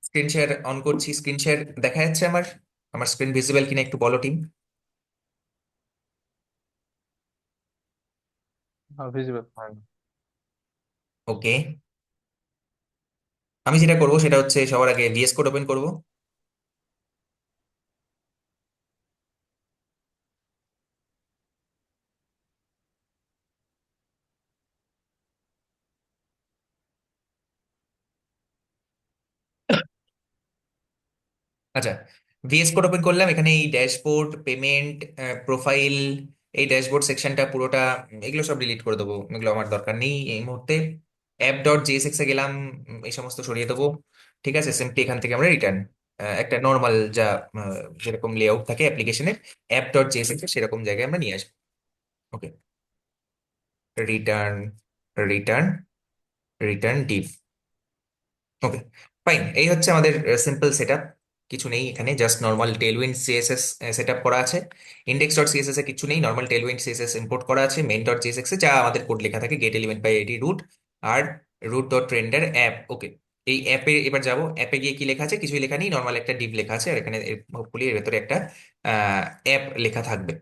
Screen share on করছি। Screen share দেখা যাচ্ছে আমার? আমার স্ক্রিন ভিজিবল কিনা একটু বলো টিম। ভিজিবল হয় না। ওকে, আমি যেটা করব সেটা হচ্ছে সবার আগে ভিএস কোড ওপেন করব। আচ্ছা, ভিএস কোড ওপেন করলাম। এখানে এই ড্যাশবোর্ড, পেমেন্ট, প্রোফাইল, এই ড্যাশবোর্ড সেকশনটা পুরোটা, এগুলো সব ডিলিট করে দেবো, এগুলো আমার দরকার নেই এই মুহূর্তে। অ্যাপ ডট জেএসএক্স এ গেলাম, এই সমস্ত সরিয়ে দেবো। ঠিক আছে, সিম্পলি এখান থেকে আমরা রিটার্ন একটা নর্মাল যা যেরকম লেআউট থাকে অ্যাপ্লিকেশনের অ্যাপ ডট জেএসএক্স সেরকম জায়গায় আমরা নিয়ে আসবো। ওকে, রিটার্ন, রিটার্ন, রিটার্ন ডিভ। ওকে, ফাইন। এই হচ্ছে আমাদের সিম্পল সেটআপ। কিছু নেই এখানে, just normal Tailwind CSS setup করা আছে। ইন্ডেক্স ডট সিএসএস এ কিছু নেই, নর্মাল টেলউইন্ড সিএসএস ইম্পোর্ট করা আছে। মেইন ডট জেএসএক্স এ যা আমাদের কোড লেখা থাকে, get element by ID root, আর root dot render app. Okay, এই অ্যাপে এবার যাব। অ্যাপে গিয়ে কি লেখা আছে? কিছুই লেখা নেই, নর্মাল একটা ডিভ লেখা আছে, আর এখানে হোপফুলি এর ভেতরে একটা অ্যাপ লেখা থাকবে।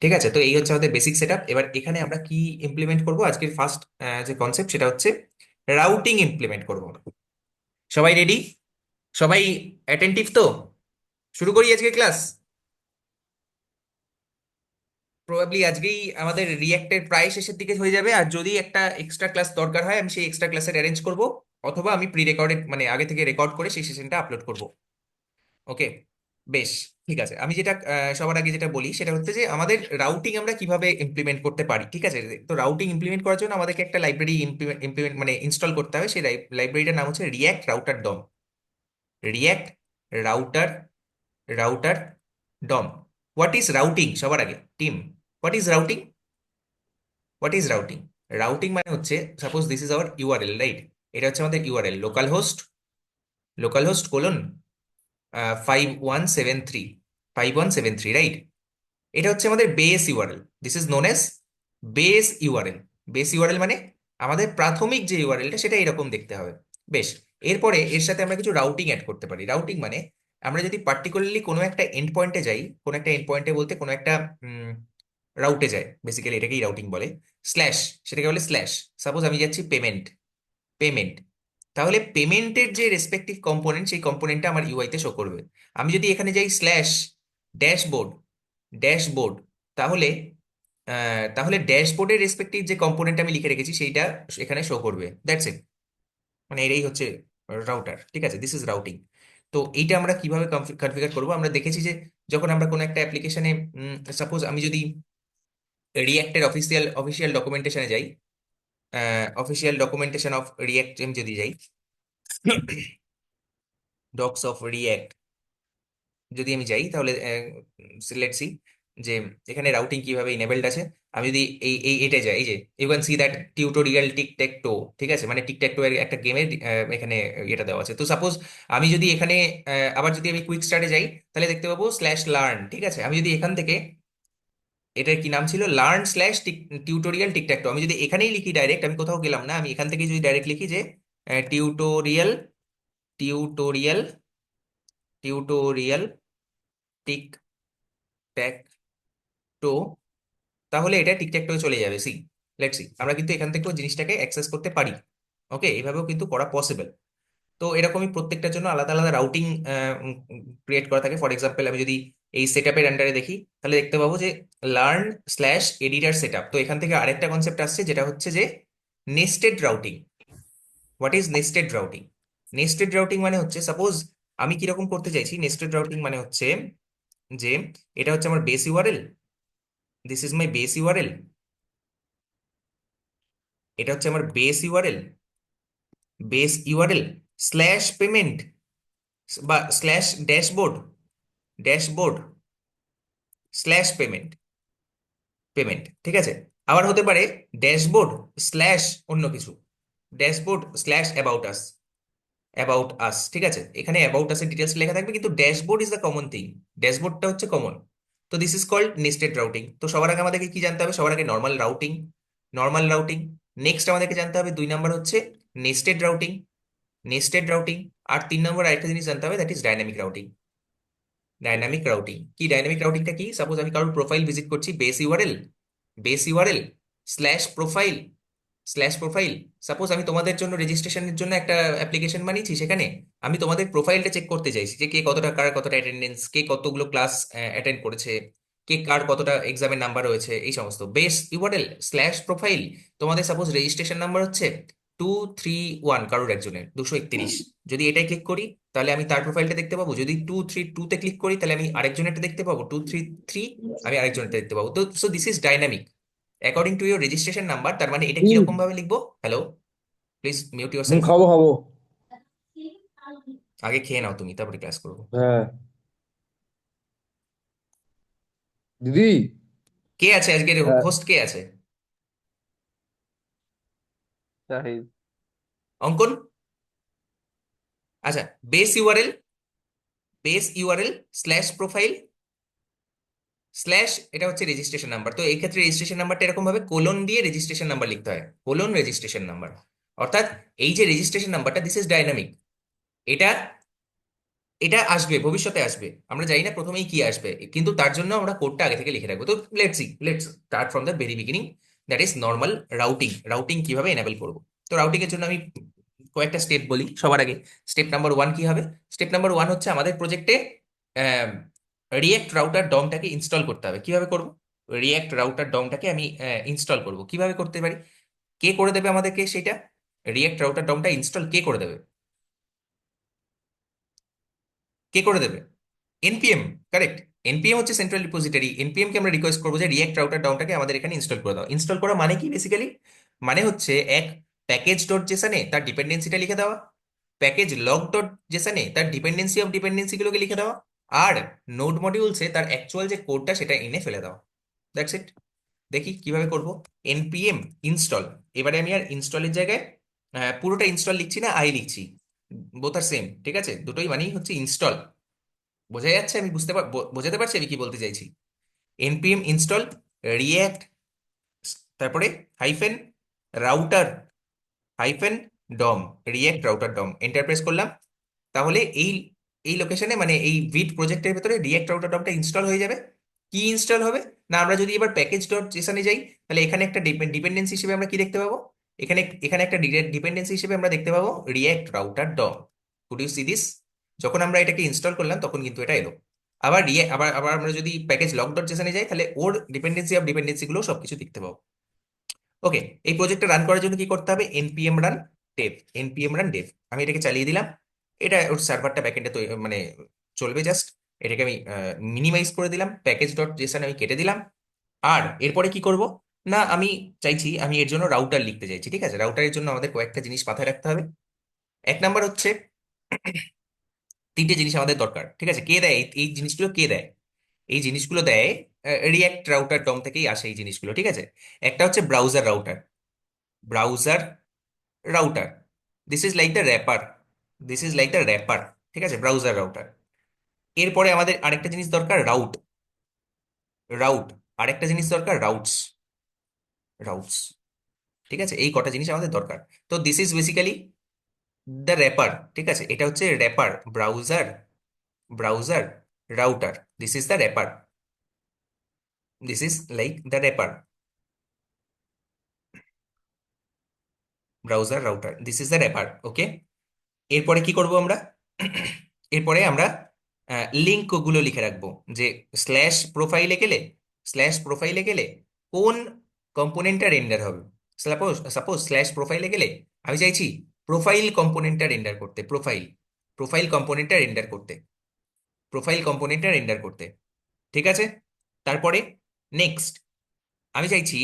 ঠিক আছে, তো এই হচ্ছে আমাদের বেসিক সেটআপ। এবার এখানে আমরা কি ইমপ্লিমেন্ট করব? আজকের ফার্স্ট যে কনসেপ্ট সেটা হচ্ছে রাউটিং ইমপ্লিমেন্ট করব। সবাই রেডি? সবাই অ্যাটেন্টিভ তো? শুরু করি আজকে ক্লাস। প্রবাবলি আজকেই আমাদের রিয়েক্টের প্রায় শেষের দিকে হয়ে যাবে, আর যদি একটা এক্সট্রা ক্লাস দরকার হয় আমি সেই এক্সট্রা ক্লাসের অ্যারেঞ্জ করব, অথবা আমি প্রি রেকর্ডেড মানে আগে থেকে রেকর্ড করে সেই সেশনটা আপলোড করব। ওকে, বেশ, ঠিক আছে। আমি যেটা সবার আগে যেটা বলি সেটা হচ্ছে যে আমাদের রাউটিং আমরা কিভাবে ইমপ্লিমেন্ট করতে পারি। ঠিক আছে, তো রাউটিং ইমপ্লিমেন্ট করার জন্য আমাদেরকে একটা লাইব্রেরি ইমপ্লিমেন্ট মানে ইনস্টল করতে হবে। সেই লাইব্রেরিটার নাম হচ্ছে React router DOM. React router, router DOM. What is routing? সবার আগে team, what is routing? What is routing? Routing মানে হচ্ছে, suppose this is our URL, right? এটা হচ্ছে আমাদের URL, local host, local host colon 5173, 5173, right? এটা হচ্ছে আমাদের base URL. This is known as base URL. Base URL মানে আমাদের প্রাথমিক যে ইউআরএলটা সেটা এরকম দেখতে হবে। বেশ, এরপরে এর সাথে আমরা কিছু রাউটিং অ্যাড করতে পারি। রাউটিং মানে আমরা যদি পার্টিকুলারলি কোনো একটা এন্ড পয়েন্টে যাই, কোনো একটা এন্ড পয়েন্টে বলতে কোনো একটা রাউটে যায়, বেসিক্যালি এটাকেই রাউটিং বলে। স্ল্যাশ, সেটাকে বলে স্ল্যাশ। সাপোজ আমি যাচ্ছি পেমেন্ট, পেমেন্ট, তাহলে পেমেন্টের যে রেসপেক্টিভ কম্পোনেন্ট সেই কম্পোনেন্টটা আমার ইউআইতে শো করবে। আমি যদি এখানে যাই স্ল্যাশ ড্যাশবোর্ড, ড্যাশবোর্ড, তাহলে তাহলে ড্যাশবোর্ডের রেসপেক্টিভ যে কম্পোনেন্ট আমি লিখে রেখেছি সেইটা এখানে শো করবে। That's it. মানে এটাই হচ্ছে রাউটার। ঠিক আছে, দিস ইজ রাউটিং। তো এইটা আমরা কিভাবে কনফিগার করবো? আমরা দেখেছি যে যখন আমরা কোনো একটা অ্যাপ্লিকেশনে, সাপোজ আমি যদি রিয়াক্টের অফিসিয়াল অফিসিয়াল ডকুমেন্টেশনে যাই, অফিসিয়াল ডকুমেন্টেশন অফ রিয়াক্ট আমি যদি যাই, ডক্স অফ রিয়াক্ট যদি আমি যাই, তাহলে লেটস সি যে এখানে রাউটিং কিভাবে ইনেবলড আছে। আমি যদি এই এই এটা যাই, এই যে you can see that tutorial tic tac toe. ঠিক আছে, মানে টিক টেক টো এর একটা গেমের এখানে এটা দেওয়া আছে। তো সাপোজ আমি যদি এখানে আবার যদি আমি কুইক স্টার্টে যাই, তাহলে দেখতে পাবো স্ল্যাশ লার্ন। ঠিক আছে, আমি যদি এখান থেকে, এটার কি নাম ছিল, learn slash tutorial tic tac টো, আমি যদি এখানেই লিখি ডাইরেক্ট, আমি কোথাও গেলাম না, আমি এখান থেকে যদি ডাইরেক্ট লিখি যে tutorial, tutorial, tutorial tic tac টো, তাহলে এটা টিকট্যাক চলে যাবে। সি, লেটস সি, আমরা কিন্তু এখান থেকেও জিনিসটাকে অ্যাক্সেস করতে পারি। ওকে, এভাবেও কিন্তু করা পসিবল। তো এরকমই প্রত্যেকটার জন্য আলাদা আলাদা রাউটিং ক্রিয়েট করা থাকে। ফর এক্সাম্পল আমি যদি এই সেটআপের আন্ডারে দেখি, তাহলে দেখতে পাবো যে লার্ন স্ল্যাশ এডিটার সেটআপ। তো এখান থেকে আরেকটা কনসেপ্ট আসছে যেটা হচ্ছে যে nested routing. What is nested routing? Nested routing মানে হচ্ছে, সাপোজ আমি কিরকম করতে চাইছি, নেস্টেড রাউটিং মানে হচ্ছে যে এটা হচ্ছে আমার base URL, this is my base URL, এটা হচ্ছে আমার base URL, base URL slash payment বা slash dashboard, dashboard slash payment, payment. ঠিক আছে, আবার হতে পারে ড্যাশবোর্ড স্ল্যাশ অন্য কিছু, dashboard slash about us, about us. ঠিক আছে, এখানে অ্যাবাউট আসের ডিটেলস লেখা থাকবে, কিন্তু dashboard is the common thing, ড্যাশবোর্ডটা হচ্ছে কমন। তো this is called nested routing. তো সবার আগে আমাদেরকে কি জানতে হবে? সবার আগে normal routing, normal routing. Next আমাদেরকে জানতে হবে 2 নাম্বার হচ্ছে নেস্টেড রাউটিং। Nested routing. আর 3 নম্বর আরেকটা জিনিস জানতে হবে, that is dynamic routing. Dynamic routing কি? ডাইনামিক রাউটিংটা কি? সাপোজ আমি কারোর প্রোফাইল ভিজিট করছি, base URL slash profile. Suppose আমি তোমাদের জন্য রেজিস্ট্রেশনের জন্য একটা অ্যাপ্লিকেশন বানিয়েছি, সেখানে আমি তোমাদের প্রোফাইলটা চেক করতে চাইছি যে কে কতটা, কার কতটা অ্যাটেন্ডেন্স, কে কতগুলো ক্লাস অ্যাটেন্ড করেছে, কে কার কতটা এক্সামের নাম্বার রয়েছে, এই সমস্ত। বেস ইউআরএল স্ল্যাশ প্রোফাইল, তোমাদের সাপোজ রেজিস্ট্রেশন নাম্বার হচ্ছে 231, কারোর একজনের 231। যদি এটাই ক্লিক করি তাহলে আমি তার প্রোফাইলটা দেখতে পাবো। যদি 232-তে ক্লিক করি তাহলে আমি আরেকজনেরটা দেখতে পাবো, 233 আমি আরেকজনেরটা দেখতে পাবো। তো so this is dynamic according to your registration number. তার মানে এটা হুম। কিরকম ভাবে লিখবো? Hello, please mute your hmm, self. খাবো খাবো। আগে খেয়ে নাও তুমি, তারপরে ক্লাস করবো। হ্যাঁ। দিদি। কে আছে আজকের হ্যাঁ। হোস্ট? কে আছে? জাহিদ। অঙ্কন। আচ্ছা, base URL slash profile slash, এটা হচ্ছে রেজিস্ট্রেশন নাম্বার। তো এই ক্ষেত্রে রেজিস্ট্রেশন নাম্বারটা এরকম ভাবে কোলন দিয়ে রেজিস্ট্রেশন নাম্বার লিখতে হয়, কোলন রেজিস্ট্রেশন নাম্বার। অর্থাৎ এই যে রেজিস্ট্রেশন নাম্বারটা, দিস ইজ ডাইনামিক। এটা এটা আসবে, ভবিষ্যতে আসবে, আমরা জানি না প্রথমেই কি আসবে, কিন্তু তার জন্য আমরা কোডটা আগে থেকে লিখে রাখবো। তো let's start from the very beginning, that is normal routing. Routing কিভাবে এনাবেল করবো? তো রাউটিং এর জন্য আমি কয়েকটা স্টেপ বলি। সবার আগে স্টেপ নাম্বার 1 কি হবে? স্টেপ নাম্বার 1 হচ্ছে আমাদের প্রজেক্টে রিয়েক্ট রাউটার ডমটাকে ইনস্টল করতে হবে। কিভাবে করব? রিয়েক্ট রাউটার ডমটাকে আমি ইনস্টল করব, কিভাবে করতে পারি? কে করে দেবে আমাদেরকে সেটা? রিয়েক্ট রাউটার ডমটা ইনস্টল কে করে দেবে? কে করে দেবে? এনপিএম। কারেক্ট। এনপিএম হচ্ছে সেন্ট্রাল রিপোজিটরি। এনপিএম কে আমরা রিকোয়েস্ট করবো যে রিয়েক্ট রাউটার ডাউনটাকে আমাদের এখানে ইনস্টল করে দাও। ইনস্টল করা মানে কি বেসিক্যালি? মানে হচ্ছে এক, প্যাকেজ ডট জেসনে তার ডিপেন্ডেন্সিটা লিখে দেওয়া, প্যাকেজ লগ ডট জেসনে তার ডিপেন্ডেন্সি অফ ডিপেন্ডেন্সি গুলোকে লিখে দেওয়া, আর নোড মডিউলসে তার অ্যাকচুয়াল যে কোডটা সেটা এনে ফেলে দেওয়া। That's it. দেখি কিভাবে করব। Npm install. এবারে আমি আর ইনস্টলের জায়গায় পুরোটা ইনস্টল লিখছি না, আই লিখছি। বোথ আর সেম, ঠিক আছে? দুটোই মানেই হচ্ছে ইনস্টল। বোঝা যাচ্ছে? আমি বোঝাতে পারছি আমি কি বলতে চাইছি? npm ইনস্টল রিয়্যাক্ট, তারপরে hyphen router hyphen DOM, React router DOM, enter press করলাম। তাহলে এই এই লোকেশনে, মানে এই ভিট প্রজেক্টের ভেতরে রিয়্যাক্ট রাউটার ডমটা ইনস্টল হয়ে যাবে। কি ইনস্টল হবে? না, আমরা যদি এবার প্যাকেজ ডট জেসনে যাই, তাহলে এখানে একটা ডিপেন্ডেন্সি হিসেবে আমরা কি দেখতে পাবো? এখানে এখানে একটা ডিপেন্ডেন্সি হিসেবে আমরা দেখতে পাবো React router DOM. Could you see this? যখন আমরা এটাকে ইনস্টল করলাম তখন কিন্তু এটা এলো। আবার আবার আবার আমরা যদি প্যাকেজ লগ ডট জেসনে যাই, তাহলে ওর ডিপেন্ডেন্সি অফ ডিপেন্ডেন্সি গুলো সবকিছু দেখতে পাবো। ওকে, এই প্রজেক্টটা রান করার জন্য কি করতে হবে? npm run dev। আমি এটাকে চালিয়ে দিলাম। এটা ওর সার্ভারটা ব্যাকএন্ডে মানে চলবে জাস্ট। এটাকে আমি মিনিমাইজ করে দিলাম, প্যাকেজ ডট জেসন আমি কেটে দিলাম। আর এরপরে কি করব? না, আমি চাইছি, আমি এর জন্য রাউটার লিখতে চাইছি। ঠিক আছে, রাউটারের জন্য আমাদের কয়েকটা জিনিস মাথায় রাখতে হবে। এক নাম্বার হচ্ছে, 3টে জিনিস আমাদের দরকার। ঠিক আছে, কে দেয় এই জিনিসগুলো? কে দেয় এই জিনিসগুলো? দেয় রিয়াক্ট রাউটার ডম থেকেই আসে এই জিনিসগুলো। ঠিক আছে, একটা হচ্ছে browser router. This is like the wrapper. ঠিক আছে, ব্রাউজার রাউটার। এরপরে আমাদের আরেকটা জিনিস দরকার, রাউট। আরেকটা জিনিস দরকার, রাউটস। ঠিক আছে, এই কটা জিনিস আমাদের দরকার। তো this is basically the wrapper. ঠিক আছে, এটা হচ্ছে wrapper. Browser router, this is the wrapper. This is like the wrapper, browser router, this is the wrapper. Okay, এরপরে কি করব আমরা? এরপরে আমরা লিঙ্ক গুলো লিখে রাখবো, যে স্ল্যাশ প্রোফাইলে গেলে স্ল্যাশ প্রোফাইলে গেলে কোন কম্পোনেন্টটা রেন্ডার হবে। সাপোজ সাপোজ স্ল্যাশ প্রোফাইলে গেলে আমি চাইছি প্রোফাইল কম্পোনেন্টটা রেন্ডার করতে, প্রোফাইল কম্পোনেন্টটা রেন্ডার করতে, প্রোফাইল কম্পোনেন্টটা রেন্ডার করতে। ঠিক আছে, তারপরে নেক্সট আমি চাইছি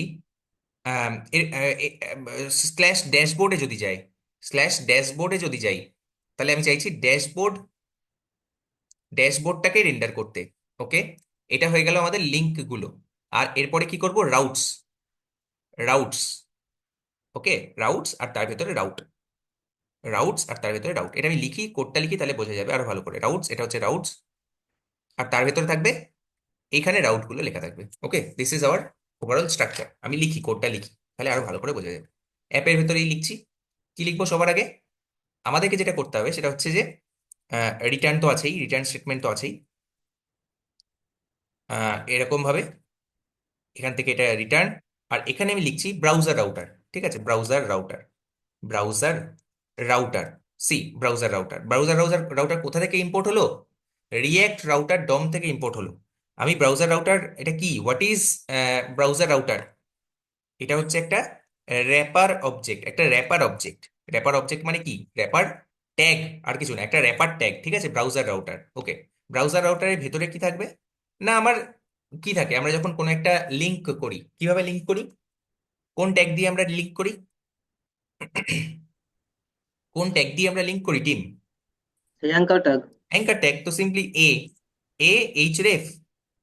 স্ল্যাশ ড্যাশবোর্ডে যদি যাই, তাহলে আমি চাইছি ড্যাশবোর্ডটাকে রেন্ডার করতে। ওকে, এটা হয়ে গেল আমাদের লিঙ্ক গুলো। আর এরপরে কি করব? রাউটস। ওকে, রাউটস আর তার ভেতরে রাউট। এটা আমি লিখি, কোডটা লিখি, তাহলে বোঝা যাবে আরো ভালো করে। রাউটস, এটা হচ্ছে রাউটস, আর তার ভেতরে থাকবে, এইখানে রাউট গুলো লেখা থাকবে। Okay, this is our overall structure. আমি লিখি, কোডটা লিখি, তাহলে আরো ভালো করে বোঝা যাবে। অ্যাপের ভেতরেই লিখছি। কি লিখবো সবার আগে? আমাদেরকে যেটা করতে হবে সেটা হচ্ছে যে রিটার্ন তো আছেই, রিটার্ন স্টেটমেন্ট তো আছেই। এরকম ভাবে এখান থেকে এটা রিটার্ন, আর এখানে আমি লিখছি ব্রাউজার রাউটার। ঠিক আছে, browser router, browser router, see browser router. Browser router router কোথা থেকে ইম্পোর্ট হলো? রিয়্যাক্ট রাউটার ডম থেকে ইম্পোর্ট হলো। আমি ব্রাউজার রাউটার, এটা কি, হোয়াট ইজ ব্রাউজার রাউটার? এটা হচ্ছে একটা র্যাপার অবজেক্ট, একটা র্যাপার অবজেক্ট। র্যাপার অবজেক্ট মানে কি? র্যাপার ট্যাগ, আর কিছু না, একটা র্যাপার ট্যাগ। ঠিক আছে, ব্রাউজার রাউটার। ওকে, ব্রাউজার রাউটারের ভেতরে কি থাকবে? না আমার কি থাকে, আমরা যখন কোনো একটা লিঙ্ক করি, কিভাবে লিঙ্ক করি? কোন ট্যাগ দিয়ে আমরা লিঙ্ক করি? কোন ট্যাগ দিয়ে আমরা লিঙ্ক করি team? Priyanka tag. Anchor tag. তো simply a, a href,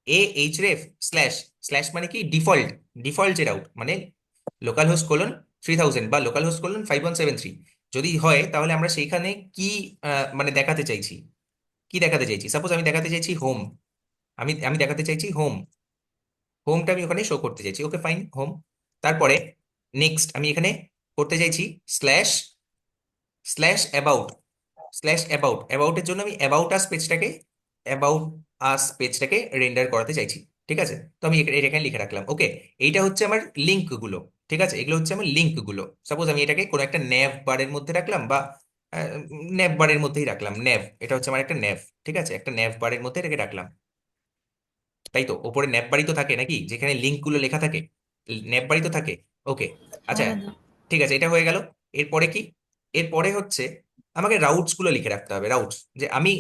a href slash, slash মানে কি ডিফল্ট, ডিফল্ট যে রাউট মানে লোকাল হোস্ট কোলন 3000 বা লোকাল হোস্ট কোলন 5173 যদি হয়, তাহলে আমরা সেইখানে কি মানে দেখাতে চাইছি, কি দেখাতে চাইছি? সাপোজ আমি দেখাতে চাইছি হোম, আমি আমি দেখাতে চাইছি হোম, হোমটা আমি ওখানে শো করতে চাইছি। Okay fine, home. তারপরে নেক্সট আমি এখানে করতে চাইছি slash, slash about, slash about. অ্যাবাউটের জন্য আমি অ্যাবাউট আস পেজটাকে, অ্যাবাউট আস পেজটাকে রেন্ডার করাতে চাইছি। ঠিক আছে, তো আমি এটা এখানে লিখে রাখলাম। ওকে, এইটা হচ্ছে আমার লিঙ্ক গুলো। ঠিক আছে, এগুলো হচ্ছে আমার লিঙ্ক গুলো। সাপোজ আমি এটাকে কোনো একটা ন্যাভ বারের মধ্যে রাখলাম, বা ন্যাভ বারের মধ্যেই রাখলাম, ন্যাভ, এটা হচ্ছে আমার একটা ন্যাভ। ঠিক আছে, একটা ন্যাভ বারের মধ্যে এটাকে রাখলাম। তাই তো, ওপরে ন্যাপ বাড়ি তো থাকে নাকি, যেখানে লিঙ্ক গুলো লেখা থাকে, ন্যাপ বাড়ি তো থাকে। ওকে, আচ্ছা, হ্যাঁ দাদা। ঠিক আছে, এটা হয়ে গেল। এরপরে কি? এরপরে হচ্ছে আমাকে রাউটস গুলো লিখে রাখতে হবে। রাউটস, যে আমি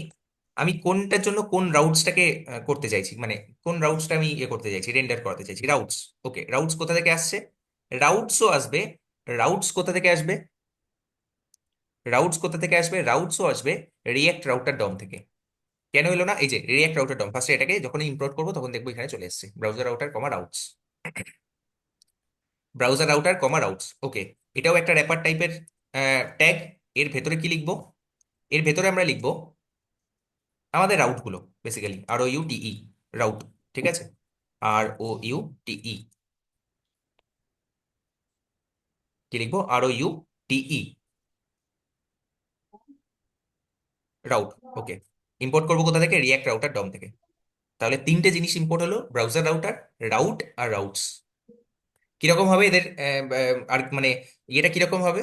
আমি কোনটার জন্য কোন রাউটসটাকে করতে চাইছি, মানে কোন রাউটসটা আমি ইয়ে করতে চাইছি, রেন্ডার করতে চাইছি, রাউটস। ওকে, রাউটস কোথা থেকে আসছে? রাউটসও আসবে। রাউটস কোথা থেকে আসবে? রাউটস কোথা থেকে আসবে? রাউটসও আসবে রিয়েক্ট রাউটার ডম থেকে। কেন এলো না? এই যে রিয়েক্ট রাউটার ডম, ফার্স্টে এটাকে যখন ইম্পোর্ট করবো তখন দেখবো এখানে চলে এসেছে ব্রাউজার রাউটার কমা রাউটস, ব্রাউজার রাউটার কমা রাউটস। ওকে, এটাও একটা র্যাপার টাইপের ট্যাগ। এর ভেতরে কি লিখবো? এর ভেতরে আমরা লিখবো আমাদের রাউট গুলো, বেসিক্যালি আর ও ইউ টি ই, রাউট। ঠিক আছে, আর ও ইউ টি ই, কি লিখবো? আর ও ইউ টি ই, রাউট। ওকে, ইম্পোর্ট করবো কোথা থেকে? রিয়াক্ট রাউটার ডম থেকে। তাহলে তিনটে জিনিস ইম্পোর্ট হলো, ব্রাউজার রাউটার, রাউট আর রাউটস। কিরকম হবে এদের আর মানে ইয়েটা কিরকম হবে,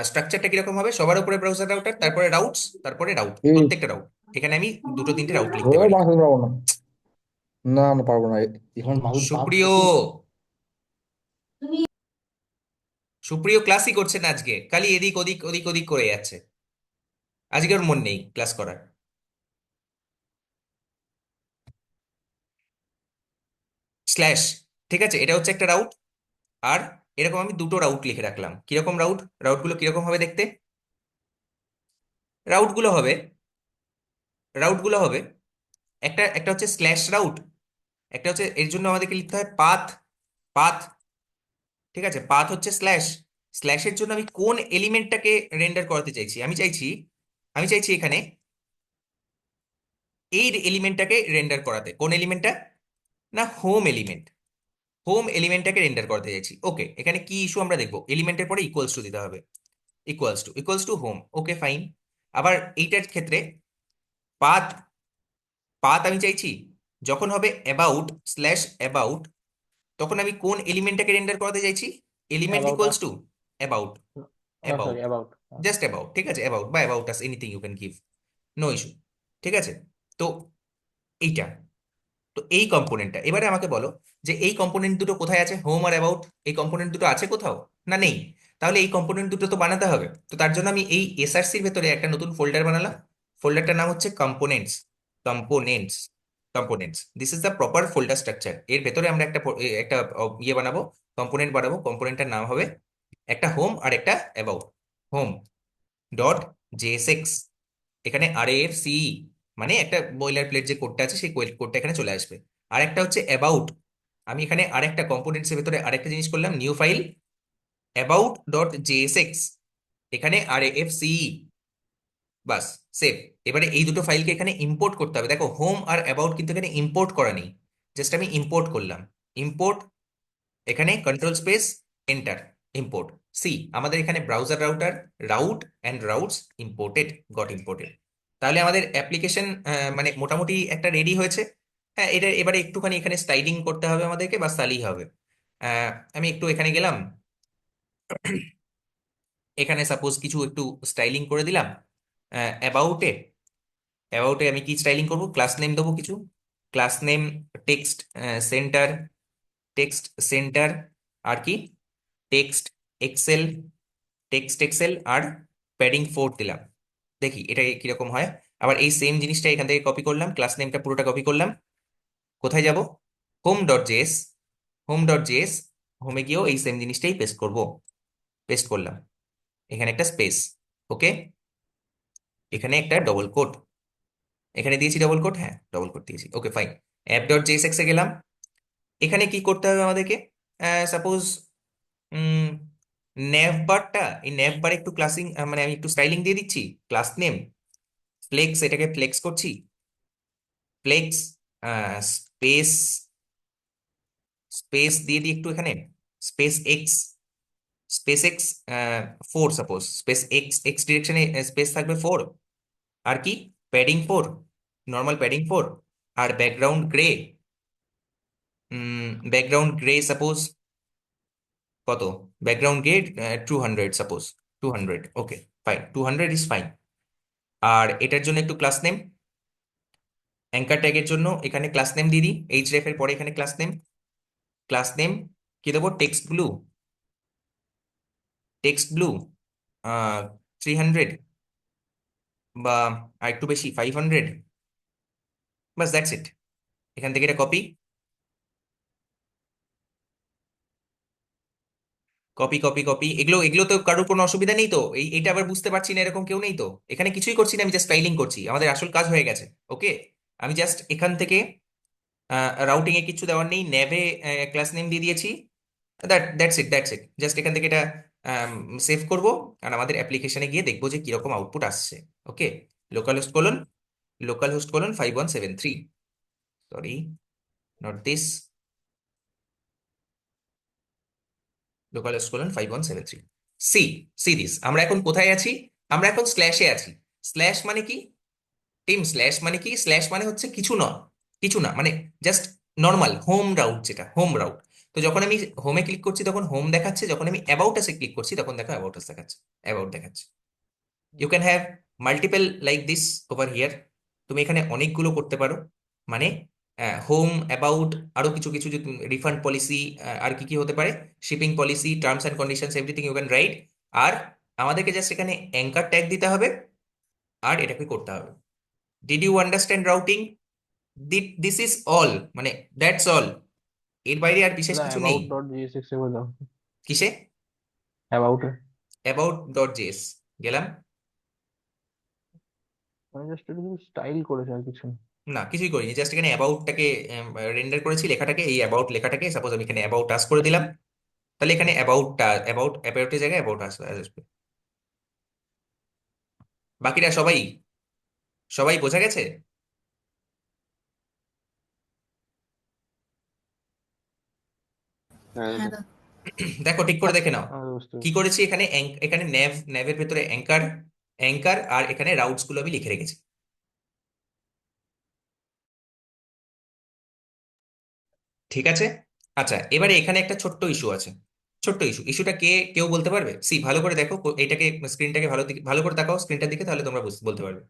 স্ট্রাকচারটা কিরকম হবে? সবার উপরে ব্রাউজার রাউটার, তারপরে রাউটস, তারপরে রাউট, এই প্রত্যেকটা রাউট। এখানে আমি দুটো তিনটে রাউট লিখতে ধরে পারি। মাছ ধরতে পারবো না। না না, পারবো না। এখন মাছ বাদ সুপ্রিয়, কত? সুপ্রিয় ক্লাসই করছে না আজকে, খালি এদিক ওদিক ওদিক ওদিক করে যাচ্ছে। আজকে ওর মন নেই ক্লাস করার। স্ল্যাশ, ঠিক আছে, এটা হচ্ছে একটা রাউট। আর এরকম আমি দুটো রাউট লিখে রাখলাম। কিরকম রাউট? রাউটগুলো কিরকম হবে দেখতে? রাউটগুলো হবে, রাউটগুলো হবে একটা একটা হচ্ছে স্ল্যাশ রাউট, একটা হচ্ছে, এর জন্য আমাদেরকে লিখতে হয় পাথ, পাথ। ঠিক আছে, পাথ হচ্ছে স্ল্যাশ। স্ল্যাশের জন্য আমি কোন এলিমেন্টটাকে রেন্ডার করাতে চাইছি? আমি চাইছি এখানে এই এলিমেন্টটাকে রেন্ডার করাতে। কোন এলিমেন্টটা? না, হোম এলিমেন্ট। হোম এলিমেন্টটাকে রেন্ডার করতে চাইছি। ওকে, এখানে কি ইস্যু আমরা দেখবো? এলিমেন্টের পরে ইকুয়ালস টু দিতে হবে, equals to home. Okay fine. আবার এইটার ক্ষেত্রে পাথ, পাথ আমি চাইছি যখন হবে অ্যাবাউট, স্ল্যাশ অ্যাবাউট, তখন আমি কোন এলিমেন্টটাকে রেন্ডার করাতে চাইছি? Element about equals us. To about, sorry, about, about. Just about. ঠিক আছে, অ্যাবাউট বা about us, anything you can give, no issue. ঠিক আছে, তো এইটা, তো এই কম্পোনেন্টটা এবারে আমাকে বলো যে এই কম্পোনেন্ট দুটো কোথায় আছে? হোম আর অ্যাবাউট, এই কম্পোনেন্ট দুটো আছে কোথাও? না, নেই। তাহলে এই কম্পোনেন্ট দুটো তো বানাতে হবে। তো তার জন্য আমি এই এসআরসির ভেতরে একটা নতুন ফোল্ডার বানালাম। ফোল্ডারটার নাম হচ্ছে components, components, components. This is the proper folder structure. এর ভেতরে আমরা একটা ইয়ে বানাবো, কম্পোনেন্ট বানাবো। কম্পোনেন্টটার নাম হবে একটা হোম আর একটা অ্যাবাউট। হোম ডট জেএসএক্স, এখানে আর এফ সি, মানে একটা বয়লার প্লেট যে কোডটা আছে সেই কোডটা এখানে চলে আসবে। আর একটা হচ্ছে অ্যাবাউট, আমি এখানে আরেকটা কম্পোনেন্টস এর ভেতরে আরেকটা জিনিস করলাম, new file about dot JSX, এখানে আর এফ সি, বাস, সেভ। এবারে এই দুটো ফাইলকে এখানে ইম্পোর্ট করতে হবে। দেখো হোম আর অ্যাবাউট কিন্তু এখানে ইম্পোর্ট করা নেই, জাস্ট আমি ইম্পোর্ট করলাম। ইম্পোর্ট, এখানে control space enter, import. See আমাদের এখানে browser router route and routes imported got imported. তাহলে আমাদের অ্যাপ্লিকেশন মানে মোটামুটি একটা রেডি হয়েছে। হ্যাঁ, এটা এবারে একটুখানি এখানে স্টাইলিং করতে হবে আমাদেরকে, বাস তাহলেই হবে। আমি একটু এখানে গেলাম, এখানে সাপোজ কিছু একটু স্টাইলিং করে দিলাম। অ্যাবাউটে অ্যাবাউটে আমি কি স্টাইলিং করব, ক্লাস নেম দেবো কিছু, class name, text center, text center, আর কি টেক্সট এক্সেল, টেক্সট এক্সেল, আর প্যাডিং 4 দিলাম। দেখি এটা কিরকম হয়। আবার এই সেম জিনিসটা এখান থেকে কপি করলাম, ক্লাস নেমটা পুরোটা কপি করলাম। কোথায় যাব, হোম.js, হোম.js, হোমে গিয়েও এই সেম জিনিসটাই পেস্ট করব, পেস্ট করলাম। এখানে একটা স্পেস, ওকে, এখানে একটা ডবল কোট, এখানে দিয়েছি ডবল কোট, হ্যাঁ ডবল কোট দিয়েছি, ওকে ফাইন। অ্যাপ.jsx এ গেলাম। এখানে কি করতে হবে আমাদেরকে, সাপোজ নেভ বারটা, এই নেভ বারে একটু ক্লাসিং মানে আমি একটু স্টাইলিং দিয়ে দিচ্ছি। ক্লাস নেম ফ্লেক্স, এটাকে ফ্লেক্স করছি, ফ্লেক্স স্পেস, স্পেস দিয়ে দিই একটু এখানে, space x, space x 4, suppose space x, x ডিরেকশনে স্পেস থাকবে 4। আর কি প্যাডিং 4, নর্মাল প্যাডিং 4। আর background grey, background grey suppose কত, background grey 200, suppose 200, okay fine, 200 is fine. আর এটার জন্য একটু ক্লাস নেম, অ্যাঙ্কার ট্যাগের জন্য এখানে ক্লাস নেম দিয়ে দিই, এইচরেফ এর পরে এখানে ক্লাস নেম, ক্লাস নেম কি দেবো, টেক্সট ব্লু, টেক্সট ব্লু 300, বা আর একটু বেশি 500, বাস দ্যাটস ইট। এখান থেকে এটা কপি, কপি কপি কপি, এগুলো এগুলো তো কারোর কোনো অসুবিধা নেই তো, এইটা আবার বুঝতে পারছি না এরকম কেউ নেই তো, এখানে কিছুই করছি না, আমি জাস্ট স্টাইলিং করছি, আমাদের আসল কাজ হয়ে গেছে। ওকে, আমি জাস্ট এখান থেকে রাউটিং এ কিছু দেওয়ার নেই, নেভে ক্লাস নেম দিয়ে দিয়েছি, দ্যাটস ইট জাস্ট এখান থেকে এটা সেভ করব। আর আমাদের অ্যাপ্লিকেশনে গিয়ে দেখবো যে কিরকম আউটপুট আসছে। Okay, local host colon, local host colon 5173, sorry not this, local host colon 5173। See see this, আমরা এখন কোথায় আছি, আমরা এখন স্ল্যাশে আছি। স্ল্যাশ মানে কি টিম, স্ল্যাশ মানে কি, স্ল্যাশ মানে হচ্ছে কিছু না, কিছু না মানে জাস্ট নর্মাল হোম রাউট, যেটা হোম রাউট। তো যখন আমি হোমে ক্লিক করছি তখন হোম দেখাচ্ছে, যখন আমি অ্যাবাউট আসে ক্লিক করছি তখন দেখো অ্যাবাউট আস দেখাচ্ছে, অ্যাবাউট দেখাচ্ছে। You can have multiple like this over here, তুমি এখানে অনেকগুলো করতে পারো, মানে হোম, অ্যাবাউট, আরো কিছু কিছু, যে রিফান্ড পলিসি, আর কি কি হতে পারে, shipping policy, terms and conditions, everything you can write. আর আমাদেরকে জাস্ট এখানে অ্যাঙ্কার ট্যাগ দিতে হবে, আর এটাকে করতে হবে। Did you understand routing, this is all, মানে দ্যাটস অল, এর বাইরে আর বিশেষ দাদা কিছু নেই। অ্যাবাউট ডট জিএসএক্স এ করে দাও। কিসে, অ্যাবাউট অ্যাবাউট.js গেলাম, মানে জাস্ট একটু স্টাইল করেছে আর কিছু না। না কিছুই করিনি, জাস্ট এখানে অ্যাবাউটটাকে রেন্ডার করেছি, লেখাটাকে, এই অ্যাবাউট লেখাটাকে সাপোজ আমি এখানে অ্যাবাউট আস করে দিলাম, তাহলে এখানে অ্যাবাউটটা, অ্যাবাউটের জায়গায় অ্যাবাউট আসবে। বাকিরা সবাই, সবাই বোঝা গেছে। হ্যাঁ হ্যাঁ দাদা। দাদা। দেখো ঠিক করে দেখে নাও আমি বুঝতে কি পেরেছি। করেছি এখানে, এখানে ন্যাভের ভেতরে অ্যাঙ্কার, অ্যাঙ্কার, আর এখানে রাউটস গুলো আমি লিখে রেখেছি। ঠিক আছে, আচ্ছা এবারে এখানে একটা ছোট্ট ইস্যু আছে, ছোট্ট ইস্যুটা কেউ বলতে পারবে, ভালো করে দেখো, এটাকে স্ক্রিনটাকে ভালো করে তাকাও স্ক্রিনটার দিকে, তাহলে তোমরা বলতে পারবে।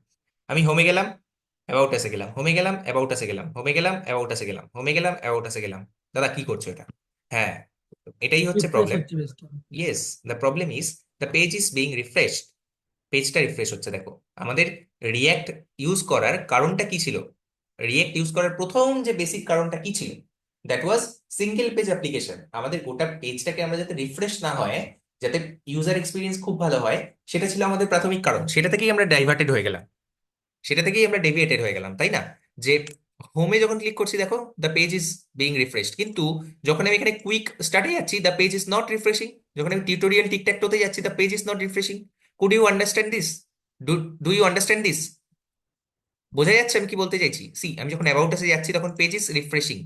আমি হোমে গেলাম, অ্যাবাউট এসে গেলাম, হোমে গেলাম, অ্যাবাউট এসে গেলাম, হোমে গেলাম, অ্যাবাউট এসে গেলাম, হোমে গেলাম, অ্যাবাউট এসে গেলাম। দাদা কি করছো এটা, হ্যাঁ এটাই হচ্ছে রিফ্রেশ প্রবলেম। হচ্ছে বেশটা। Yes, the problem is the page is being refreshed, পেজটা রিফ্রেশ হচ্ছে। দেখো আমাদের রিয়্যাক্ট ইউজ করার কারণটা কি ছিল, রিয়্যাক্ট ইউজ করার প্রথম যে বেসিক কারণটা কি ছিল, that was single page application. আমাদের গোটা পেজটাকে আমরা যাতে রিফ্রেশ না হয়, যাতে ইউজার এক্সপিরিয়েন্স খুব ভালো হয়, সেটা ছিল আমাদের প্রাথমিক কারণ। সেটা থেকেই আমরা ডাইভার্টেড হয়ে গেলাম, সেটা থেকেই আমরা ডেভিয়েটেড হয়ে গেলাম, তাই না? যে হোমে যখন ক্লিক করছি দেখো the page is being refreshed, কিন্তু যখন আমি এখানে কুইক স্টার্টে যাচ্ছি the page is not refreshing, যখন আমি টিউটোরিয়াল টিকট্যাকটোতে যাচ্ছি the page is not refreshing. Could you understand this, do do you understand this? বোঝা যাচ্ছে আমি কি বলতে চাইছি? আমি যখন অ্যাবাউট এসে যাচ্ছি তখন page is refreshing,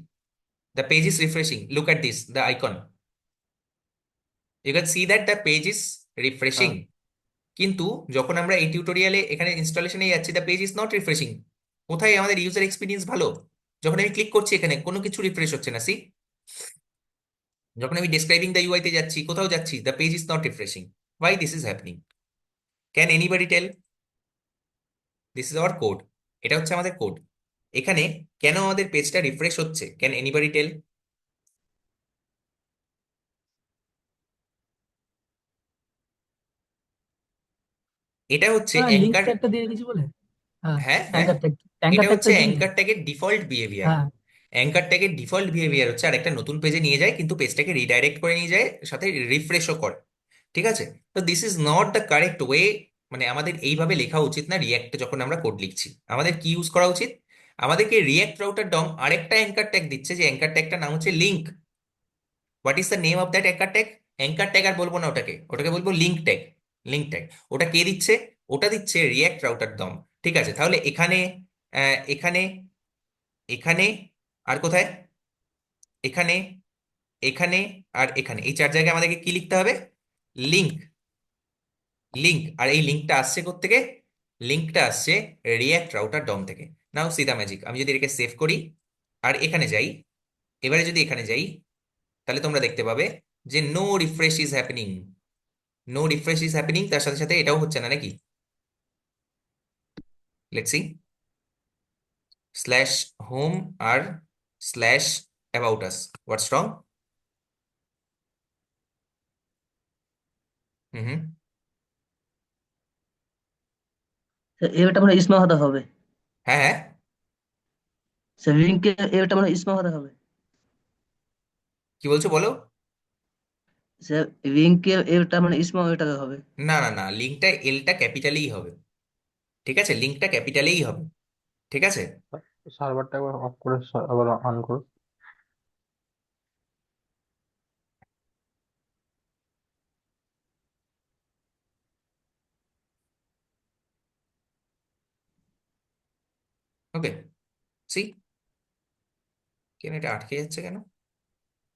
the page is refreshing, look at this the icon, you can see that the page is refreshing, হ্যাঁ, কিন্তু যখন আমরা এই টিউটোরিয়ালে এখানে ইনস্টলেশনে যাচ্ছি the page is not refreshing. কোথায় আমাদের ইউজার এক্সপিরিয়েন্স ভালো? যখন আমি ক্লিক করছি এখানে কোনো কিছু রিফ্রেশ হচ্ছে না, সি। যখন আমি ডেসক্রাইবিং দ্য ইউআই তে যাচ্ছি, কোথাও যাচ্ছি, the page is not refreshing. Why this is happening? Can anybody tell? This is our code, এটা হচ্ছে আমাদের কোড। এখানে কেন আমাদের পেজটা রিফ্রেশ হচ্ছে? ক্যান এনিবডি টেল? এটা হচ্ছে লিঙ্ক অ্যাঙ্কার। ট্যাগটা দিয়ে রেখেছি বলে। হ্যাঁ, হ্যাঁ, হ্যাঁ, অ্যাঙ্কার ট্যাগ, এটা অ্যাঙ্কার হচ্ছে ট্যাগটা দিইনি। অ্যাঙ্কার ট্যাগের ডিফল্ট বিহেভিয়ার। হ্যাঁ, অ্যাঙ্কার ট্যাগের ডিফল্ট বিহেভিয়ার হচ্ছে আর একটা নতুন পেজে নিয়ে যায়, কিন্তু পেজটাকে রিডাইরেক্ট করে নিয়ে যায়, সাথে রিফ্রেশও করে। ঠিক আছে? তো this is not the correct way. মানে আমাদের এইভাবে লেখা উচিত না রিয়াক্টে। যখন আমরা কোড লিখছি আমাদের কি ইউজ করা উচিত? আমাদেরকে রিয়াক্ট রাউটার ডম আরেকটা অ্যাঙ্কার ট্যাগ দিচ্ছে, যে অ্যাঙ্কার ট্যাগটার নাম হচ্ছে link. What is the name of that anchor tag? Anchor tag আর বলবো না, ওটাকে ওটাকে বলবো লিঙ্ক ট্যাগ। Link tag. ওটা কে দিচ্ছে? ওটা দিচ্ছে রিয়াক্ট রাউটার ডম। ঠিক আছে, তাহলে এখানে, এখানে, এখানে, আর কোথায়? এখানে, এখানে, আর এখানে, এই চার জায়গায় আমাদেরকে কি লিখতে হবে? লিঙ্ক। লিঙ্ক। আর এই লিঙ্কটা আসছে কোত্থেকে? লিঙ্কটা আসছে রিয়াক্ট রাউটার ডম থেকে। নাও সি দ্য ম্যাজিক। আমি যদি এটাকে সেভ করি আর এখানে যাই, এবারে যদি এখানে যাই, তাহলে তোমরা দেখতে পাবে যে no refresh is happening. No refresh is happening, তার সাথে সাথে এটাও হচ্ছে না নাকি? Let's see. স্ল্যাশ হোম আর slash about us, what's wrong? Hmm, hmm. এবারটা মানে ইসমা হতে হবে। হ্যাঁ, হ্যাঁ, লিঙ্কে এবারটা মানে ইসমা হতে হবে। কি বলছো বলো। লিঙ্কে এবারটা মানে ইসমা ওইটাকে হবে। না, না, না, লিঙ্কটা এলটা ক্যাপিটালেই হবে। ঠিক আছে, লিঙ্কটা ক্যাপিটালেই হবে। ঠিক আছে। সার্ভারটা একবার অফ করে আবার অন করো। ওকে, সি। কেন এটা আটকে যাচ্ছে কেন?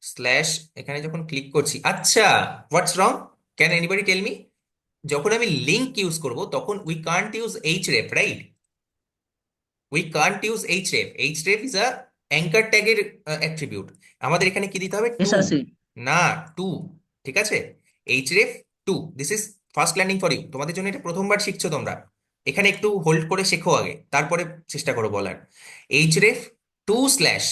স্ল্যাশ, এখানে যখন ক্লিক করছি, আচ্ছা, what's wrong? Can anybody tell me? যখন আমি লিঙ্ক ইউজ করব তখন we can't use href, right? We can't use href. Href is a anchor ট্যাগের অ্যাট্রিবিউট। আমাদের এখানে কি দিতে হবে? টু। এসআরসি। না, টু। ঠিক আছে, href to. This is first learning for you, তোমাদের জন্য এটা প্রথমবার শিখছো তোমরা। এখানে একটু হোল্ড করে শেখো আগে, তারপরে চেষ্টা করো বলার। এইচ রেফ টু স্ল্যাশ,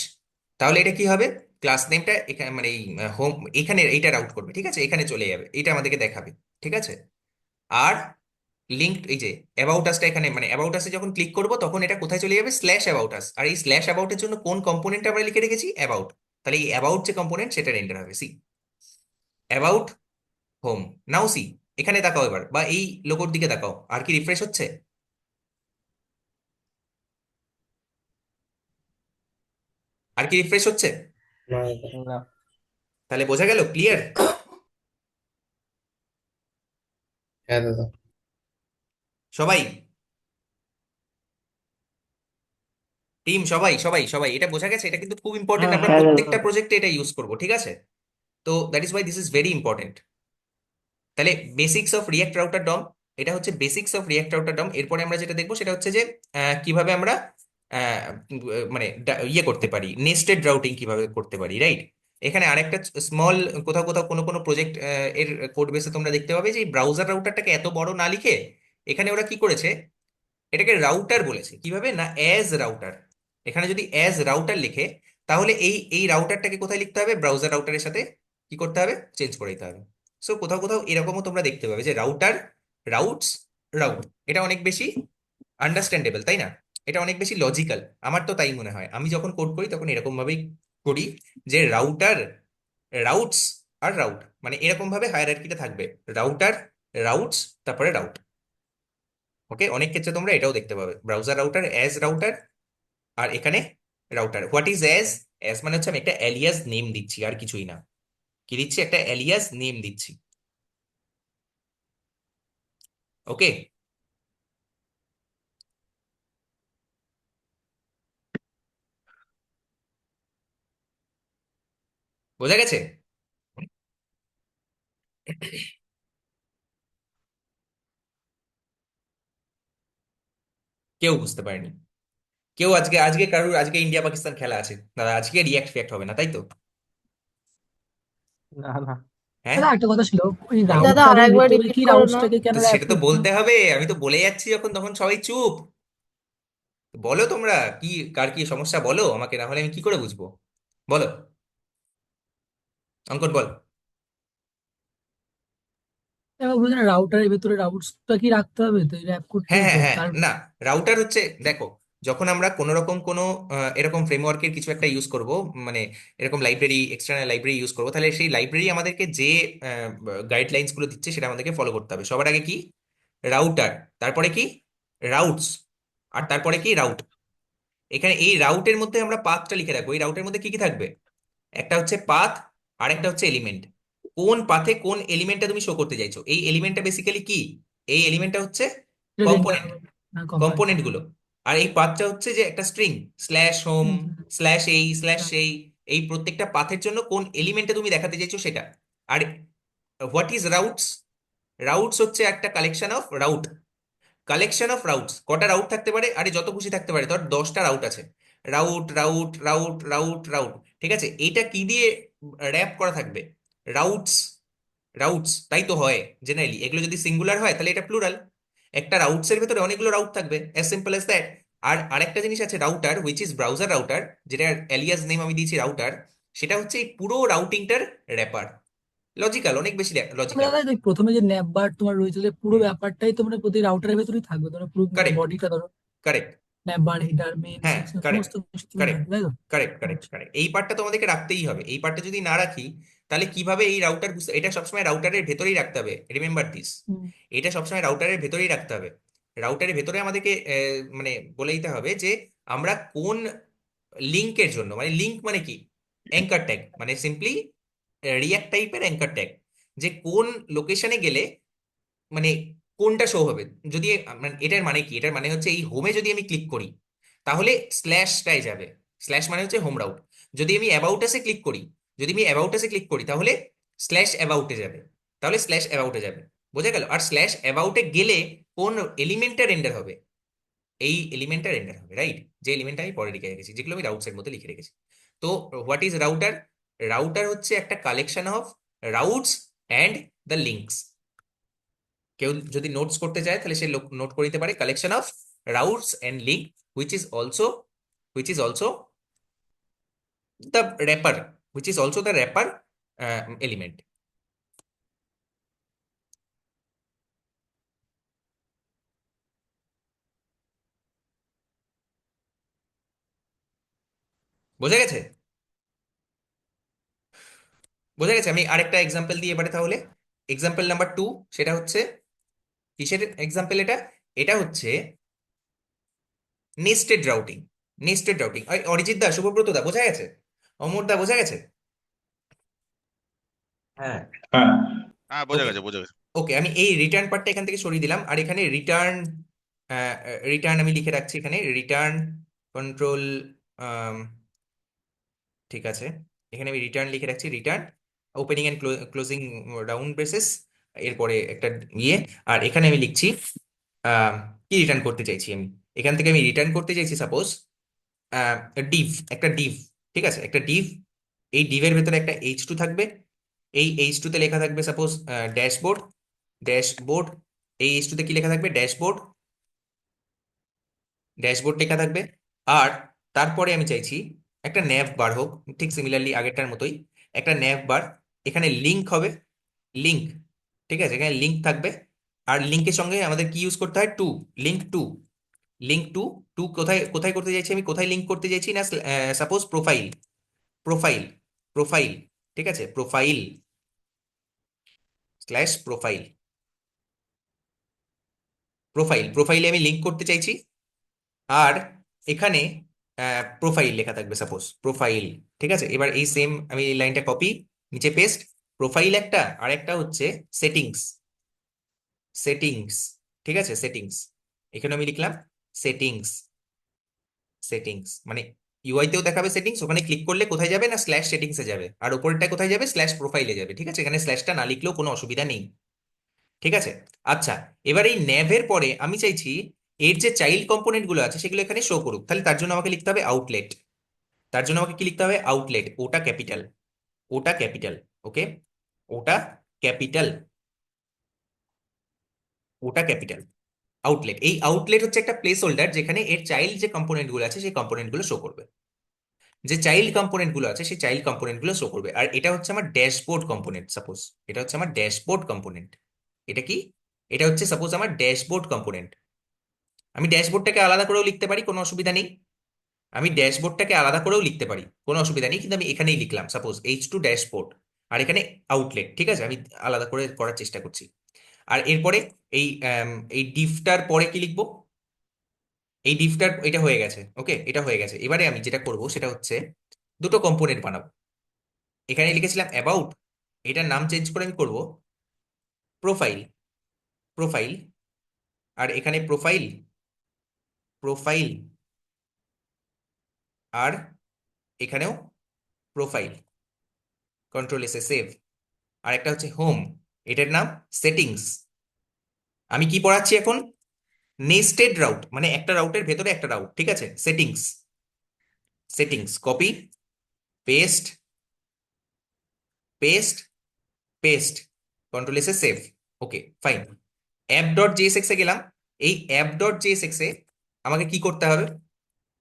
তাহলে এটা কি হবে? ক্লাস নেমটা এখানে মানে এই হোম, এখানে এইটা রাউট করবে। ঠিক আছে, এখানে চলে যাবে, এটা আমাদেরকে দেখাবে। ঠিক আছে। আর লিঙ্ক, এই যে অ্যাবাউট আসটা এখানে, মানে অ্যাবাউট আসে যখন ক্লিক করব তখন এটা কোথায় চলে যাবে? স্ল্যাশ অ্যাবাউট আস। আর এই স্ল্যাশ অ্যাবাউটের জন্য কোন কম্পোনেন্ট আমরা লিখে রেখেছি? অ্যাবাউট। তাহলে এই অ্যাবাউট যে কম্পোনেন্ট সেটা রেন্ডার হবে, see. About home. Now see, এখানে তাকাও এবার, বা এই লোগোর দিকে তাকাও, আর কি রিফ্রেশ হচ্ছে? আর কি রিফ্রেশ হচ্ছে? না দাদা। না, তাহলে বোঝা গেল, ক্লিয়ার? হ্যাঁ দাদা। সবাই, টিম, সবাই সবাই সবাই, এটা বোঝা গেছে? এটা কিন্তু খুব ইম্পর্টেন্ট, হ্যাঁ আমরা হ্যাঁ দাদা। প্রত্যেকটা প্রজেক্টে এটা ইউজ করব। ঠিক আছে? তো that is Y this is very important. তাহলে বেসিক্স অফ রিয়াক্ট রাউটার ডম, এটা হচ্ছে বেসিক্স অফ রিয়াক্ট রাউটার ডম। এরপরে আমরা যেটা দেখবো সেটা হচ্ছে যে কিভাবে আমরা মানে ইয়ে করতে পারি, নেস্টেড রাউটিং কিভাবে করতে পারি, রাইট? এখানে আরেকটা স্মল, কোথাও কোথাও কোনো কোনো প্রজেক্ট এর কোড বেসে তোমরা দেখতে পাবে যে ব্রাউজার রাউটারটাকে এত বড় না লিখে এখানে ওরা কি করেছে, এটাকে রাউটার বলেছে। কিভাবে না, অ্যাজ রাউটার। এখানে যদি অ্যাজ রাউটার লিখে, তাহলে এই এই রাউটারটাকে কোথায় লিখতে হবে? ব্রাউজার রাউটারের সাথে কি করতে হবে? চেঞ্জ করে দিতে হবে। সো কোথাও কোথাও এরকমও তোমরা দেখতে পাবে যে রাউটার, রাউটস, রাউট। এটা অনেক বেশি আন্ডারস্ট্যান্ডেবল, তাই না? এটা অনেক বেশি লজিক্যাল। আমার তো তাই মনে হয়, আমি যখন কোড করি তখন এরকম ভাবেই করি, যে রাউটার, রাউটস, আর রাউট, মানে এরকম ভাবে হায়ারার্কিটা থাকবে। রাউটার, রাউটস, তারপরে রাউট। ওকে, অনেক ক্ষেত্রে তোমরা এটাও দেখতে পাবে, ব্রাউজার রাউটার, অ্যাজ রাউটার, আর এখানে router. What is as? As মানে হচ্ছে আমি একটা অ্যালিয়াস নেম দিচ্ছি, আর কিছুই না। কি দিচ্ছি? একটা অ্যালিয়াস নেম দিচ্ছি। ওকে, বোঝা গেছে? কেউ বুঝতে পারেনি। কেউ আজকে আজকে কারোর আজকে ইন্ডিয়া পাকিস্তান খেলা আছে দাদা, আজকে রিয়াক্ট ফিয়াক্ট হবে না, তাই তো? না না। হ্যাঁ, দাদা একটা কথা ছিল, ওই দাদা আর রাউটারের একবার ভেতরে রিপিট কি করো না। রাউটসটাকে কেন তো র্যাপ সেটা তো করছো? বলতে হবে, আমি তো বলে যাচ্ছি যখন তখন সবাই চুপ। বলো তোমরা কি, কার কি সমস্যা বলো আমাকে, না হলে আমি কি করে বুঝবো? বলো, অঙ্কন বল। এবার বলছেন রাউটারের ভেতরে রাউটসটা কি রাখতে হবে তো র্যাপ করতে হ্যাঁ হ্যাঁ হতো হ্যাঁ, তার। না, রাউটার হচ্ছে, দেখো, যখন আমরা কোনো রকম কোনো এরকম ফ্রেমওয়ার্কের কিছু একটা ইউজ করব, মানে এরকম লাইব্রেরি, এক্সটার্নাল লাইব্রেরি ইউজ করবো, তাহলে সেই লাইব্রেরি আমাদেরকে যে গাইডলাইন্স গুলো দিচ্ছে সেটা আমাদেরকে ফলো করতে হবে। সবার আগে কি? রাউটার, তারপরে কি? রাউটস, আর তারপরে কি? রাউট। এখানে এই রাউটের মধ্যে আমরা পাথটা লিখে রাখবো। এই রাউটের মধ্যে কি কি থাকবে? একটা হচ্ছে পাথ, আর একটা হচ্ছে এলিমেন্ট। কোন পাথে কোন এলিমেন্টটা তুমি শো করতে চাইছো, এই এলিমেন্টটা বেসিক্যালি কি? এই এলিমেন্টটা হচ্ছে রেন্ডার কম্পোনেন্ট, না কম্পাইল। কম্পোনেন্ট গুলো। আর এই পাথটা হচ্ছে যে একটা স্ট্রিং, স্ল্যাশ হোম, স্ল্যাশ এই, স্ল্যাশ সেই। এই প্রত্যেকটা পাথের জন্য কোন এলিমেন্টটা তুমি দেখাতে চাইছো সেটা। আর হোয়াট ইজ রাউটস? রাউটস হচ্ছে একটা collection of route. Collection of routes, কটা রাউট থাকতে পারে? আরে যত খুশি থাকতে পারে, ধর 10টা রাউট আছে। Route route route route route, ঠিক আছে, এইটা কি দিয়ে র্যাপ করা থাকবে? রাউটস, রাউটস, তাই তো হয় জেনারেলি। এগুলো যদি সিঙ্গুলার হয় তাহলে এটা প্লুরাল। একটা রাউটস এর ভেতরে অনেকগুলো রাউট থাকবে, অ্যাজ সিম্পল অ্যাজ দ্যাট। আর আরেকটা জিনিস আছে router, which is browser router, যেটা অ্যালিয়াস নেম আমি দিয়েছি রাউটার। সেটা হচ্ছে এই পুরো রাউটিংটার র্যাপার। লজিক্যাল, অনেক বেশি আমরা লজিক্যাল। দাদা দেখ, প্রথমে যে ন্যাপবার তোমার রয়েছে যে পুরো ব্যাপারটাই তোমরা প্রতি রাউটারের ভেতরেই থাকবে, ধরো পুরো মানে কারেক্ট, বডিটা ধরো কারেক্ট, ন্যাপবার হেডার মেন হ্যাঁ, সেকশন কারেক্ট, সমস্ত কিছু তুমি কারেক্ট, থাকবে, তাই তো? কারেক্ট, কারেক্ট, আচ্ছা। কারেক্ট। এই পার্টটা তোমাদেরকে রাখতেই হবে। এই পার্টটা যদি না রাখি তাহলে কিভাবে এই রাউটার বুঝতে, এটা সবসময় রাউটারের ভেতরেই রাখতে হবে, রিমেম্বার দিস। হুম। এটা সবসময় রাউটারের ভেতরেই রাখতে হবে। রাউটারের ভেতরে আমাদেরকে মানে বলে দিতে হবে যে আমরা কোন লিঙ্কের জন্য, মানে লিঙ্ক মানে কি? অ্যাঙ্কার ট্যাগ, মানে সিম্পলি রিয়াক্ট টাইপের অ্যাঙ্কার ট্যাগ, যে কোন লোকেশনে গেলে মানে কোনটা শো হবে। যদি মানে এটার মানে কি, এটার মানে হচ্ছে এই হোমে যদি আমি ক্লিক করি তাহলে স্ল্যাশটাই যাবে। স্ল্যাশ মানে হচ্ছে হোম রাউট। যদি আমি অ্যাবাউট আসে ক্লিক করি, যদি আমি অ্যাবাউট আসে ক্লিক করি তাহলে স্ল্যাশ অ্যাবাউটে যাবে, তাহলে স্ল্যাশ অ্যাবাউটে যাবে। বোঝা গেল? আর স্ল্যাশ অ্যাবাউটে গেলে কোন এলিমেন্টটা রেন্ডার হবে? এই এলিমেন্টটা রেন্ডার হবে, রাইট? যে এলিমেন্টটা আমি পরে লিখে রেখেছি, যেগুলো আমি রাউটস এর মধ্যে লিখে রেখেছি। তো হোয়াট ইজ রাউটার? রাউটার হচ্ছে একটা collection of routes and the links. কেউ যদি নোটস করতে চায় তাহলে সে নোট করে নিতে পারে, collection of routes and link, which is also, which is also the wrapper, which is also the wrapper element. বোঝা গেছে? বোঝা গেছে? আমি আরেকটা এক্সাম্পল দিই এবারে তাহলে। এক্সাম্পল নাম্বার 2, সেটা হচ্ছে কিসের এক্সাম্পল এটা? এটা হচ্ছে nested routing. Nested routing, Arijit দা, শুভব্রত দা, বোঝা গেছে? অমর দা, বোঝা গেছে? হ্যাঁ, হ্যাঁ। বোঝা ওকে, গেছে বোঝা গেছে। ওকে। আমি এই রিটার্ন পার্টটা এখান থেকে সরিয়ে দিলাম, আর এখানে রিটার্ন, রিটার্ন আমি লিখে রাখছি এখানে, রিটার্ন কন্ট্রোল, ঠিক আছে। এখানে আমি রিটার্ন লিখে রাখছি, return opening and closing round braces, এরপরে একটা ইয়ে। আর এখানে আমি লিখছি কি রিটার্ন করতে চাইছি আমি। এখান থেকে আমি রিটার্ন করতে চাইছি সাপোজ ডিভ, একটা ডিভ, ঠিক আছে, একটা ডিভ। এই ডিভের ভেতরে একটা H2 থাকবে। এই H2 তে লেখা থাকবে সাপোজ ড্যাশবোর্ড, ড্যাশবোর্ড। এই H2 তে কি লেখা থাকবে? ড্যাশবোর্ড, ড্যাশবোর্ড লেখা থাকবে। আর তারপরে আমি চাইছি একটা ন্যাভ বার হোক, ঠিক সিমিলারলি আগেরটার মতোই একটা ন্যাভ বার। এখানে লিঙ্ক হবে, লিঙ্ক, ঠিক আছে, এখানে লিঙ্ক থাকবে। আর লিঙ্কের সঙ্গে আমাদের কি ইউজ করতে হয়? To, link to, link to. To কোথায় কোথায় করতে চাইছি আমি? কোথায় লিঙ্ক করতে চাইছি না, সাপোজ প্রোফাইল, প্রোফাইল, প্রোফাইল, ঠিক আছে, প্রোফাইল স্ল্যাশ প্রোফাইল, প্রোফাইল, প্রোফাইলে আমি লিঙ্ক করতে চাইছি। আর এখানে প্রোফাইল লেখা থাকবে সাপোজ প্রোফাইল, ঠিক আছে। এবার এই সেম আমি এই লাইনটা কপি, নিচে পেস্ট। প্রোফাইল একটা, আর একটা হচ্ছে সেটিংস, সেটিংস, ঠিক আছে, সেটিংস। এখানে আমি লিখলাম সেটিংস, সেটিংস মানে ইউআই তেও দেখাবে সেটিংস, ওখানে ক্লিক করলে কোথায় যাবে না স্ল্যাশ সেটিংসে যাবে, আর ওপরটা কোথায় যাবে স্ল্যাশ প্রোফাইলে যাবে। ঠিক আছে, এখানে স্ল্যাশটা না লিখলেও কোনো অসুবিধা নেই। ঠিক আছে। আচ্ছা, এবার এই ন্যাভের পরে আমি চাইছি এর যে চাইল্ড কম্পোনেন্ট গুলো আছে সেগুলো এখানে শো করুক, তাহলে তার জন্য আমাকে লিখতে হবে আউটলেট। তার জন্য আমাকে কি লিখতে হবে? আউটলেট, ওটা ক্যাপিটাল, ওটা ক্যাপিটাল। ওকে, ওটা ক্যাপিটাল, ওটা ক্যাপিটাল। আউটলেট, এই আউটলেট হচ্ছে একটা প্লেস হোল্ডার যেখানে এর চাইল্ড যে কম্পোনেন্ট গুলো আছে সেই কম্পোনেন্ট গুলো শো করবে, যে চাইল্ড কম্পোনেন্ট গুলো আছে সেই চাইল্ড কম্পোনেন্ট গুলো শো করবে। আর এটা হচ্ছে আমার ড্যাশবোর্ড কম্পোনেন্ট, সাপোজ এটা হচ্ছে আমার ড্যাশবোর্ড কম্পোনেন্ট। এটা কি? এটা হচ্ছে সাপোজ আমার ড্যাশবোর্ড কম্পোনেন্ট। আমি ড্যাশবোর্ডটাকে আলাদা করেও লিখতে পারি, কোনো অসুবিধা নেই। আমি ড্যাশবোর্ডটাকে আলাদা করেও লিখতে পারি, কোনো অসুবিধা নেই, কিন্তু আমি এখানেই লিখলাম সাপোজ H2 ড্যাশবোর্ড, আর এখানে আউটলেট। ঠিক আছে, আমি আলাদা করে করার চেষ্টা করছি। আর এরপরে এই এই ডিফটার পরে কি লিখবো? এই ডিফটার, এটা হয়ে গেছে। ওকে, এটা হয়ে গেছে। এবারে আমি যেটা করব সেটা হচ্ছে দুটো কম্পোনেন্ট বানাবো। এখানে লিখেছিলাম অ্যাবাউট, এটার নাম চেঞ্জ করে আমি করব প্রোফাইল, প্রোফাইল। আর এখানে প্রোফাইল, প্রোফাইল, আর এখানেও প্রোফাইল। কন্ট্রোল S এ সেভ। আর একটা হচ্ছে হোম, এটার নাম সেটিংস। আমি কি পড়াচ্ছি এখন? নেস্টেড রাউট, মানে একটা রাউটের ভেতরে একটা রাউট। ঠিক আছে, settings, settings, copy, paste, paste, paste, control S এ সেভ। Okay, fine. app.jsx এ গেলাম। এই app.jsx এ আমাকে কি করতে হবে?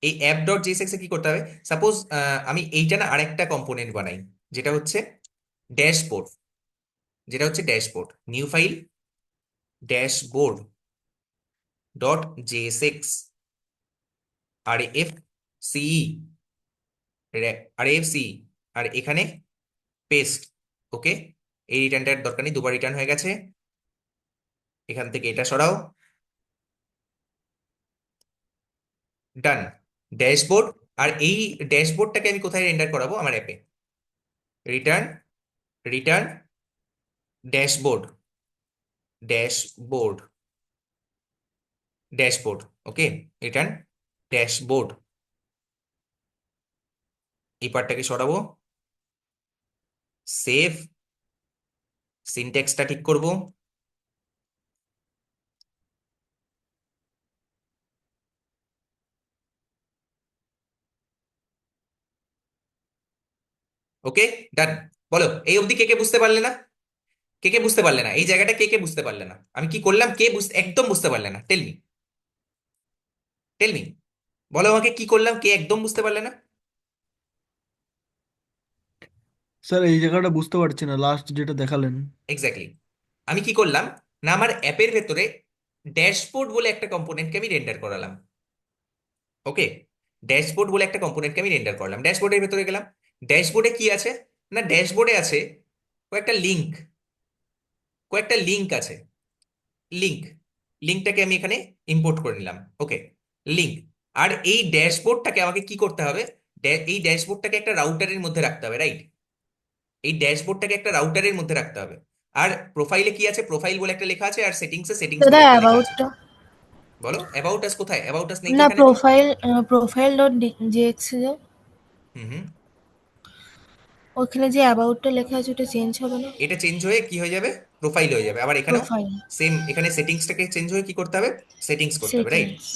এই app.jsx এ কি করতে হবে? সাপোজ আমি এইটা না আরেকটা কম্পোনেন্ট বানাই, যেটা হচ্ছে ড্যাশবোর্ড, যেটা হচ্ছে dashboard. New file, dashboard dot JSX, RFCE, RFCE, আর এখানে পেস্ট। ওকে, এই রিটার্নটার দরকার নেই, দুবার রিটার্ন হয়ে গেছে। এখান থেকে এটা সরাও, ডান। ড্যাশবোর্ড, আর এই ড্যাশবোর্ডটাকে আমি কোথায় রেন্ডার করাবো? আমার অ্যাপে। Return, return dashboard, dashboard, dashboard. Okay, return dashboard. এই পার্টটাকে সরাবো, সেভ, সিনট্যাক্সটা ঠিক করব। ওকে, ডান। বলো এই অবধি কে কে বুঝতে পারলে না? কে কে বুঝতে পারলে না এই জায়গাটা? কে কে বুঝতে পারলে না আমি কি করলাম? কে বুঝতে একদম বুঝতে পারলে না? টেল মি, টেল মি, বলো আমাকে কি করলাম, কে একদম বুঝতে পারলে না? স্যার এই জায়গাটা বুঝতে পারছি না, লাস্ট যেটা দেখালেন। এক্স্যাক্টলি। আমি কি করলাম না, আমার অ্যাপের ভেতরে ড্যাশবোর্ড বলে একটা কম্পোনেন্টকে আমি রেন্ডার করালাম। ওকে, ড্যাশবোর্ড বলে একটা কম্পোনেন্টকে আমি রেন্ডার করলাম, ড্যাশবোর্ডের ভেতরে গেলাম। ড্যাশবোর্ডে কি আছে না, ড্যাশবোর্ডে আছে কয়েকটা লিঙ্ক, কয়েকটা লিঙ্ক আছে। লিঙ্ক, লিঙ্কটাকে আমি এখানে ইম্পোর্ট করে নিলাম। ওকে, লিঙ্ক। আর এই ড্যাশবোর্ডটাকে আমাকে কি করতে হবে? এই ড্যাশবোর্ডটাকে একটা রাউটারের মধ্যে রাখতে হবে, রাইট? এই ড্যাশবোর্ডটাকে একটা রাউটারের মধ্যে রাখতে হবে। আর প্রোফাইলে কি আছে? প্রোফাইল বলে একটা লেখা আছে, আর সেটিংসে সেটিংস দাদা বলে একটা লেখা আছে। অ্যাবাউটটা বলো অ্যাবাউট আস কোথায়? অ্যাবাউট আস নেই তো না, এখানে তো। প্রোফাইল ডট জেএক্সি যে হুম হুম। ওখানে যে অ্যাবাউটটা লেখা আছে ওটা চেঞ্জ হবে না? এটা চেঞ্জ হয়ে কি হয়ে যাবে? প্রোফাইল হয়ে যাবে। আবার এখানেও প্রোফাইল সেম, এখানে সেটিংসটাকে চেঞ্জ হয়ে কি করতে হবে? সেটিংস করতে হবে, রাইট? সেটিংস।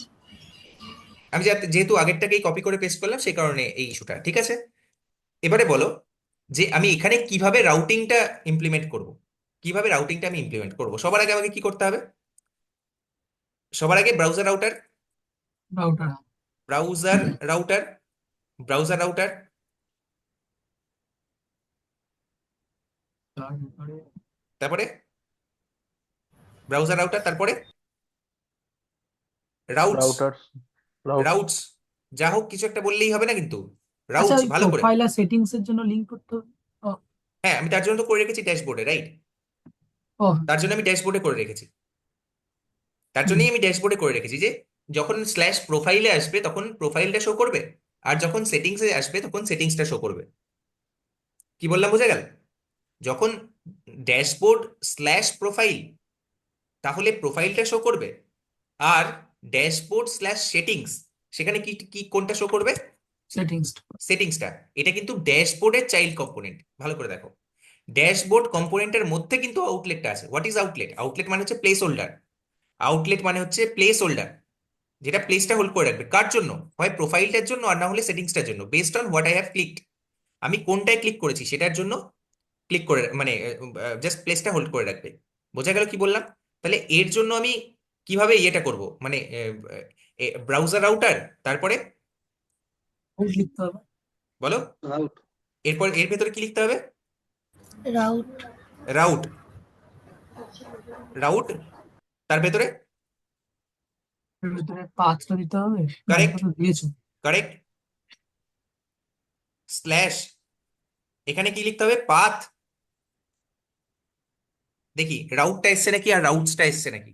আমি যেহেতু আগেরটাকেই কপি করে পেস্ট করলাম সেই কারণে এই ইস্যুটা। ঠিক আছে, এবারে বলো যে আমি এখানে কিভাবে রাউটিংটা ইমপ্লিমেন্ট করব। কিভাবে রাউটিংটা আমি ইমপ্লিমেন্ট করব? সবার আগে আমাকে কি করতে হবে? সবার আগে browser router, router. Browser router, browser router, তারপরে ব্রাউজার রাউটার, তারপরে রাউটস, রাউটার্স, রাউটস। রাউটস, যা হোক কিছু একটা বললেই হবে না কিন্তু, আচ্ছা, রাউটস ওই ভালো করে। প্রোফাইল আর সেটিংস এর জন্য লিংক করতে হবে। ও, হ্যাঁ, আমি তার জন্য তো করে রেখেছি ড্যাশবোর্ডে, রাইট? ও, তার জন্য আমি ড্যাশবোর্ডে করে রেখেছি, তার হুম, জন্যই আমি ড্যাশবোর্ডে করে রেখেছি যে যখন স্ল্যাশ প্রোফাইলে আসবে তখন প্রোফাইলটা শো করবে, আর যখন সেটিংসে আসবে তখন সেটিংসটা শো করবে। কি বললাম, বোঝা গেল? যখন ড্যাশবোর্ড স্ল্যাশ প্রোফাইল, তাহলে প্রোফাইলটা শো করবে। আর ড্যাশবোর্ড স্ল্যাশ সেটিংস, সেখানে কি কি কোনটা শো করবে? সেটিংসটা এটা কিন্তু ড্যাশবোর্ডের চাইল্ড কম্পোনেন্ট, ভালো করে দেখো। ড্যাশবোর্ড কম্পোনেন্টের মধ্যে কিন্তু আউটলেটটা আছে। What is outlet? আউটলেট মানে হচ্ছে প্লেস হোল্ডার। আউটলেট মানে হচ্ছে প্লেস হোল্ডার, যেটা প্লেসটা হোল্ড করে রাখবে কার জন্য? হয় প্রোফাইলটার জন্য, আর না হলে সেটিংসটার জন্য, based on what I have clicked. আমি কোনটায় ক্লিক করেছি সেটার জন্য ক্লিক করে, মানে জাস্ট প্লেসটা হোল্ড করে রাখবে। বোঝা গেল কি বললাম? তাহলে এর জন্য আমি কিভাবে ইয়েটা করব, মানে ব্রাউজার রাউটার, তারপরে আউট লিখতে হবে। বলো, রাউট এরপর এর ভেতরে কি লিখতে হবে? Route route. রাউট, তার ভেতরে এর ভিতরে পাথটা দিতে হবে, না কারেক্ট, ওটা তো দিয়েছো। কারেক্ট, স্ল্যাশ, এখানে কি লিখতে হবে? পাথ। দেখি রাউটটা এসছে নাকি আর রাউটসটা এসছে নাকি।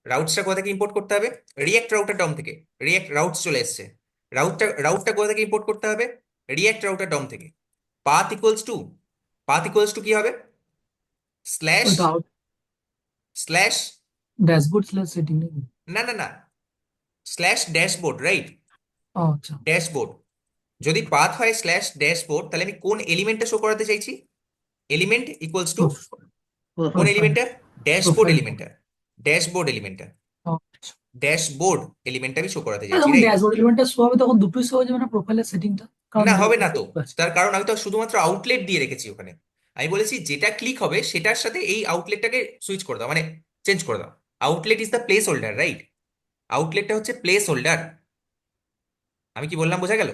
রাউটসটা কোথা থেকে ইম্পোর্ট করতে হবে? রিয়েক্ট রাউটার ডম থেকে। রিয়েক্ট রাউটস চলে এসছে। রাউটটা কোথা থেকে ইম্পোর্ট করতে হবে? রিয়েক্ট রাউটার ডম থেকে। Path equals to, path equals to কি হবে? স্ল্যাশ, ওটা out slash, dashboard slash setting নাকি? না না না, স্ল্যাশ ড্যাশবোর্ড, রাইট? ও আচ্ছা, ড্যাশবোর্ড। যদি পাথ হয় স্ল্যাশ ড্যাশবোর্ড, তাহলে আমি কোন এলিমেন্টটা শো করাতে চাইছি? এলিমেন্ট ইকুয়ালস টু কোন প্রোফাইল এলিমেন্টটা? Dashboard profile. এলিমেন্টটা। ড্যাশবোর্ড এলিমেন্টটা, আচ্ছা, ড্যাশবোর্ড এলিমেন্টটা আমি শো করাতে আর চাইছি, যখন রাইট? ড্যাশবোর্ড এলিমেন্টটা শো হবে তখন দুটোই শো হয়ে যাবে না প্রোফাইলের সেটিংটা, কারণ না, হবে না তো। আছে। তার কারণ আমি তো শুধুমাত্র আউটলেট দিয়ে রেখেছি ওখানে। আমি বলেছি যেটা ক্লিক হবে সেটার সাথে এই আউটলেটটাকে সুইচ করে দাও, মানে চেঞ্জ করে দাও। Outlet is the placeholder, right? আউটলেটটা হচ্ছে প্লেস হোল্ডার। আমি কি বললাম, বোঝা গেল?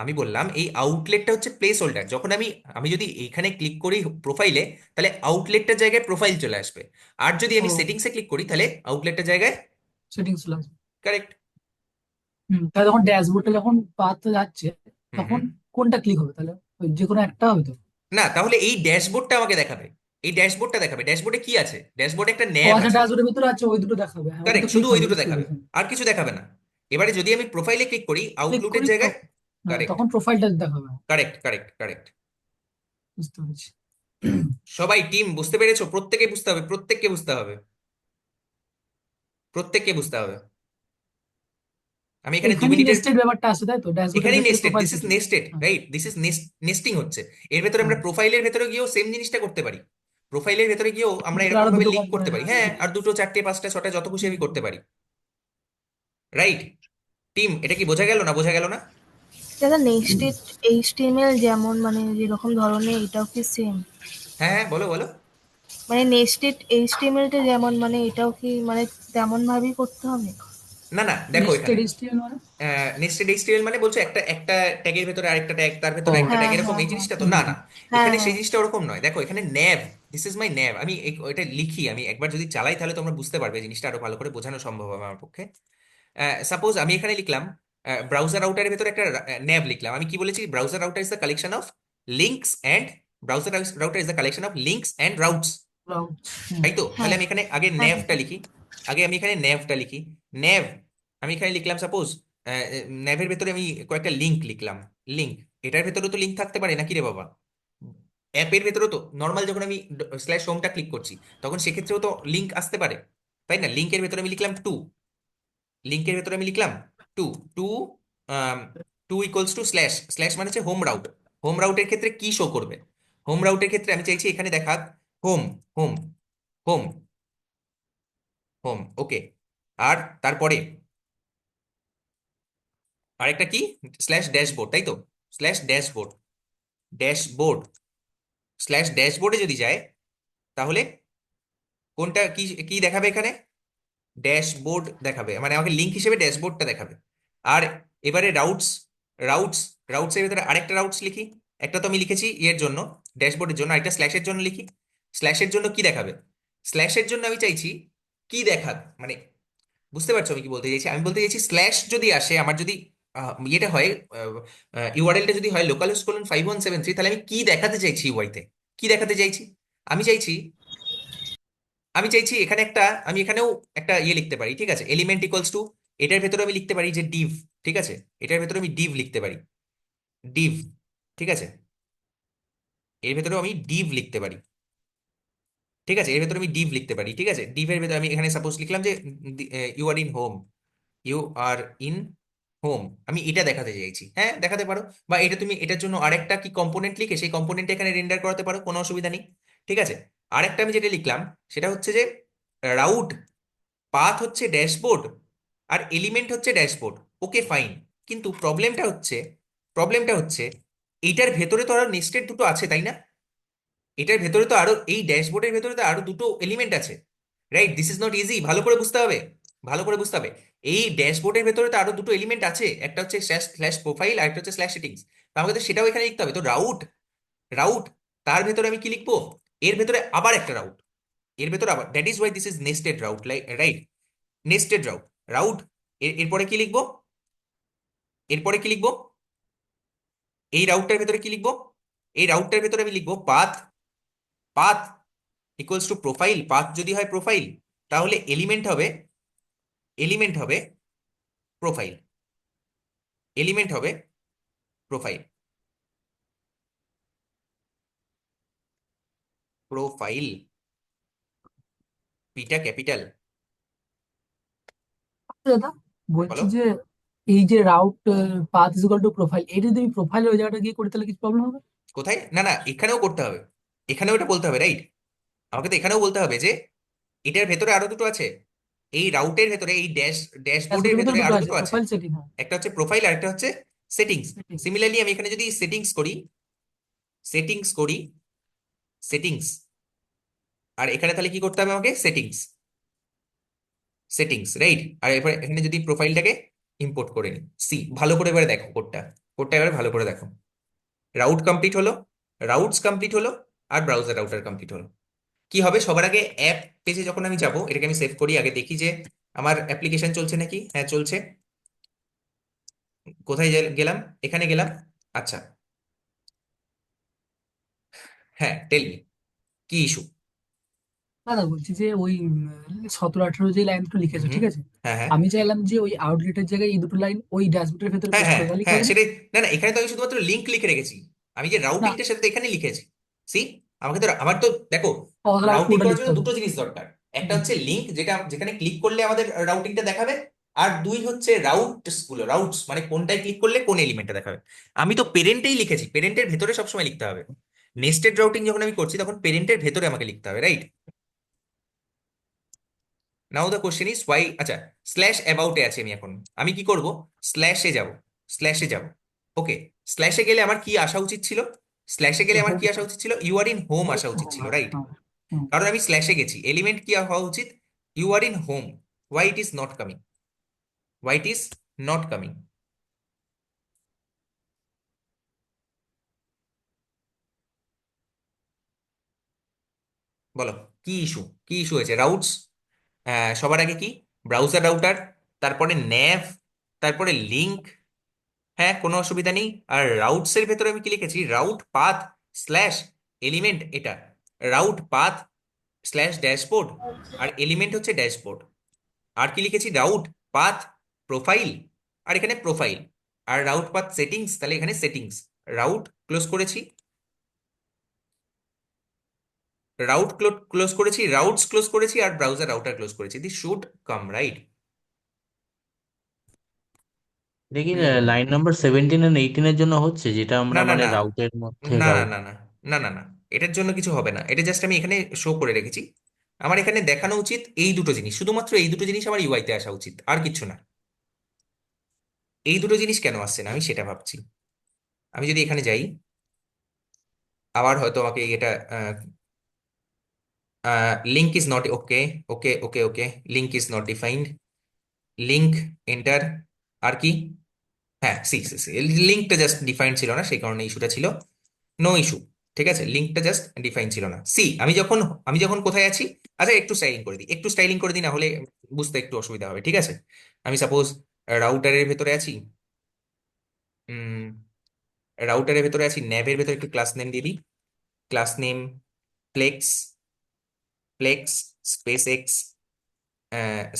আমি বললাম এই আউটলেটটা হচ্ছে প্লেস হোল্ডার। যখন আমি আমি যদি এইখানে ক্লিক করি প্রোফাইলে, তাহলে আউটলেটটার জায়গায় প্রোফাইল চলে আসবে। আর যদি আমি ও সেটিংসে ক্লিক করি, তাহলে আউটলেটটার জায়গায়, সেটিংস চলে আসবে। কারেক্ট। তাহলে যখন ড্যাশবোর্ডে যখন পাথ যাচ্ছে হুম তখন হুম। কোনটা ক্লিক হবে তাহলে? ওই যে কোনো একটা হবে তো? না, তাহলে এই ড্যাশবোর্ডটা আমাকে দেখাবে। এই ড্যাশবোর্ডটা দেখাবে। ড্যাশবোর্ডে কি আছে? ড্যাশবোর্ডে একটা ও ন্যাব আচ্ছা, আছে। ড্যাশবোর্ডের ভিতরে আছে, ওই দুটো দেখাবে, হ্যাঁ ওটা তো কারেক্ট, শুধু ক্লিক ওই হবে, দুটো বুঝতে দেখাবে, পেরেছি। আর কিছু দেখাবে না। এবারে যদি আমি প্রোফাইলে ক্লিক করি, ক্লিক আউটলুটের করি জায়গায়, হ্যাঁ, কারেক্ট, তখন প্রোফাইলটা দেখাবে, কারেক্ট, কারেক্ট, কারেক্ট। বুঝতে পেরেছি। সবাই টিম বুঝতে পেরেছো? প্রত্যেকে বুঝতে হবে, প্রত্যেককে বুঝতে হবে, প্রত্যেককে বুঝতে হবে। আমি এখানে দু এখানেই মিনিটের নেস্টেড ব্যাপারটা আছে তাই তো, ড্যাশবোর্ডের এখানেই ভেতরে nested, profile this is setting. Nested, হ্যাঁ রাইট? দিস ইজ নেস্টিং হচ্ছে। এর ভেতরে আমরা হ্যাঁ, প্রোফাইলের ভেতরে গিয়েও সেম জিনিসটা করতে পারি। প্রোফাইলের ভেতরে গিয়েও আমরা ভেতরে এরকম আরো ভাবে দুটো লিঙ্ক করতে কম্পোনেন্ট, পারি, হ্যাঁ হ্যাঁ, ঠিক আর আছে। দুটো, চারটে, পাঁচটা, ছটা, যত খুশি হুম, আমি করতে পারি, রাইট? টিম, এটা কি বোঝা গেল না বোঝা গেল না? দাদা হুম। নেক্সটেড এইচটিএমএল যেমন মানে যেরকম ধরনের এটাও কি সেম? হ্যাঁ হ্যাঁ, বলো বলো। মানে নেক্সটেড এইচটিএমএলটা যেমন মানে এটাও কি মানে তেমন ভাবেই করতে হবে? না না, দেখো নেস্টেড এখানে এইচটিএমএল মানে? নেস্টেড এইচটিএমএল মানে বলছো একটা একটা ট্যাগের ভেতরে আরেকটা ট্যাগ, তার ও ভেতরে একটা ট্যাগ, হ্যাঁ এরকম হ্যাঁ এই হ্যাঁ জিনিসটা তো? হুম না হুম। না, হ্যাঁ এখানে সেই হ্যাঁ জিনিসটা ওরকম নয়। দেখো এখানে nav, this is my nav. আমি এটা লিখি, আমি একবার যদি চালাই তাহলে তোমরা বুঝতে পারবে, জিনিসটা আরো ভালো করে বোঝানো সম্ভব হবে আমার পক্ষে। সাপোজ আমি এখানে লিখলাম ব্রাউজার রাউটারের ভেতরে একটা ন্যাভ লিখলাম। আমি কি বলেছি? Browser router is the collection of links and, browser router is the collection of links and routes, hmm, তাই তো? তাহলে হ্যাঁ আমি এখানে আগে হ্যাঁ ন্যাভটা দাদা। লিখি। আগে আমি এখানে ন্যাভটা লিখি। ন্যাভ, আমি এখানে লিখলাম সাপোজ ন্যাভের ভেতরে আমি কয়েকটা লিঙ্ক লিখলাম। লিঙ্ক, এটার ভেতরে তো লিঙ্ক থাকতে পারে নাকি রে বাবা? অ্যাপের ভেতরেও তো নর্মাল যখন আমি স্ল্যাশ হোমটা ক্লিক করছি, তখন সেক্ষেত্রেও তো লিঙ্ক আসতে পারে, তাই না? লিঙ্কের ভেতরে আমি লিখলাম টু, লিঙ্কের ভেতরে আমি লিখলাম to, to, to equals to slash, slash মানে হচ্ছে হোম রাউট। হোম রাউটের ক্ষেত্রে কি শো করবে? হোম রাউটের ক্ষেত্রে আমি চাইছি এখানে দেখাক হোম, হোম, হোম, হোম, ওকে। আর তারপরে আরেকটা কি? স্ল্যাশ ড্যাশবোর্ড, তাই তো? স্ল্যাশ ড্যাশবোর্ড, ড্যাশবোর্ড, স্ল্যাশ ড্যাশবোর্ডে যদি যায়, তাহলে কোনটা কি কি দেখাবে এখানে? ড্যাশবোর্ড দেখাবে, মানে আমাকে লিঙ্ক হিসেবে ড্যাশবোর্ডটা দেখাবে। আর এবারে রাউটস, রাউটস, রাউটসের ভেতরে আরেকটা রাউটস লিখি। একটা তো আমি লিখেছি ইয়ের জন্য, ড্যাশবোর্ডের জন্য, আরেকটা স্ল্যাশের জন্য লিখি। স্ল্যাশের জন্য কি দেখাবে? স্ল্যাশের জন্য আমি চাইছি কি দেখাক, মানে বুঝতে পারছো আমি কি বলতে চাইছি? আমি বলতে চাইছি স্ল্যাশ যদি আসে, আমার যদি ইয়েটা হয়, ইউআরএলটা যদি হয় লোকাল হোস্ট কোলন 5173, তাহলে আমি কি দেখাতে চাইছি ইউআইতে? কি দেখাতে চাইছি? আমি চাইছি, আমি চাইছি এখানে একটা, আমি এখানেও একটা ইয়ে লিখতে পারি, ঠিক আছে? এলিমেন্ট ইকুয়ালস টু, এটার ভেতরে আমি লিখতে পারি যে ডিভ, ঠিক আছে? এটার ভেতরে আমি ডিভ লিখতে পারি, ডিভ, ঠিক আছে? এর ভেতরে আমি ডিভ লিখতে পারি, ঠিক আছে? এর ভেতরে আমি ডিভ লিখতে পারি, ঠিক আছে? ডিভের ভেতরে আমি এখানে সাপোজ লিখলাম যে you are in home, you are in home, আমি এটা দেখাতে চাইছি, হ্যাঁ দেখাতে পারো। বা এটা তুমি এটার জন্য আরেকটা কি কম্পোনেন্ট লিখে সেই কম্পোনেন্ট এখানে রেন্ডার করাতে পারো, কোনো অসুবিধা নেই। ঠিক আছে, আরেকটা আমি যেটা লিখলাম সেটা হচ্ছে যে রাউট পাথ হচ্ছে ড্যাশবোর্ড আর এলিমেন্ট হচ্ছে ড্যাশবোর্ড। ওকে ফাইন, কিন্তু প্রবলেমটা হচ্ছে এইটার ভেতরে তো আরো নেস্টেড দুটো আছে, তাই না? এটার ভেতরে তো আরো, এই ড্যাশবোর্ডের ভেতরে তো আরো দুটো এলিমেন্ট আছে, right? This is not easy, ভালো করে বুঝতে হবে, ভালো করে বুঝতে হবে। এই ড্যাশবোর্ডের ভেতরে তো আরো দুটো এলিমেন্ট আছে, একটা হচ্ছে স্ল্যাশ প্রোফাইল আর একটা হচ্ছে স্ল্যাশ সেটিংস। আমাকে তো সেটাও এখানে লিখতে হবে। তো রাউট তার ভেতরে আমি কি লিখবো? এর ভেতরে আবার একটা রাউট, এর ভেতরে আবার, that is Y this is nested route, like right, nested route. এরপরে কি লিখবো? এরপরে কি লিখবো? এই রাউটটার ভেতরে কি লিখবো? এই রাউটটার ভেতরে আমি লিখবো path, path equals to profile. Path যদি হয় প্রোফাইল, তাহলে এলিমেন্ট হবে প্রোফাইল, এলিমেন্ট হবে প্রোফাইল, প্রোফাইল, পিটা ক্যাপিটাল। দাদা বলছি বলো যে এই যে route path is equal to profile, এটা যদি আমি প্রোফাইল ওই জায়গাটা গিয়ে করি তাহলে কিছু প্রবলেম হবে? কোথায়? না না, এখানেও করতে হবে, এখানেও এটা বলতে হবে, রাইট? আমাকে তো এখানেও বলতে হবে যে এটার ভেতরে আরো দুটো আছে, এই রাউটের ভেতরে, এই ড্যাশবোর্ডের ড্যাশবোর্ডের ভিতরে ভেতরে দুটো আরো আছে, দুটো আছে। প্রোফাইল সেটিং, হ্যাঁ। একটা হচ্ছে প্রোফাইল আর একটা হচ্ছে সেটিংস। সেটিং। সিমিলারলি আমি এখানে যদি সেটিংস করি, সেটিংস, আর এখানে তাহলে কি করতে হবে আমাকে? Settings, right? আর এরপর এখানে যদি প্রোফাইলটাকে ইম্পোর্ট করে নিই, ভালো করে এবারে দেখো কোডটা এবারে ভালো করে দেখো। রাউট কমপ্লিট হলো, রাউটস কমপ্লিট হলো, আর ব্রাউজার রাউটার কমপ্লিট হলো। কি হবে? সবার আগে অ্যাপ পেজে যখন আমি যাব, এটাকে আমি সেভ করি, আগে দেখি যে আমার অ্যাপ্লিকেশন চলছে নাকি। হ্যাঁ চলছে। কোথায় গেলাম? এখানে গেলাম। আচ্ছা, হ্যাঁ টেল মি, কি ইস্যু? দাদা বলছি যে ওই 17-18 যে লাইন দুটো লিখেছো, হুম, ঠিক আছে? হ্যাঁ হ্যাঁ আমি চাইলাম যে ওই আউটলেটের জায়গায় এই দুটো লাইন ওই ড্যাশবোর্ডের ভেতরে হ্যাঁ পেস্ট হ্যাঁ করে, তাহলে কি হ্যাঁ হবে না? সেটাই। না না, এখানে তো আমি শুধুমাত্র লিঙ্ক লিখে রেখেছি, আমি যে না, রাউটিংটা সেটা তো এখানে লিখেছি। সি, আমার তো দেখো, তাহলে আর রাউটিং পুরোটা করার লিখতে জন্য হবে। দুটো জিনিস দরকার। একটা হুম। হচ্ছে লিঙ্ক, যেখানে ক্লিক করলে আমাদের রাউটিংটা দেখাবে, আর দুই হচ্ছে রাউটস, মানে কোনটায় ক্লিক করলে কোন এলিমেন্টটা দেখাবে। আমি তো পেরেন্টেই লিখেছি, পেরেন্টের ভেতরে সবসময় লিখতে হবে। নেস্টেড রাউটিং যখন আমি করছি তখন পেরেন্টের ভেতরে আমাকে লিখতে হবে, right? Now the question is Y. আচ্ছা, স্ল্যাশ অ্যাবাউটে আছি আমি এখন, আমি কি করব? স্ল্যাশে যাব, স্ল্যাশে যাব। ওকে, স্ল্যাশে গেলে আমার কি আসা উচিত ছিল? স্ল্যাশে গেলে আমার হোম, কি আসা উচিত ছিল? ইউ আর ইন হোম আসা উচিত হোম, ছিল, হ্যাঁ, রাইট? হ্যাঁ। হুম। কারণ আমি স্ল্যাশে গেছি, এলিমেন্ট কি হওয়া উচিত? You are in home. Why it is not coming? Why it is not coming? বলো, কি ইস্যু হয়েছে? রাউটস, সবার আগে কি? ব্রাউজার রাউটার, তারপরে ন্যাভ, তারপরে লিংক। হ্যাঁ কোনো অসুবিধা নেই। আর রাউটস এর ভেতরে আমি কি লিখেছি? রাউট পাথ স্ল্যাশ এলিমেন্ট, এটা রাউট পাথ স্ল্যাশ ড্যাশবোর্ড, আর এলিমেন্ট হচ্ছে ড্যাশবোর্ড। আর কি লিখেছি? রাউট পাথ প্রোফাইল, আর এখানে প্রোফাইল, আর রাউট পাথ সেটিংস, তাহলে এখানে সেটিংস। রাউট ক্লোজ করেছি, ক্লোজ করেছি, রাউটস ক্লোজ করেছি, আর ব্রাউজার রাউটার ক্লোজ করেছি। This should come, right? দেখি hmm hmm hmm. Line number 17 and 18 জন্য হচ্ছে, যেটা না আমরা না মানে না রাউটের মধ্যে না না রাউট। না না না না না, এটার জন্য কিছু হবে না, এটা জাস্ট আমি এখানে শো করে রেখেছি। আমার এখানে দেখানো উচিত এই দুটো জিনিস, শুধুমাত্র এই দুটো জিনিস আমার ইউআইতে আসা উচিত, আর কিছু না। এই দুটো জিনিস কেন আসছে না আমি সেটা ভাবছি। আমি যদি এখানে যাই, আবার হয়তো আমাকে এটা, link is not, okay okay okay okay, link is not defined, link enter. আর কি? হ্যাঁ সি সি সি, লিঙ্কটা জাস্ট ডিফাইন্ড ছিল না, সেই কারণে ইস্যুটা ছিল। নো ইস্যু, ঠিক আছে, লিঙ্কটা জাস্ট ডিফাইন ছিল না। আমি যখন কোথায় আছি? আচ্ছা একটু স্টাইলিং করে দিই, না হলে বুঝতে একটু অসুবিধা হবে, ঠিক আছে? আমি সাপোজ রাউটারের ভেতরে আছি, ন্যাভের ভেতরে একটু ক্লাস নেম দিয়ে দিই। Class name flex, flex space x,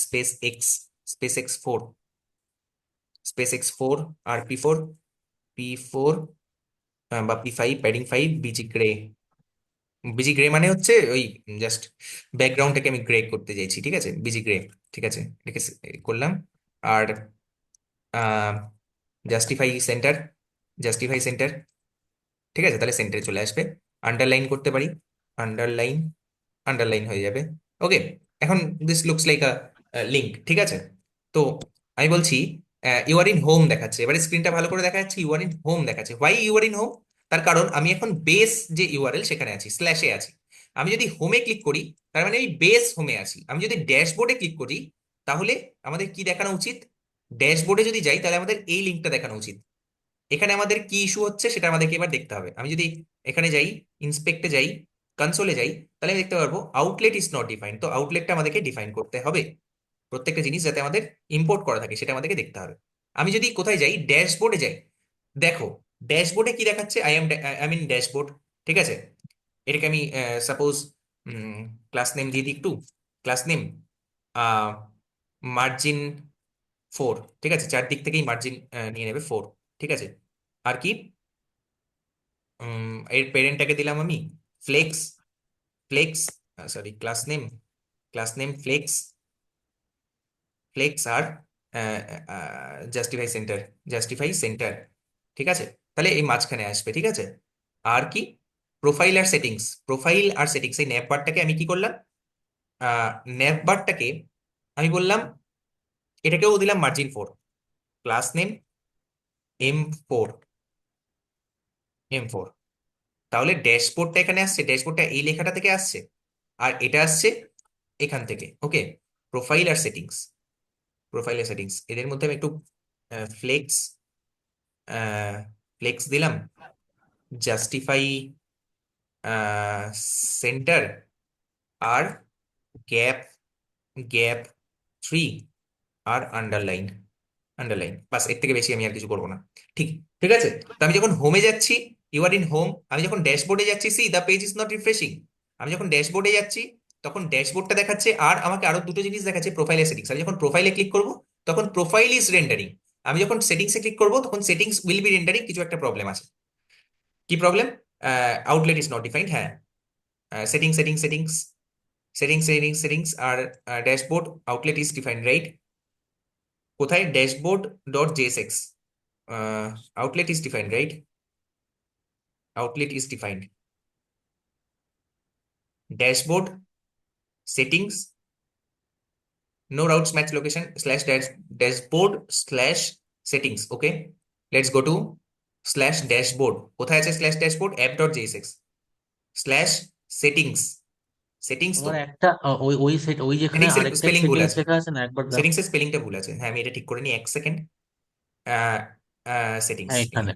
space x, space x 4, space x 4, আর পি4 বা পি5, প্যাডিং 5, বিজি গ্রে মানে হচ্ছে ওই জাস্ট ব্যাকগ্রাউন্ডটাকে আমি গ্রে করতে চাইছি, ঠিক আছে, বিজি গ্রে। ঠিক আছে, এটাকে করলাম। আর জাস্টিফাই সেন্টার, জাস্টিফাই সেন্টার, ঠিক আছে, তাহলে সেন্টারে চলে আসবে। আন্ডারলাইন করতে পারি, আন্ডারলাইন, আন্ডারলাইন হয়ে যাবে। ওকে, এখন this looks like a link, ঠিক আছে। তো আমি বলছি ইউ আর ইন হোম দেখাচ্ছে, এবারে স্ক্রিনটা ভালো করে দেখা যাচ্ছে, ইউ আর ইন হোম দেখাচ্ছে। Why you are in home? তার কারণ আমি এখন বেস যে ইউআরএল সেখানে আছি, স্ল্যাশে আছি। আমি যদি হোমে ক্লিক করি তার মানে আমি বেস হোমে আছি। আমি যদি ড্যাশবোর্ডে ক্লিক করি তাহলে আমাদের কি দেখানো উচিত? ড্যাশবোর্ডে যদি যাই তাহলে আমাদের এই লিঙ্কটা দেখানো উচিত। এখানে আমাদের কি ইস্যু হচ্ছে সেটা আমাদেরকে এবার দেখতে হবে। আমি যদি এখানে যাই, ইন্সপেক্টে যাই, কনসোলে যাই, তাহলে আমি দেখতে পারবো আউটলেট ইজ নট ডিফাইন্ড। তো আউটলেটটা আমাদেরকে ডিফাইন করতে হবে। প্রত্যেকটা জিনিস যাতে আমাদের ইম্পোর্ট করা থাকে সেটা আমাদেরকে দেখতে হবে। আমি যদি কোথায় যাই, ড্যাশবোর্ডে যাই, দেখো ড্যাশবোর্ডে কি দেখাচ্ছে, আই মিন ড্যাশবোর্ড, ঠিক আছে। এটাকে আমি সাপোজ ক্লাস নেম দিয়ে দিই একটু, ক্লাস নেম মার্জিন 4, ঠিক আছে, চারদিক থেকেই মার্জিন নিয়ে নেবে 4, ঠিক আছে। আর কি এর প্যারেন্টটাকে দিলাম আমি flex, flex, sorry class name flex, flex আর জাস্টিফাই সেন্টার, জাস্টিফাই সেন্টার, ঠিক আছে। তাহলে এই মাঝখানে আসবে, ঠিক আছে। আর কি প্রোফাইল আর সেটিংস, প্রোফাইল আর সেটিংস, এই ন্যাপ বারটাকে আমি কি করলাম, ন্যাপ বারটাকে আমি বললাম, এটাকেও দিলাম margin 4, class name M4, M4। তাহলে ড্যাশবোর্ডটা এখানে আসছে, ড্যাশবোর্ডটা এই লেখাটা থেকে আসছে, আর এটা আসছে এখান থেকে। ওকে, প্রোফাইল আর সেটিংস, প্রোফাইল আর সেটিংস, এদের মধ্যে আমি একটু ফ্লেক্স, ফ্লেক্স দিলাম, জাস্টিফাই সেন্টার আর গ্যাপ, গ্যাপ 3 আর আন্ডারলাইন, আন্ডারলাইন, বাস, এর থেকে বেশি আমি আর কিছু করবো না। ঠিক, ঠিক আছে। তো আমি যখন হোমে যাচ্ছি, ইউ আর ইন হোম, আমি যখন ড্যাশবোর্ডে যাচ্ছি, C the page is not refreshing. আমি যখন ড্যাশবোর্ডে যাচ্ছি তখন ড্যাশবোর্ডটা দেখাচ্ছে, আর আমাকে আরো দুটো জিনিস দেখাচ্ছে, প্রোফাইল আর সেটিংস। আমি যখন প্রোফাইলে ক্লিক করবো তখন প্রোফাইল ইজ রেন্ডারিং। আমি যখন সেটিংসে ক্লিক করবো তখন সেটিংস উইল বি রেন্ডারিং। কিছু একটা প্রবলেম আছে, কি problem? Outlet is not defined, হ্যাঁ। Settings, settings, settings, settings, settings, settings আর dashboard, outlet is defined, right? কোথায়? Dashboard dot JSX, outlet is defined, right? Outlet is defined, dashboard settings, no routes match location slash dashboard slash settings. Okay, let's go to slash dashboard. কোথায় আছে slash dashboard? app.jsx slash settings, settings। তো তোমার একটা ওই ওই set ওই যেখানে settings এর আরেকটা স্পেলিং ভুল সেটিংস আছে, লেখা আছে না, একবার দেখো। সেটিংস এর স্পেলিংটা ভুল আছে, হ্যাঁ আমি এটা ঠিক করে নিই, এক সেকেন্ড। সেটিংস, হ্যাঁ এখানে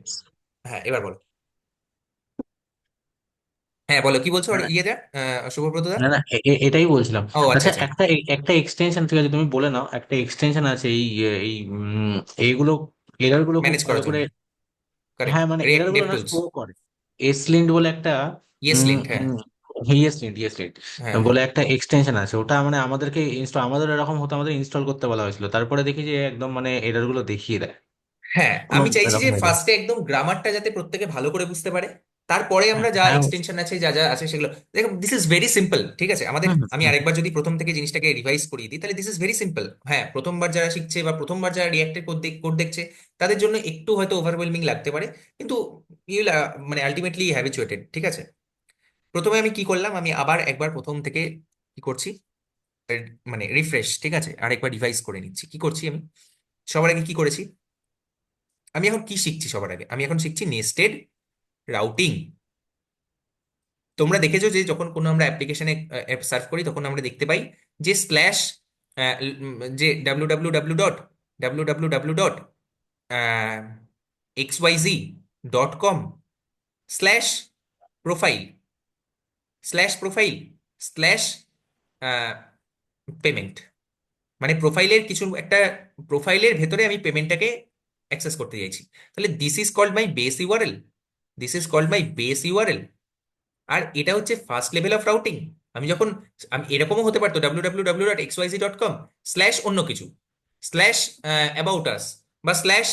হ্যাঁ এবার বলো, হ্যাঁ বলো কি বলছো, আর মানে ইয়ে দা, শুভব্রত দা। না না এটাই বলছিলাম। ও আচ্ছা আচ্ছা আচ্ছা, একটা এক্সটেনশন, ঠিক আছে তুমি বলে নাও, একটা এক্সটেনশন আছে এই এই এইগুলো এরর গুলো খুব ম্যানেজ ভালো করার জন্য, করে। কারেক্ট, হ্যাঁ মানে এরর রিয়েক্ট গুলো ডেভ না টুলস, শো করে। এসলিন্ট বলে একটা ইয়েস লিঙ্ক, হ্যাঁ ইয়েসলিন্ট, ইয়েসলিন্ট হ্যাঁ হ্যাঁ। বলে একটা এক্সটেনশন আছে, ওটা মানে আমাদেরকে ইনস্টল, আমাদের এরকম হতো, আমাদের ইনস্টল করতে বলা হয়েছিল, তারপরে দেখি যে একদম মানে এরর গুলো দেখিয়ে দেয়, হ্যাঁ, কোনো আমি চাইছি যে এরকম এরর। ফার্স্টে একদম গ্রামারটা যাতে প্রত্যেকে ভালো করে বুঝতে পারে, তারপরে হ্যাঁ আমরা যা হ্যাঁ এক্সটেনশন আছে, যা যা আছে সেগুলো দেখো। দিস ইজ ভেরি সিম্পল, ঠিক আছে আমাদের। হুম আমি হুম আরেকবার যদি প্রথম থেকে জিনিসটাকে রিভাইজ করিয়ে দিই তাহলে দিস ইজ ভেরি সিম্পল। হ্যাঁ, প্রথমবার যারা শিখছে বা প্রথমবার যারা রিয়াক্টের কোড দেখছে তাদের জন্য একটু হয়তো ওভারওয়েলমিং লাগতে পারে, কিন্তু ইউল মানে আলটিমেটলি হ্যাবিচুয়েটেড, ঠিক আছে। প্রথমে আমি কি করলাম, আমি আবার একবার প্রথম থেকে কি করছি, এর মানে রিফ্রেশ, ঠিক আছে, আরেকবার রিভাইজ করে নিচ্ছি। কি করছি আমি, সবার আগে কি করেছি, আমি এখন কি শিখছি, সবার আগে আমি এখন শিখছি নেস্টেড রাউটিং। তোমরা দেখেছো যে যখন কোনো আমরা অ্যাপ্লিকেশনে সার্চ করি তখন আমরা দেখতে পাই যে স্ল্যাশ, যে www.xyz.com/profile, পেমেন্ট, মানে প্রোফাইলের কিছু একটা, প্রোফাইলের ভেতরে আমি পেমেন্টটাকে অ্যাক্সেস করতে চাইছি। তাহলে this is called my base URL, this is called my base URL. আর এটা হচ্ছে ফার্স্ট লেভেল অফ রাউটিং। আমি যখন, আমি এরকমও হতে পারতো www.xyz.com/ অন্য কিছু, স্ল্যাশ অ্যাবাউট আস, বা স্ল্যাশ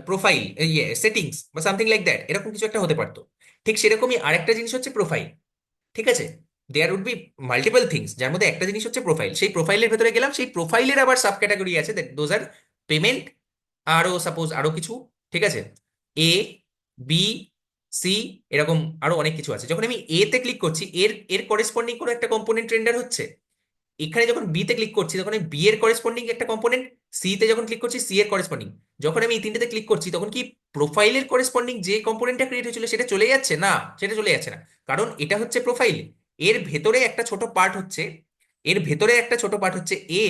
প্রোফাইল, ইয়ে সেটিংস বা সামথিং লাইক দ্যাট, এরকম কিছু একটা হতে পারতো। ঠিক সেরকমই আরেকটা জিনিস হচ্ছে প্রোফাইল, ঠিক আছে। There would be multiple things, যার মধ্যে একটা জিনিস হচ্ছে প্রোফাইল। সেই প্রোফাইলের ভেতরে গেলাম, সেই প্রোফাইলের আবার সাব ক্যাটাগরি আছে, দোজ আর পেমেন্ট আরো সাপোজ আরো কিছু, ঠিক আছে, এ বি সি, এরকম আরো অনেক কিছু আছে। যখন আমি এ তে ক্লিক করছি, এর এর করেসপন্ডিং কোনো একটা কম্পোনেন্ট রেন্ডার হচ্ছে। এখানে যখন বি তে ক্লিক করছি তখন আমি বি এর করেসপন্ডিং একটা কম্পোনেন্ট, সি তে যখন ক্লিক করছি সি এর করেসপন্ডিং, যখন আমি এই তিনটেতে ক্লিক করছি তখন কি প্রোফাইলের করেসপন্ডিং যে কম্পোনেন্টটা ক্রিয়েট হয়েছিল সেটা চলে যাচ্ছে না? সেটা চলে যাচ্ছে না, কারণ এটা হচ্ছে প্রোফাইল। এর ভেতরে একটা ছোট পার্ট হচ্ছে, এর ভেতরে একটা ছোট পার্ট হচ্ছে এ।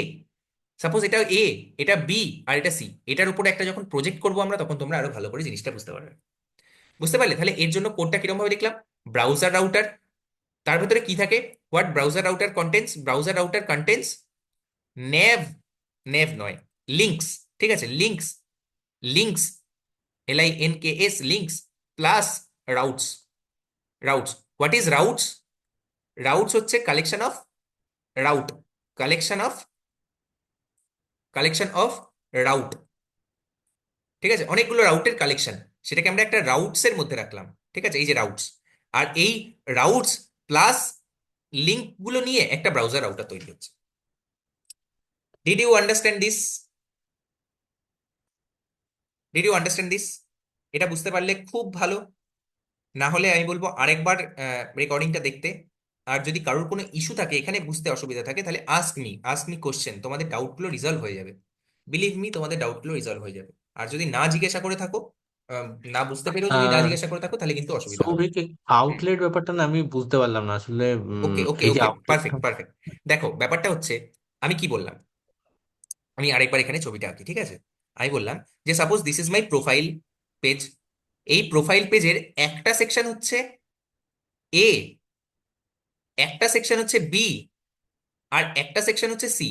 সাপোজ এটা এ, এটা বি, আর এটা সি, এটার উপরে একটা যখন প্রজেক্ট করবো আমরা, তখন তোমরা আরো ভালো করে জিনিসটা বুঝতে পারবে। বুঝতে পারলে? তাহলে এর জন্য কোডটা কিরকম ভাবে লিখলাম, ব্রাউজার রাউটার, তার ভেতরে কি থাকে, what browser router contents, browser router contents nav, nav নয়, লিঙ্কস, ঠিক আছে, links, links, LINKS, links plus routes. Routes, what is routes? Routes হচ্ছে collection of route, collection of, collection of route, ঠিক আছে, অনেকগুলো রাউটের কালেকশন, সেটাকে আমরা একটা রাউটস এর মধ্যে রাখলাম, ঠিক আছে, এই যে রাউটস। আর এই রাউটস প্লাস লিঙ্ক গুলো নিয়ে একটা ব্রাউজার রাউটার তৈরি হচ্ছে। Did you understand this? Did you understand this? এটা বুঝতে পারলে খুব ভালো, না হলে আমি বলবো আরেকবার রেকর্ডিংটা দেখতে। আর যদি কারোর কোনো ইস্যু থাকে, এখানে বুঝতে অসুবিধা থাকে, তাহলে আস্ক মি কোশ্চেন, তোমাদের ডাউটগুলো রিজলভ হয়ে যাবে। বিলিভ মি, তোমাদের ডাউটগুলো রিজলভ হয়ে যাবে। আর যদি না জিজ্ঞাসা করে থাকো, না বুঝতে পেরেও যদি না আহ জিজ্ঞাসা করে থাকো, তাহলে কিন্তু অসুবিধা হবে। সৌভিক, আউটলেট ব্যাপারটা না আমি বুঝতে পারলাম না আসলে। ওকে ওকে এই যে ওকে, আউটলেটটা। Perfect perfect. দেখো ব্যাপারটা হচ্ছে, আমি কি বললাম, আমি আরেকবার এখানে ছবিটা আঁকি, ঠিক আছে। আমি বললাম যে suppose this is my profile page. এই প্রোফাইল পেজের একটা সেকশন হচ্ছে এ, একটা সেকশন হচ্ছে বি, আর একটা সেকশন হচ্ছে সি।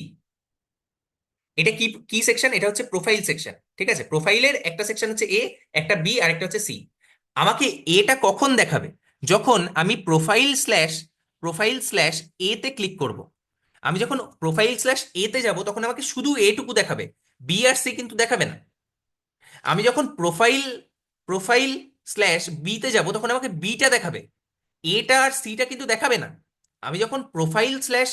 এটা কি কি সেকশন? এটা হচ্ছে প্রোফাইল সেকশন, ঠিক আছে। প্রোফাইলের একটা সেকশন হচ্ছে এ, একটা বি, আর একটা হচ্ছে সি। আমাকে এটা কখন দেখাবে? যখন আমি প্রোফাইল স্ল্যাশ এ তে ক্লিক করব। আমি যখন প্রোফাইল স্ল্যাশ এ তে যাব, তখন আমাকে শুধু এটুকু দেখাবে, বি আর সি কিন্তু দেখাবে না। আমি যখন প্রোফাইল স্ল্যাশ বি তে যাব, তখন আমাকে বিটা দেখাবে, এটা আর সিটা কিন্তু দেখাবে না। আমি যখন প্রোফাইল স্ল্যাশ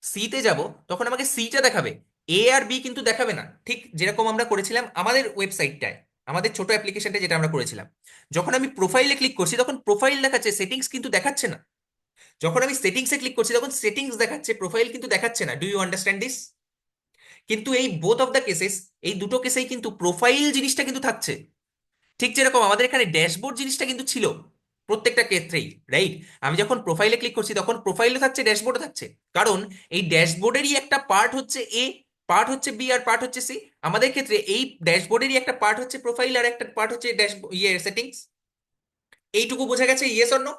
সি তে যাব, তখন আমাকে সিটা দেখাবে, এ আর বি কিন্তু দেখাবে না। ঠিক যেরকম আমরা করেছিলাম আমাদের ওয়েবসাইটটায়, আমাদের ছোট অ্যাপ্লিকেশনটা যেটা আমরা করেছিলাম, যখন আমি প্রোফাইলে ক্লিক করছি তখন প্রোফাইল দেখাচ্ছে, সেটিংস কিন্তু দেখাচ্ছে না। যখন আমি সেটিংসে ক্লিক করছি তখন সেটিংস দেখাচ্ছে, প্রোফাইল কিন্তু দেখাচ্ছে না। Do you understand this? কিন্তু এই বোথ অফ দ্য কেসেস, এই দুটো কেসেই কিন্তু প্রোফাইল জিনিসটা কিন্তু থাকছে। ঠিক যেরকম আমাদের এখানে ড্যাশবোর্ড জিনিসটা কিন্তু ছিল প্রত্যেকটা ক্ষেত্রেই, রাইট? আমি যখন প্রোফাইলে ক্লিক করছি তখন প্রোফাইলে থাকছে, ড্যাশবোর্ডে থাকছে, কারণ এই ড্যাশবোর্ডেরই একটা পার্ট হচ্ছে এ, পার্ট হচ্ছে বি, আর পার্ট হচ্ছে সি। আমাদের ক্ষেত্রে এই ড্যাশবোর্ডেরই একটা পার্ট হচ্ছে প্রোফাইল, আর একটা পার্ট হচ্ছে সেটিংস। এইটুকু বোঝা গেছে? Yes or no?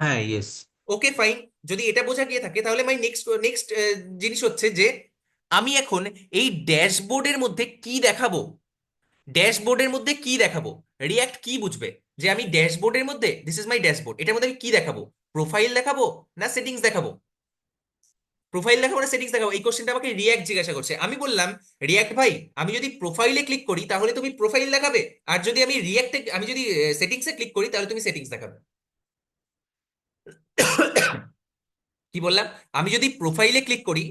হ্যাঁ, ইয়েস। Okay fine. যদি এটা বোঝা গিয়ে থাকে, তাহলে মাই নেক্সট নেক্সট জিনিস হচ্ছে যে আমি এখন এই ড্যাশবোর্ডের মধ্যে কি দেখাবো, ড্যাশবোর্ডের মধ্যে কি দেখাবো? রিয়াক্ট কি বুঝবে যে আমি ড্যাশবোর্ডের মধ্যে, দিস ইজ মাই ড্যাশবোর্ড, এটার মধ্যে আমি কি দেখাবো? প্রোফাইল দেখাবো না সেটিংস দেখাবো? প্রোফাইল দেখাবো না সেটিংস দেখাবো? এই কোশ্চেনটা আমাকে রিয়াক্ট জিজ্ঞাসা করছে। আমি বললাম, রিয়াক্ট ভাই, আমি যদি প্রোফাইলে ক্লিক করি তাহলে তুমি প্রোফাইল দেখাবে, আর যদি আমি আমি যদি সেটিংসে ক্লিক করি তাহলে তুমি সেটিংস দেখাবে। কি বললাম? আমি যদি প্রোফাইলে ক্লিক করি,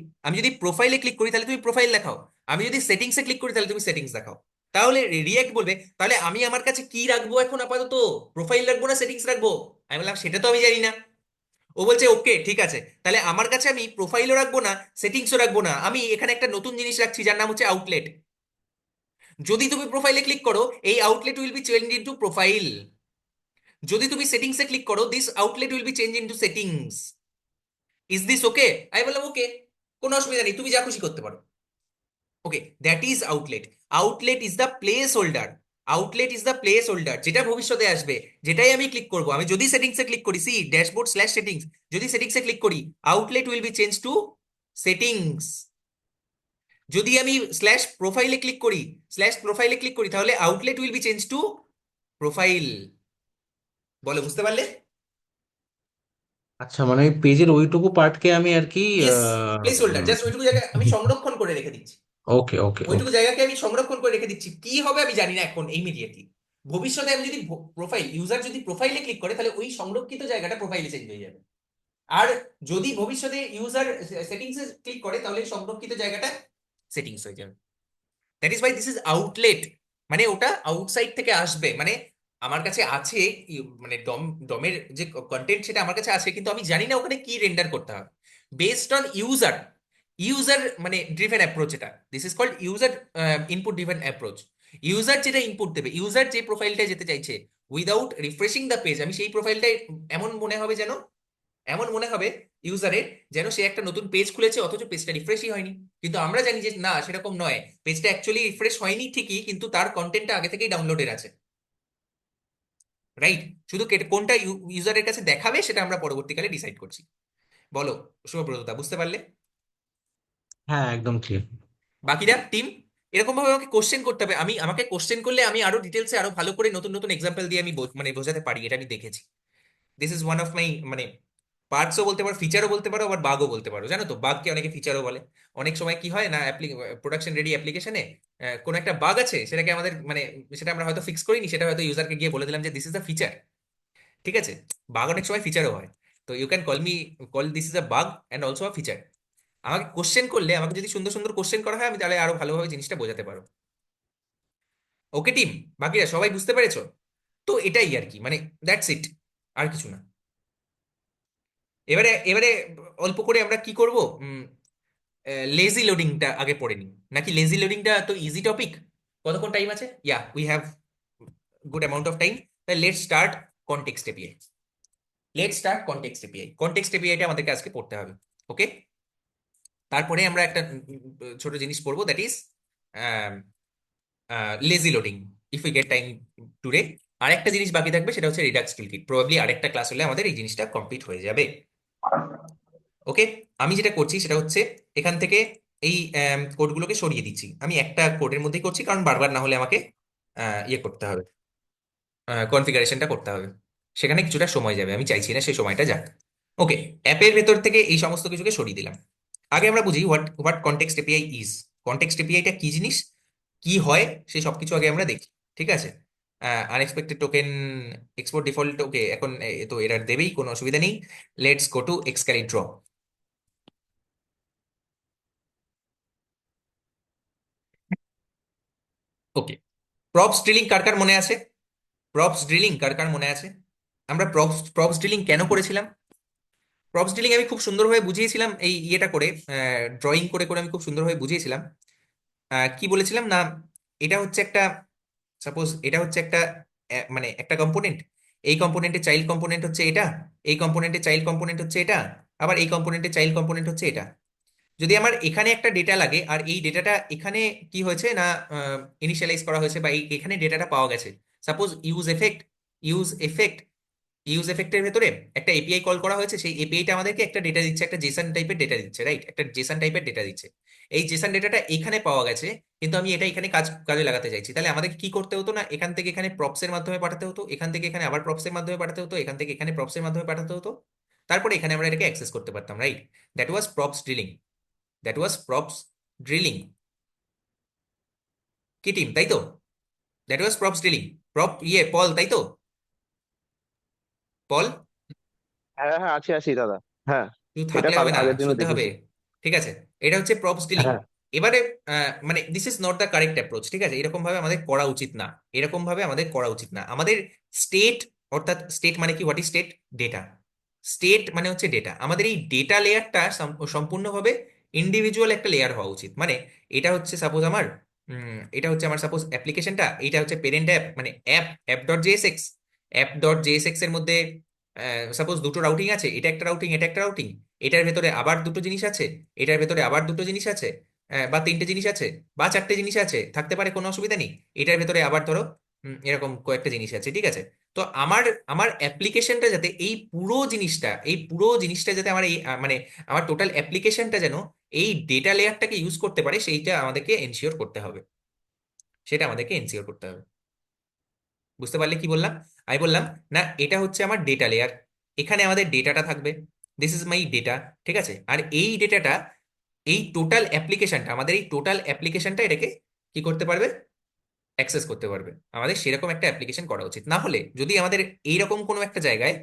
তাহলে তুমি প্রোফাইল দেখাও, আমি যদি সেটিংসে ক্লিক করি তাহলে তুমি সেটিংস দেখাও। তাহলে রিয়াক্ট বলবে, তাহলে আমি আমার কাছে কি রাখবো এখন আপাতত, প্রোফাইল রাখবো না সেটিংস রাখবো? আমি বললাম সেটা তো আমি জানি না। ও বলছে ওকে ঠিক আছে, তাহলে আমার কাছে আমি প্রোফাইলও রাখবো না, সেটিংসও রাখবো না, আমি এখানে একটা নতুন জিনিস রাখছি যার নাম হচ্ছে আউটলেট। যদি তুমি প্রোফাইলে ক্লিক করো, এই outlet will be change into profile. যদি তুমি সেটিংসে ক্লিক করো, this outlet will be change into settings. Is this ওকে? আমি বললাম ওকে, কোনো অসুবিধা নেই, তুমি যা খুশি করতে পারো। Okay, that is outlet. Outlet is the placeholder, outlet is the placeholder, যেটা ভবিষ্যতে আসবে, যেটাই আমি ক্লিক করবো। আমি যদি সেটিংসে ক্লিক করি, সি ড্যাশবোর্ড স্ল্যাশ সেটিংস, যদি সেটিংসে ক্লিক করি, outlet will be change to settings. যদি আমি প্রোফাইলে ক্লিক করি, তাহলে outlet will be change to profile. বলো, বুঝতে পারলে? আচ্ছা, মানে ওই পেজের ওইটুকু পার্টকে আমি আর কি ইয়েস, প্লেস হোল্ডার, জাস্ট ওইটুকু জায়গায় আমি সংরক্ষণ করে রেখে দিচ্ছি। ওকে ওকে ওইটুকু ওকে। জায়গাকে আমি সংরক্ষণ করে রেখে দিচ্ছি। কি হবে আমি জানি না এখন ইমিডিয়েটলি। ভবিষ্যতে আমি যদি ইউজার যদি প্রোফাইলে ক্লিক করে, তাহলে ওই সংরক্ষিত জায়গাটা প্রোফাইলে চেঞ্জ হয়ে যাবে। আর যদি ভবিষ্যতে ইউজার সেটিংসে ক্লিক করে, তাহলে এই সংরক্ষিত জায়গাটা সেটিংস হয়ে যাবে। That is Y this is outlet, মানে ওটা আউটসাইড থেকে আসবে, মানে আমার কাছে আছে মানে ডমের যে কন্টেন্ট সেটা আমার কাছে আছে, কিন্তু আমি জানি না ওখানে কি রেন্ডার করতে হবে বেসড অন ইউজার। ইউজার মানে ড্রিভেন অ্যাপ্রোচ, এটা this is called user input driven approach. User যেটা ইনপুট দেবে, ইউজার যে প্রোফাইলটায় যেতে চাইছে, উইদাউট রিফ্রেশিং দ্য পেজ, আমি সেই প্রোফাইলটায় এমন মনে হবে যেন, এমন মনে হবে ইউজারের যেন সে একটা নতুন পেজ খুলেছে অথচ পেজটা রিফ্রেশই হয়নি। কিন্তু আমরা জানি যে না, সেরকম নয়, পেজটা অ্যাকচুয়ালি রিফ্রেশ হয়নি ঠিকই, কিন্তু তার কন্টেন্টটা আগে থেকেই ডাউনলোডের আছে, রাইট? শুধু কোনটা ইউজারের কাছে দেখাবে সেটা আমরা পরবর্তীকালে ডিসাইড করছি। বলো শুভব্রতদা, বুঝতে পারলে? হ্যাঁ, একদম ক্লিয়ার। বাকিরা টিম, এরকম ভাবে আমাকে কোশ্চেন করতে হবে, আমাকে কোশ্চেন করলে আমি আরো ডিটেলসে আরো ভালো করে নতুন নতুন এক্সাম্পল দিয়ে আমি মানে বোঝাতে পারি, এটা আমি দেখেছি। This is one of my মানে পার্টসও বলতে পারো, ফিচারও বলতে পারো, আবার বাগও বলতে পারো। জানো তো, বাগকে অনেকে ফিচারও বলে। অনেক সময় কি হয় না, প্রোডাকশন রেডি অ্যাপ্লিকেশনে কোনো একটা বাগ আছে, সেটাকে আমাদের মানে সেটা আমরা হয়তো ফিক্স করিনি, সেটা হয়তো ইউজারকে গিয়ে বলে দিলাম যে দিস ইজ দ্য ফিচার। ঠিক আছে, বাগ অনেক সময় ফিচারও হয়। তো you can call this is a bug and also a feature. আমাকে কোশ্চেন করলে, আমাকে যদি সুন্দর সুন্দর কোশ্চেন করা হয়, আমি তাহলে আরো ভালোভাবে জিনিসটা বোঝাতে পারো। ওকে টিম, বাকিরা সবাই বুঝতে পেরেছো? তো এটাই আর কি, মানে দ্যাটস ইট, আর কিছু না। এবারে এবারে অল্প করে আমরা কি করব, লেজি লোডিংটা আগে পড়ে নিই, নাকি লেজি লোডিংটা তো ইজি টপিক। কতক্ষণ টাইম আছে? Yeah, we have good amount of time. Let's start context API. Let's start context API. Context এপিআইটা আমাদেরকে আজকে পড়তে হবে। ওকে, তারপরে আমরা একটা ছোট জিনিস পড়বো, that is lazy loading, if you get time today. আর একটা জিনিস বাকি থাকবে, সেটা হচ্ছে রিডাক্স টুলকিট। প্রবাবলি আরেকটা ক্লাস হলে আমাদের এই জিনিসটা কমপ্লিট হয়ে যাবে। ওকে, আমি যেটা করছি সেটা হচ্ছে এখান থেকে এই কোডগুলোকে সরিয়ে দিচ্ছি। আমি একটা কোডের মধ্যেই করছি, কারণ বারবার না হলে আমাকে ইয়ে করতে হবে, কনফিগারেশনটা করতে হবে, সেখানে কিছুটা সময় যাবে, আমি চাইছি না সেই সময়টা যাক। ওকে, অ্যাপের ভেতর থেকে এই সমস্ত কিছুকে সরিয়ে দিলাম। আগে আমরা বুঝি what what context API is. Context এপিআইটা কি জিনিস, কি হয়, সেই সবকিছু আগে আমরা দেখি। ঠিক আছে, unexpected token export default, okay, এখন তো এরার দেবেই, কোনো অসুবিধা নেই। Let's go to Excalidraw. Okay, props drilling কার কার মনে আছে? প্রপস ড্রিলিং কার কার মনে আছে? আমরা প্রপস ড্রিলিং কেন করেছিলাম? প্রপস ড্রিলিং আমি খুব সুন্দরভাবে বুঝিয়েছিলাম, এই ইয়েটা করে, ড্রয়িং করে করে আমি খুব সুন্দরভাবে বুঝিয়েছিলাম। কি বলেছিলাম না, এটা হচ্ছে একটা, সাপোজ এটা হচ্ছে একটা মানে একটা কম্পোনেন্ট, এই কম্পোনেন্টের চাইল্ড কম্পোনেন্ট হচ্ছে এটা, এই কম্পোনেন্টের চাইল্ড কম্পোনেন্ট হচ্ছে এটা, আবার এই কম্পোনেন্টের চাইল্ড কম্পোনেন্ট হচ্ছে এটা। যদি আমার এখানে একটা ডেটা লাগে, আর এই ডেটাটা এখানে কি হয়েছে না, ইনিশিয়ালাইজ করা হয়েছে, বা এখানে ডেটাটা পাওয়া গেছে, সাপোজ ইউজ এফেক্ট ইউজ এফেক্টের ভেতরে একটা এপিআই কল করা হয়েছে, সেই এপিআইটা আমাদেরকে একটা ডেটা দিচ্ছে, একটা জেসন টাইপের ডেটা দিচ্ছে, রাইট? একটা জেসন টাইপের ডেটা দিচ্ছে। এই জেসন ডেটাটা এখানে পাওয়া গেছে, কিন্তু আমি এটা এখানে কাজে লাগাতে চাইছি। তাহলে আমাদেরকে কি করতে হতো না, এখান থেকে এখানে প্রপসের মাধ্যমে পাঠাতে হতো, এখান থেকে এখানে আবার প্রপসের মাধ্যমে পাঠাতে হতো, এখান থেকে এখানে প্রপসের মাধ্যমে পাঠাতে হতো, তারপরে এখানে আমরা এটাকে অ্যাক্সেস করতে পারতাম, right? That was props drilling. That was props drilling. কি টিম, তাই তো? That was props drilling. Paul, তাই তো? পল, হ্যাঁ হ্যাঁ, আছি আছি দাদা। হ্যাঁ, শুধু এটা থাকলে হবে না, আগের দিনও শুনতে হবে। দেখেছি। ঠিক আছে, এটা হচ্ছে প্রপস ডিলিং। হ্যাঁ এবারে মানে this is not the correct approach. ঠিক আছে, এরকম ভাবে আমাদের করা উচিত না, এরকম ভাবে আমাদের করা উচিত না। আমাদের স্টেট, অর্থাৎ স্টেট মানে কি, what is state? Data. State মানে হচ্ছে ডেটা। আমাদের এই ডেটা লেয়ারটা সম্পূর্ণভাবে ইন্ডিভিজুয়াল একটা লেয়ার হওয়া উচিত। মানে এটা হচ্ছে সাপোজ আমার, এটা হচ্ছে আমার সাপোজ অ্যাপ্লিকেশনটা, এটা হচ্ছে পেরেন্ট অ্যাপ, মানে app dot JSX. App dot JSX এর মধ্যে সাপোজ দুটো রাউটিং আছে, এটা একটা রাউটিং, এটা একটা রাউটিং, এটার ভেতরে আবার দুটো জিনিস আছে, এটার ভেতরে আবার দুটো জিনিস আছে, বা তিনটে জিনিস আছে, বা চারটে জিনিস আছে, থাকতে পারে, কোনো অসুবিধা নেই। এটার ভেতরে আবার ধরো এরকম কয়েকটা জিনিস আছে। ঠিক আছে, তো আমার আমার অ্যাপ্লিকেশনটা যাতে এই পুরো জিনিসটা যাতে আমার এই মানে আমার টোটাল অ্যাপ্লিকেশনটা যেন এই ডেটা লেয়ারটাকে ইউজ করতে পারে, সেইটা আমাদেরকে এনশিওর করতে হবে, সেটা আমাদেরকে এনশিওর করতে হবে। বুঝতে পারলে কি বললাম? আমি বললাম না, এটা হচ্ছে আমার ডেটা লেয়ার, এখানে আমাদের ডেটাটা থাকবে, দিস ইজ মাই ডেটা। ঠিক আছে, আর এই ডেটাটা, এই টোটাল অ্যাপ্লিকেশনটা, আমাদের এই টোটাল অ্যাপ্লিকেশনটা এটাকে কি করতে পারবে? অ্যাক্সেস করতে পারবে। আমাদের সেরকম একটা অ্যাপ্লিকেশন করা উচিত। না হলে যদি আমাদের এইরকম কোনো একটা জায়গায়,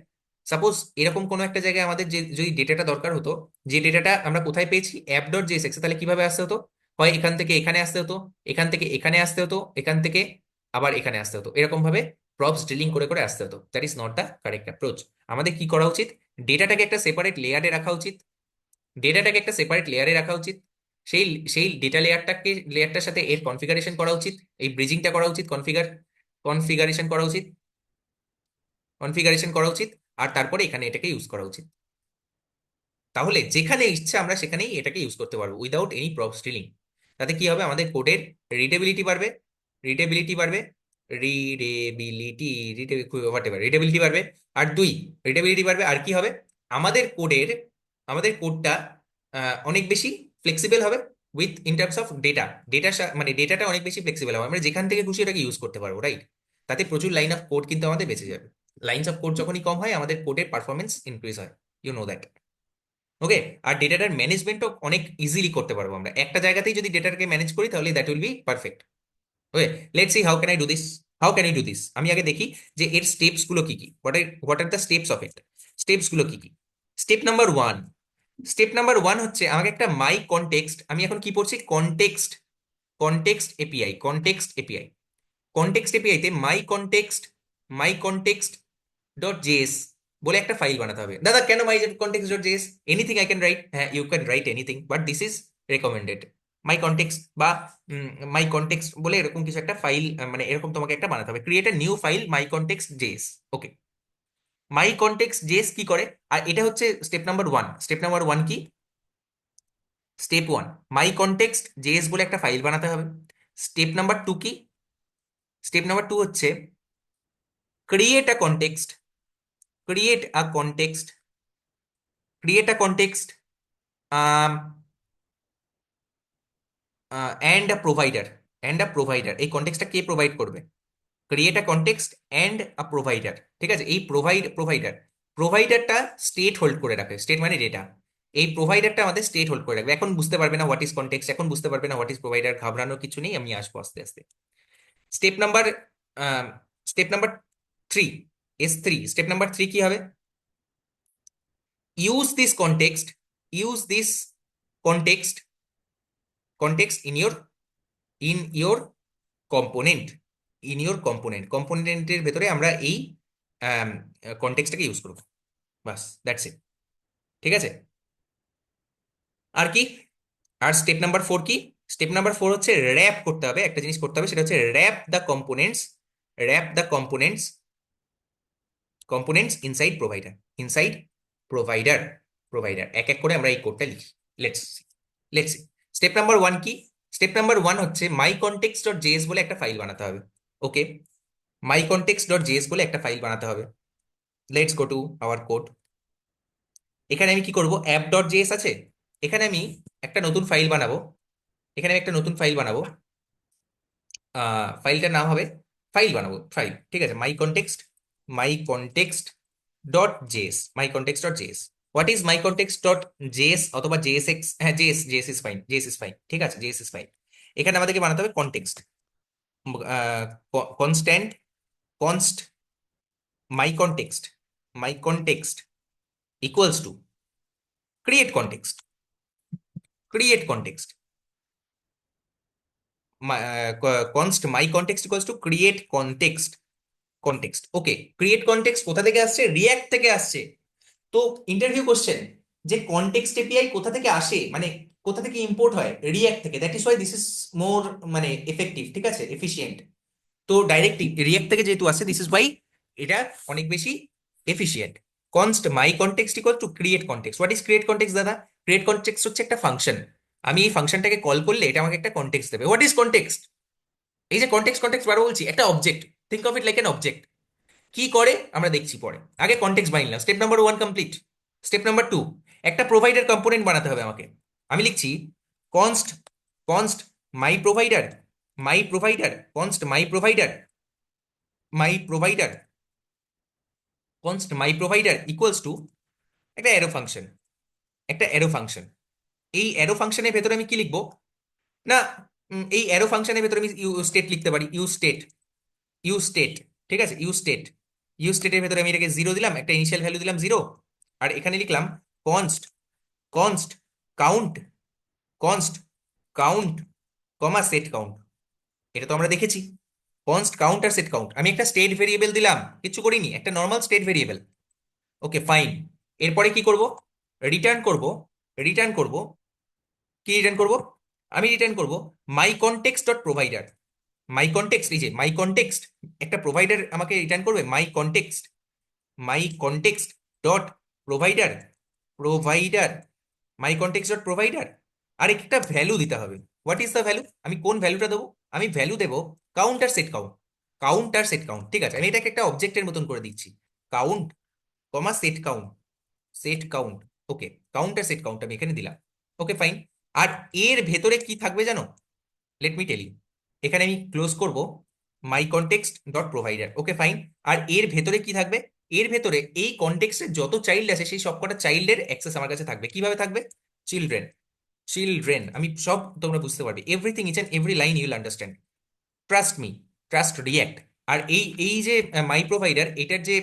সাপোজ এরকম কোনো একটা জায়গায় আমাদের যে যদি ডেটাটা দরকার হতো, যে ডেটাটা আমরা কোথায় পেয়েছি, অ্যাপ ডট জেএসএক্স, তাহলে কিভাবে আসতে হতো? হয় এখান থেকে এখানে আসতে হতো, এখান থেকে এখানে আসতে হতো, এখান থেকে আবার এখানে আসতে হতো, এরকম ভাবে প্রপস ড্রিলিং করে করে আসতে হতো। That is not the correct approach. আমাদের কি করা উচিত, ডেটাটাকে একটা সেপারেট লেয়ারে রাখা উচিত, ডেটাটাকে একটা সেপারেট লেয়ারে রাখা উচিত, সেই সেই ডেটা লেয়ারটার সাথে এর কনফিগারেশন করা উচিত, এই ব্রিজিংটা করা উচিত, কনফিগারেশন করা উচিত, কনফিগারেশন করা উচিত, আর তারপরে এখানে এটাকে ইউজ করা উচিত। তাহলে যেখানে ইচ্ছা আমরা সেখানেই এটাকে ইউজ করতে পারবো উইদাউট এনি প্রপ স্টিলিং। তাতে কি হবে, আমাদের কোডের রিডেবিলিটি বাড়বে, রিডেবিলিটি বাড়বে, রিডেবিলিটি রিডেবিলিটি বাড়বে। আর দুই, রিডেবিলিটি বাড়বে, আর কি হবে, আমাদের কোডটা অনেক বেশি ফ্লেক্সিবল হবে with in terms of data, মানে ডেটাটা অনেক বেশি ফ্লেক্সিবল হবে, আমরা যেখান থেকে খুশি এটাকে ইউজ করতে পারবো, রাইট? তাতে প্রচুর লাইন অফ কোড কিন্তু আমাদের বেঁচে যাবে। লাইনস অফ কোড যখনই কম হয় আমাদের কোডের পারফরমেন্স ইনক্রিজ হয়, ইউ নো দ্যাট। ওকে, আর ডেটাটার ম্যানেজমেন্টও অনেক ইজিলি করতে পারবো আমরা, একটা জায়গাতেই যদি ডেটাটাকে ম্যানেজ করি তাহলে that will be perfect. Okay, let's see how can I do this, how can you do this. আমি আগে দেখি যে এর স্টেপস গুলো কি কি, what are the steps of it, steps গুলো কি কি। Step number one, step number one হচ্ছে আমাকে একটা মাই কনটেক্সট, আমি এখন কি পড়ছি, context, context API, context API, context API তে মাই কনটেক্সট ডট জেএস বলে একটা ফাইল বানাতে হবে। দাদা কেন my context dot JS, anything I can write, হ্যাঁ you can write anything, but this is recommended. My context বা মাই কনটেক্সট বলে এরকম কিছু একটা ফাইল, মানে এরকম তোমাকে একটা বানাতে হবে, create a new file my context JS. Okay, my context JS কি করে, আর এটা হচ্ছে step number one. Step number one কি, step one my context JS বলে একটা ফাইল বানাতে হবে। স্টেপ নাম্বার টু কি, স্টেপ নাম্বার টু হচ্ছে create a context, create a context, create a context um, and a provider, এই কনটেক্সটটা কে provide করবে, create a context and a provider. ঠিক আছে, এই প্রোভাইডারটা স্টেট হোল্ড করে রাখে, স্টেট মানে ডেটা, এই প্রোভাইডারটা আমাদের স্টেট হোল্ড করে রাখবে। এখন বুঝতে পারবে না হোয়াট ইজ কনটেক্সট, এখন বুঝতে পারবে না হোয়াট ইজ প্রোভাইডার, ঘাবড়ানোর কিছু নেই, আমি আসবো আস্তে আস্তে। Step number step number three, S3, step number three কি হবে, use this context, use this context in your component, কম্পোনেন্টের ভেতরে আমরা এই কনটেক্সটটাকে ইউজ করব, বাস দ্যাটস ইট। ঠিক আছে, আর কি, আর স্টেপ নাম্বার ফোর কি, স্টেপ নাম্বার ফোর হচ্ছে র্যাপ করতে হবে, একটা জিনিস করতে হবে, সেটা হচ্ছে wrap the components inside provider এক এক করে আমরা এই কোডটা লিখি। লেটস স্টেপ নাম্বার ওয়ান কি, স্টেপ নাম্বার ওয়ান হচ্ছে মাই কনটেক্সট ডট জেএস বলে একটা ফাইল বানাতে হবে। ওকে, মাই কনটেক্সট ডট জেএস বলে একটা ফাইল বানাতে হবে। Let's go to our code. এখানে আমি কি করব, অ্যাপ ডট জেএস আছে, এখানে আমি একটা নতুন ফাইল বানাবো, ফাইলটার নাম হবে, ফাইল, ঠিক আছে, my context dot JS, what is my context dot JS অথবা জেএসএক্স, হ্যাঁ জেএস ইজ ফাইন, ঠিক আছে, জেএস ইজ ফাইন। এখানে আমাদেরকে বানাতে হবে context, const my context equals to create context, const my context equals to create context। Okay, create context কোথা থেকে আসছে, রিঅ্যাক্ট থেকে আসছে। তো ইন্টারভিউ কোশ্চেন, যে কনটেক্সট এপিআই কোথা থেকে আসে, মানে কোথা থেকে ইম্পোর্ট হয়, রিঅ্যাক্ট থেকে, that is Y this is more মানে এফেক্টিভ, ঠিক আছে, এফিশিয়েন্ট। তো ডাইরেক্ট রিঅ্যাক্ট থেকে যেহেতু আসে, দিস ইজ ওয়াই এটা অনেক বেশি efficient. Const my context equal to create context. What is create context দাদা, ক্রিয়েট কনটেক্সট হচ্ছে একটা ফাংশন, আমি এই ফাংশনটাকে কল করলে এটা আমাকে একটা কনটেক্সট দেবে। হোয়াট ইজ কনটেক্সট, এই যে কনটেক্সট বারো বলছি, একটা object, think of it like an object. কি করে আমরা দেখছি পরে, আগে কনটেক্সট বানিলাম, step number one complete. Step number two, একটা প্রোভাইডার কম্পোনেন্ট বানাতে হবে আমাকে, আমি লিখছি const my provider, const my provider equals to একটা অ্যারো ফাংশন, এই অ্যারো ফাংশনের ভেতরে আমি কি লিখবো না, এই অ্যারো ফাংশনের ভেতরে আমি স্টেট লিখতে পারি, ইউ স্টেট, ঠিক আছে, ইউ স্টেটের ভেতরে আমি এটাকে জিরো দিলাম, একটা ইনিশিয়াল ভ্যালু দিলাম জিরো, আর এখানে লিখলাম const count count comma set count, এটা তো আমরা দেখেছি। কনস্ট কাউন্ট আর সেট কাউন্ট, আমি একটা স্টেট ভেরিয়েবল দিলাম, কিছু করিনি, একটা normal state variable. Okay fine. এরপরে কি করব? রিটার্ন করব, রিটার্ন করব, কি রিটার্ন করব? আমি রিটার্ন করব my context dot provider. My context, এই যে মাই কনটেক্সট, একটা প্রোভাইডার আমাকে রিটার্ন করবে মাই context, my context dot provider, provider, my context dot provider. আর একটা ভ্যালু দিতে হবে। What is the value? আমি কোন ভ্যালুটা দেবো? আমি ভ্যালু দেবো কাউন্ট আর সেট কাউন্ট, কাউন্ট আর সেট কাউন্ট। ঠিক আছে, আমি এটাকে একটা অবজেক্টের মতন করে দিচ্ছি, count comma set count, set count. ওকে, কাউন্ট আর সেট কাউন্ট আমি এখানে দিলাম। ওকে ফাইন। আর এর ভেতরে কি থাকবে জানো? Let me tell you. এখানে আমি ক্লোজ করব my context dot provider. Okay fine. আর এর ভেতরে কি থাকবে? এর ভেতরে এই কনটেক্সটের যত চাইল্ড আছে সেই সবকটা চাইল্ডের অ্যাক্সেস আমার কাছে থাকবে। কিভাবে থাকবে? চিলড্রেন, চিলড্রেন, আমি সব তোমরা বুঝতে পারবে, everything, each and every line you will understand, trust me, trust React. আর এই এই যে মাই প্রোভাইডার, এটার যে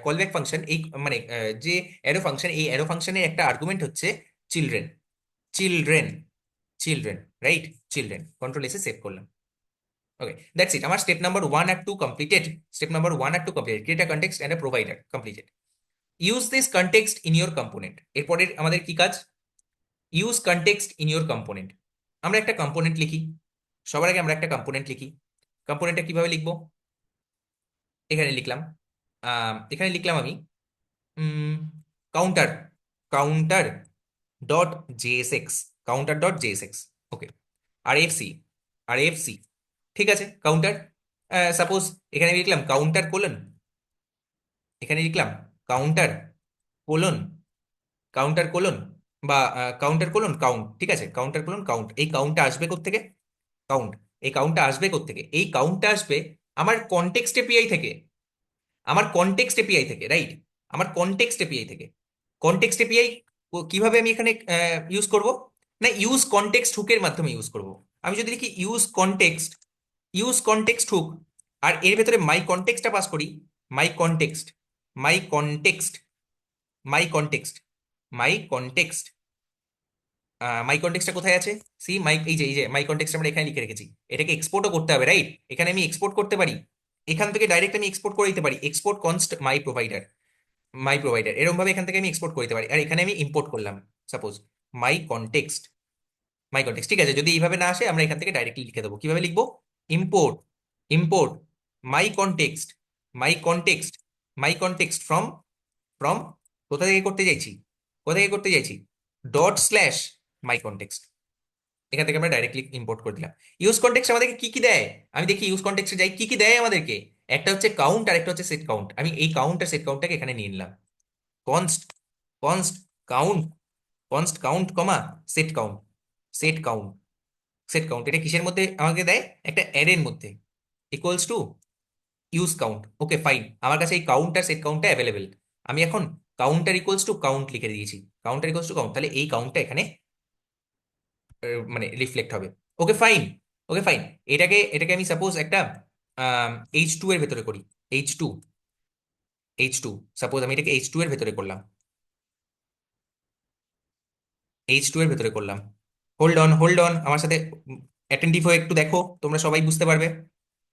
কলব্যাক ফাংশন, এই মানে যে অ্যারো ফাংশন, এই অ্যারো ফাংশনের একটা আর্গুমেন্ট হচ্ছে children, children, children, right? Children, control S save করলাম। Okay, that's it. আমার স্টেপ নাম্বার 1 আর 2 কমপ্লিটেড। স্টেপ নাম্বার 1 আর 2 completed. Create a context and a provider, completed. Use this context in your component. এরপরে আমাদের কি কাজ? Use context in your component. আমরা একটা কম্পোনেন্ট লিখি, সবার আগে আমরা একটা কম্পোনেন্ট লিখি। কম্পোনেন্টটা কিভাবে লিখবো? এখানে লিখলাম, এখানে লিখলাম আমি counter, counter dot JSX, counter dot JSX. Okay, R FC, R FC, ঠিক আছে, কাউন্টার। সাপোজ এখানে আমি লিখলাম কাউন্টার কোলন, এখানে লিখলাম কাউন্টার কোলন, কাউন্টার কোলন, বা কাউন্টার কোলন কাউন্ট। ঠিক আছে, কাউন্টার কোলন কাউন্ট। এই কাউন্টটা আসবে কোত্থেকে? কাউন্ট, এই কাউন্টটা আসবে কোত্থেকে? এই কাউন্টটা আসবে আমার কনটেক্সট এপিআই থেকে, আমার কনটেক্সট এপিআই থেকে, রাইট? আমার কনটেক্সট এপিআই থেকে। কনটেক্সট এপিআই কিভাবে আমি এখানে ইউজ করব? না, ইউজ কনটেক্সট হুকের মাধ্যমে ইউজ করব। আমি যদি লিখি use context, use context hook, আর এর ভেতরে মাই কনটেক্সটটা পাস করি, my context, my context, my context, my context, my কনটেক্সটটা কোথায় আছে? সি মাই, এই যে মাই কনটেক্সট আমরা এখানে লিখে রেখেছি। এটাকে এক্সপোর্টও করতে হবে, রাইট? এখানে আমি এক্সপোর্ট করতে পারি, এখান থেকে ডাইরেক্ট আমি এক্সপোর্ট করে দিতে পারি, export const my provider, my provider, এরকম ভাবে এখান থেকে আমি এক্সপোর্ট করতে পারি। আর এখানে আমি ইম্পোর্ট করলাম, suppose my context, my context. ঠিক আছে, যদি এইভাবে না আসে আমরা এখান থেকে ডাইরেক্টলি লিখে দেবো। কিভাবে লিখবো? Import, import my context, my context, my context from, from কোথা থেকে করতে চাইছি, কোথা থেকে করতে চাইছি, ডট স্ল্যাশ মাই কনটেক্সট। এখান থেকে আমরা ডাইরেক্টলি ইম্পোর্ট করে দিলাম। ইউজ কনটেক্সট আমাদেরকে কি কি দেয়? আমি দেখি ইউজ কনটেক্সটে যাই, কি কি দেয় আমাদেরকে। একটা হচ্ছে কাউন্ট আর একটা হচ্ছে সেট কাউন্ট। আমি এই কাউন্ট আর সেট কাউন্টটাকে এখানে নিয়ে নিলাম। Const, const count, const count comma set count, set count, set count. এটা কিসের মধ্যে আমাকে দেয়? একটা অ্যারের মধ্যে, equals to use count. Okay fine, আমার কাছে এই কাউন্ট আর সেট কাউন্টটা অ্যাভেলেবেল। আমি এখন কাউন্টার ইকুয়ালস টু কাউন্ট লিখে দিয়েছি, কাউন্টার ইকুয়ালস টু কাউন্ট, তাহলে এই কাউন্টটা এখানে মানে রিফ্লেক্ট হবে। Okay fine, okay fine. এটাকে এটাকে আমি সাপোজ একটা H2 এর ভেতরে করি, H2, H2, সাপোজ আমি এটাকে H2 এর ভেতরে করলাম, H2 এর ভেতরে করলাম। হোল্ড অন, হোল্ড অন, আমার সাথে অ্যাটেন্টিভ হয়ে একটু দেখো, তোমরা সবাই বুঝতে পারবে।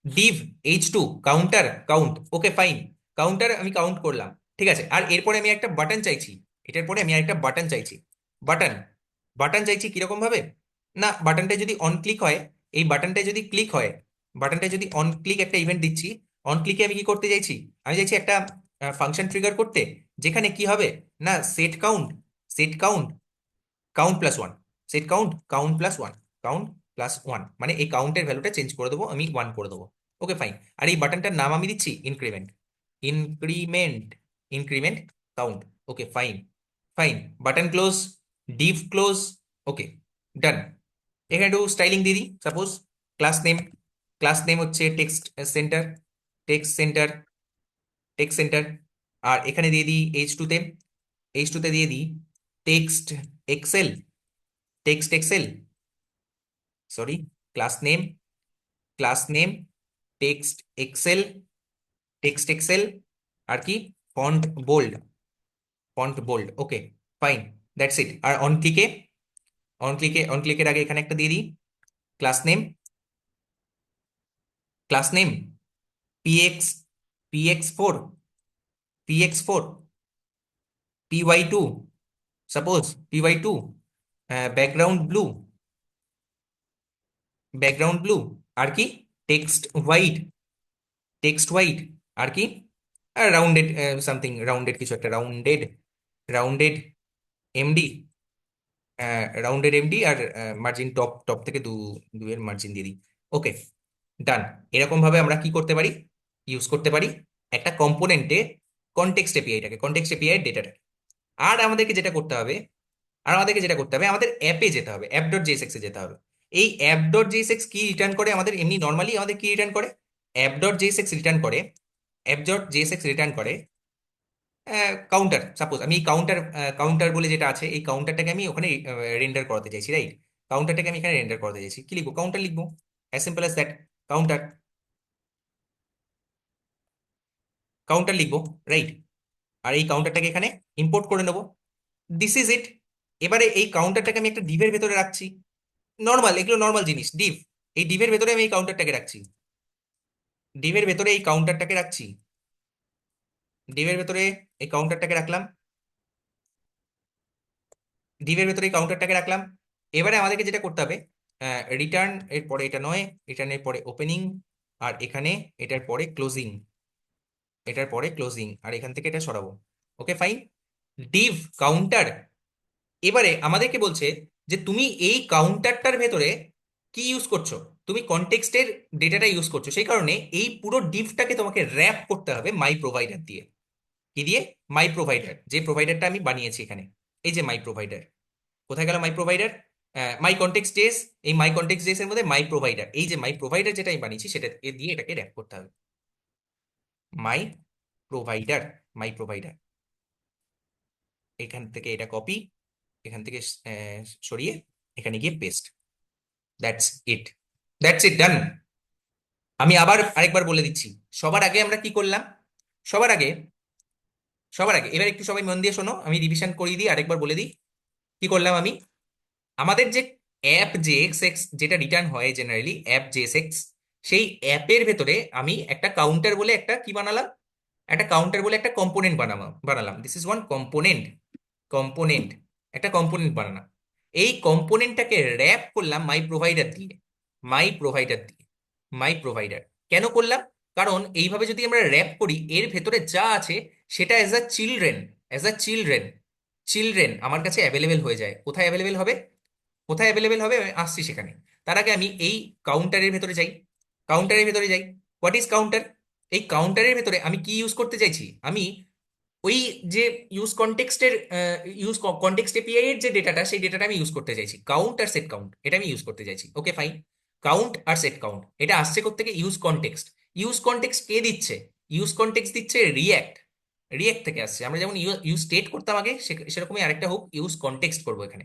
Depp H2 counter count. Okay fine, counter আমি কাউন্ট করলাম, ঠিক আছে। আর এরপরে আমি একটা বাটন চাইছি, এটার পরে আমি একটা বাটন চাইছি, বাটন, বাটন চাইছি কিরকম ভাবে? না, বাটনটা যদি অন ক্লিক হয়, এই বাটনটা যদি ক্লিক হয়, বাটনটা যদি অন ক্লিক, একটা ইভেন্ট দিচ্ছি, অন ক্লিকে আমি কি করতে চাইছি? আমি চাইছি একটা ফাংশন ট্রিগার করতে, যেখানে কি হবে না, set count, set count, count plus one, set count count plus one, count plus one, মানে এই কাউন্টের ভ্যালুটা চেঞ্জ করে দেবো, আমি 1 করে দেবো। ওকে ফাইন। আর এই বাটনটার নাম আমি দিচ্ছি increment, increment, increment count. Okay fine, fine. Button close, div close. Okay done. এখানে একটু স্টাইলিং দিয়ে দিই, suppose class name, class name হচ্ছে text center, text center, text center. আর এখানে দিয়ে দিই H2 তে, H2 তে দিয়ে দিই text XL, text XL, sorry, class name, class name text XL, text XL. আর কি? Font bold, font bold. Okay fine, that's it. আর অন ক্লিকে, অন ক্লিকের আগে এখানে একটা দিয়ে দিই class name px px4 px4 py2 suppose py2 background blue আর কি টেক্সট হোয়াইট আর কি রাউন্ডেড সামথিং রাউন্ডেড কিছু একটা রাউন্ডেড এমডি আর মার্জিন টপ টপ থেকে দুয়ের মার্জিন দিয়ে দিই। ওকে, ডান। এরকম ভাবে আমরা কি করতে পারি, ইউজ করতে পারি একটা কম্পোনেন্টে কনটেক্সট এপিআই ডেটাটা। আর আমাদেরকে যেটা করতে হবে আমাদের অ্যাপে যেতে হবে, app.jsx এ যেতে হবে। এই app.jsx কি রিটার্ন করে, আমাদের এমনি নর্মালি আমাদের কি রিটার্ন করে, app.jsx রিটার্ন করে কাউন্টার। সাপোজ আমি কাউন্টার বলে যেটা আছে, এই কাউন্টারটাকে আমি ওখানে রেন্ডার করাতে চাইছি, রাইট? কাউন্টারটাকে আমি এখানে রেন্ডার করাতে চাইছি, কি লিখবো? কাউন্টার লিখবো, as simple as that. Counter counter লিখবো, রাইট? আর এই কাউন্টারটাকে এখানে ইম্পোর্ট করে নেবো। This is it. এবারে এই কাউন্টারটাকে আমি একটা ডিভের ভেতরে রাখছি, এগুলো নর্মাল জিনিস। এই ডিভের ভেতরে আমি এই কাউন্টারটাকে রাখছি, ডিভের ভেতরে এই কাউন্টারটাকে রাখছি ডিভের ভেতরে এই কাউন্টারটাকে রাখলাম ডিভের ভেতরে এই কাউন্টারটাকে রাখলাম। এবারে আমাদেরকে যেটা করতে হবে, রিটার্ন এর পরে এটা নয়, রিটার্নের পরে ওপেনিং, আর এখানে এটার পরে ক্লোজিং, আর এখান থেকে এটা সরাবো। ওকে, ফাইন। Depp counter. এবারে আমাদেরকে বলছে যে তুমি এই কাউন্টারটার ভেতরে কি ইউজ করছো, তুমি কনটেক্সটের ডেটাটা ইউজ করছো, সেই কারণে এই পুরো ডিভটাকে তোমাকে র্যাপ করতে হবে মাই প্রোভাইডার দিয়ে। কি দিয়ে? মাই প্রোভাইডার, যে প্রোভাইডারটা আমি বানিয়েছি এখানে, এই যে মাই প্রোভাইডার। কোথায় গেল মাই প্রোভাইডার? মাই কনটেক্সট ডেস, এই মাই কনটেক্সট ডেস এর মধ্যে মাই প্রোভাইডার, এই যে মাই প্রোভাইডার যেটা আমি বানিয়েছি সেটা দিয়ে এটাকে র্যাপ করতে হবে। মাই প্রোভাইডার এখান থেকে এটা কপি, এখান থেকে সরিয়ে এখানে গিয়ে পেস্ট। দ্যাটস ইট ডান। আমি আবার আরেকবার বলে দিচ্ছি। সবার আগে আমরা কি করলাম? সবার আগে এবার একটু সবাই মন দিয়ে শোনো, আমি রিভিশন করিয়ে দিই, আরেকবার বলে দিই কি করলাম আমি। আমাদের যে অ্যাপ জেএক্সএক্স যেটা রিটার্ন হয় জেনারেলি, অ্যাপ জেএক্সএক্স, সেই অ্যাপের ভেতরে আমি একটা কাউন্টার বলে একটা কি বানালাম, একটা কম্পোনেন্ট বানালাম। দিস ইজ ওয়ান কম্পোনেন্ট, একটা কম্পোনেন্ট বানালাম। এই কম্পোনেন্টটাকে র্যাপ করলাম মাই প্রোভাইডার দিয়ে। মাই প্রোভাইডার কেন করলাম? কারণ এইভাবে যদি আমরা র্যাপ করি, এর ভেতরে যা আছে সেটা অ্যাজ আ চিলড্রেন আমার কাছে অ্যাভেলেবেল হয়ে যায়। কোথায় অ্যাভেলেবেল হবে? আমি আসছি সেখানে। তার আগে আমি এই কাউন্টারের ভেতরে যাই। What is counter? এই কাউন্টারের ভেতরে আমি কি ইউজ করতে চাইছি? আমি ওই যে কনটেক্সট এপিআই এর যে ডেটাটা, সেই ডেটাটা আমি ইউজ করতে চাইছি। কাউন্ট আর সেট কাউন্ট, এটা আমি ইউজ করতে চাইছি। Okay, fine. কাউন্ট আর সেট কাউন্ট এটা আসছে কোত্থেকে? ইউজ কনটেক্সট কে দিচ্ছে? দিচ্ছে রিয়াক্ট থেকে আসছে। আমরা যেমন ইউজ স্টেট করতাম আগে, সেরকমই আরেকটা হোক ইউজ কনটেক্সট করবো এখানে।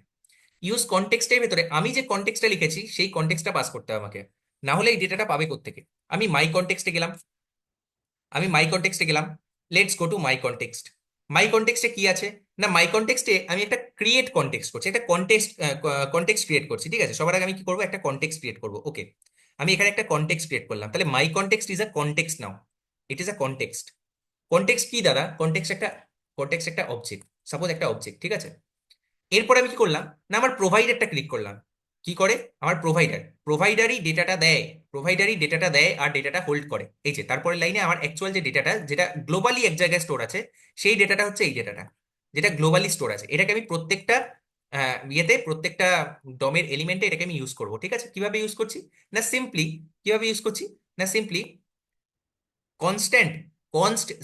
ইউজ কনটেক্সটের ভেতরে আমি যে কনটেক্সটটা লিখেছি সেই কনটেক্সটটা পাস করতে হবে আমাকে, না হলে এই ডেটাটা পাবে কোত্থেকে? আমি মাই কনটেক্সটে গেলাম। লেটস গো টু মাই কনটেক্সটে কি আছে না, মাই কনটেক্সটে আমি একটা ক্রিয়েট কনটেক্সট করছি, একটা কনটেক্সট ক্রিয়েট করছি। ঠিক আছে, সবার আগে আমি কি করবো? একটা কনটেক্সট ক্রিয়েট করবো। ওকে, আমি এখানে একটা কনটেক্সট ক্রিয়েট করলাম। তাহলে my context is a context now. It is a context কি দাদা? কনটেক্সট একটা অবজেক্ট, সাপোজ একটা অবজেক্ট। ঠিক আছে, এরপরে আমি কি করলাম না, আমার প্রোভাইডারটা ক্লিক করলাম। কি করে? আমার প্রোভাইডারই ডেটাটা দেয় আর ডেটাটা হোল্ড করে। এই যে তারপরে লাইনে আমার অ্যাকচুয়াল যে ডেটাটা, যেটা গ্লোবালি এক জায়গায় স্টোর আছে, সেই ডেটাটা হচ্ছে এই ডেটাটা, যেটা গ্লোবালি স্টোর আছে। এটাকে আমি প্রত্যেকটা প্রত্যেকটা ডমের এলিমেন্টে এটাকে আমি ইউজ করবো। ঠিক আছে, কিভাবে ইউজ করছি না, সিম্পলি কনস্ট্যান্ট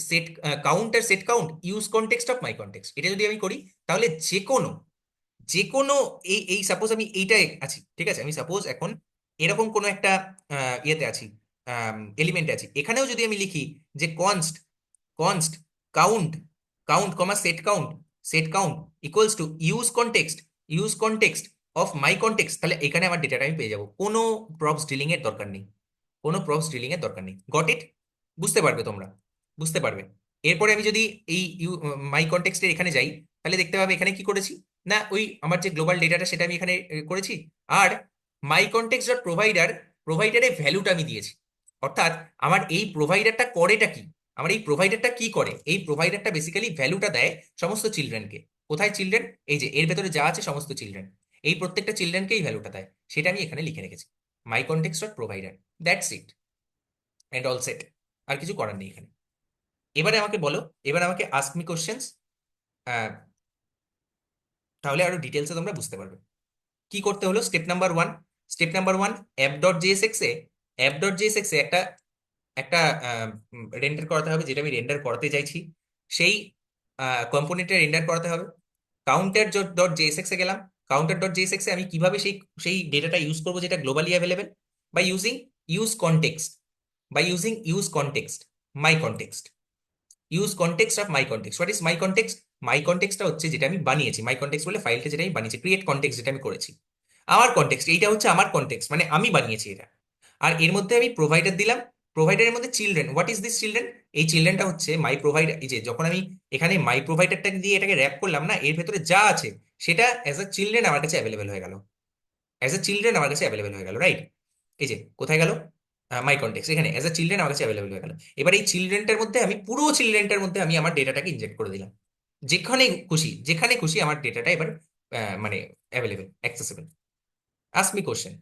সেট কাউন্ট আর set count use context of my context. এটা যদি আমি করি, তাহলে যে কোনো এই সাপোজ আমি এইটাই আছি। ঠিক আছে, আমি সাপোজ এখন এরকম কোনো একটা ইয়েতে আছি, এলিমেন্টে আছি। এখানেও যদি আমি লিখি যে const count set count equals to use context of my context, তাহলে এখানে আমার ডেটাটা আমি পেয়ে যাবো। কোনো প্রপস ডিলিং এর দরকার নেই, গট ইট? বুঝতে পারবে। এরপরে আমি যদি এই মাই কনটেক্সটের এখানে যাই, তাহলে দেখতে পাবে এখানে কি করেছি, না ওই আমার যে গ্লোবাল ডেটাটা সেটা আমি এখানে করেছি। আর মাই কন্টেক্সট ডট প্রোভাইডার, প্রোভাইডারের ভ্যালুটা আমি দিয়েছি। অর্থাৎ আমার এই প্রোভাইডারটা করেটা কি, আমার এই প্রোভাইডারটা কি করে, এই প্রোভাইডারটা বেসিক্যালি ভ্যালুটা দেয় সমস্ত চিলড্রেনকে। কোথায় চিলড্রেন? এই যে এর ভেতরে যা আছে সমস্ত চিলড্রেন, এই প্রত্যেকটা চিলড্রেনকে এই ভ্যালুটা দেয়, সেটা আমি এখানে লিখে রেখেছি। My context dot provider, that's it and all set. আর কিছু করার নেই এখানে। এবারে আমাকে বলো, এবার আমাকে আস্ক মি কোশ্চেন্স, তাহলে আরো ডিটেলসে তোমরা বুঝতে পারবে। কি করতে হলো? Step number 1, step number 1, app dot JSX এ, অ্যাপ ডট জেএসএক্স এ একটা একটা রেন্ডার করাতে হবে, যেটা আমি রেন্ডার করাতে চাইছি সেই কম্পোনেন্টে রেন্ডার করাতে হবে। কাউন্টার ডট জেএসএক্স এ গেলাম। কাউন্টার ডট জেএসএক্স এ আমি কিভাবে সেই সেই ডেটাটা ইউজ করবো যেটা globally available? By using use context, by using use context, my context, use context of my context. What is my context? My কনটেক্সটটা হচ্ছে যেটা আমি বানিয়েছি, মাই কনটেক্সট বলে ফাইলটা যেটা আমি বানিয়েছি, ক্রিয়েট কনটেক্সট যেটা আমি করেছি। আমার কনটেক্সট এইটা হচ্ছে আমার কনটেক্সট, মানে আমি বানিয়েছি এটা। আর এর মধ্যে আমি প্রোভাইডার দিলাম, প্রোভাইডারের মধ্যে children. What is this children? এই চিলড্রেনটা হচ্ছে মাই প্রোভাইডার। এই যে যখন আমি এখানে মাই প্রোভাইডারটাকে দিয়ে এটাকে র্যাপ করলাম না, এর ভেতরে যা আছে সেটা অ্যাজ আ চিলড্রেন আমার কাছে অ্যাভেলেবেল হয়ে গেল, অ্যাজ আ চিলড্রেন আমার কাছে অ্যাভেলেবেল হয়ে গেল, রাইট? এই যে কোথায় গেল মাই কনটেক্সট, এখানে অ্যাজ আ চিলড্রেন আমার কাছে অ্যাভেলেবেল হয়ে গেল। এবার এই চিলড্রেনটার মধ্যে আমি, পুরো চিলড্রেনটার মধ্যে আমি আমার ডেটাটাকে ইনজেক্ট করে দিলাম। যেখানে খুশি, যেখানে খুশি আমার ডেটাটা এবার মানে available, accessible. Ask me question.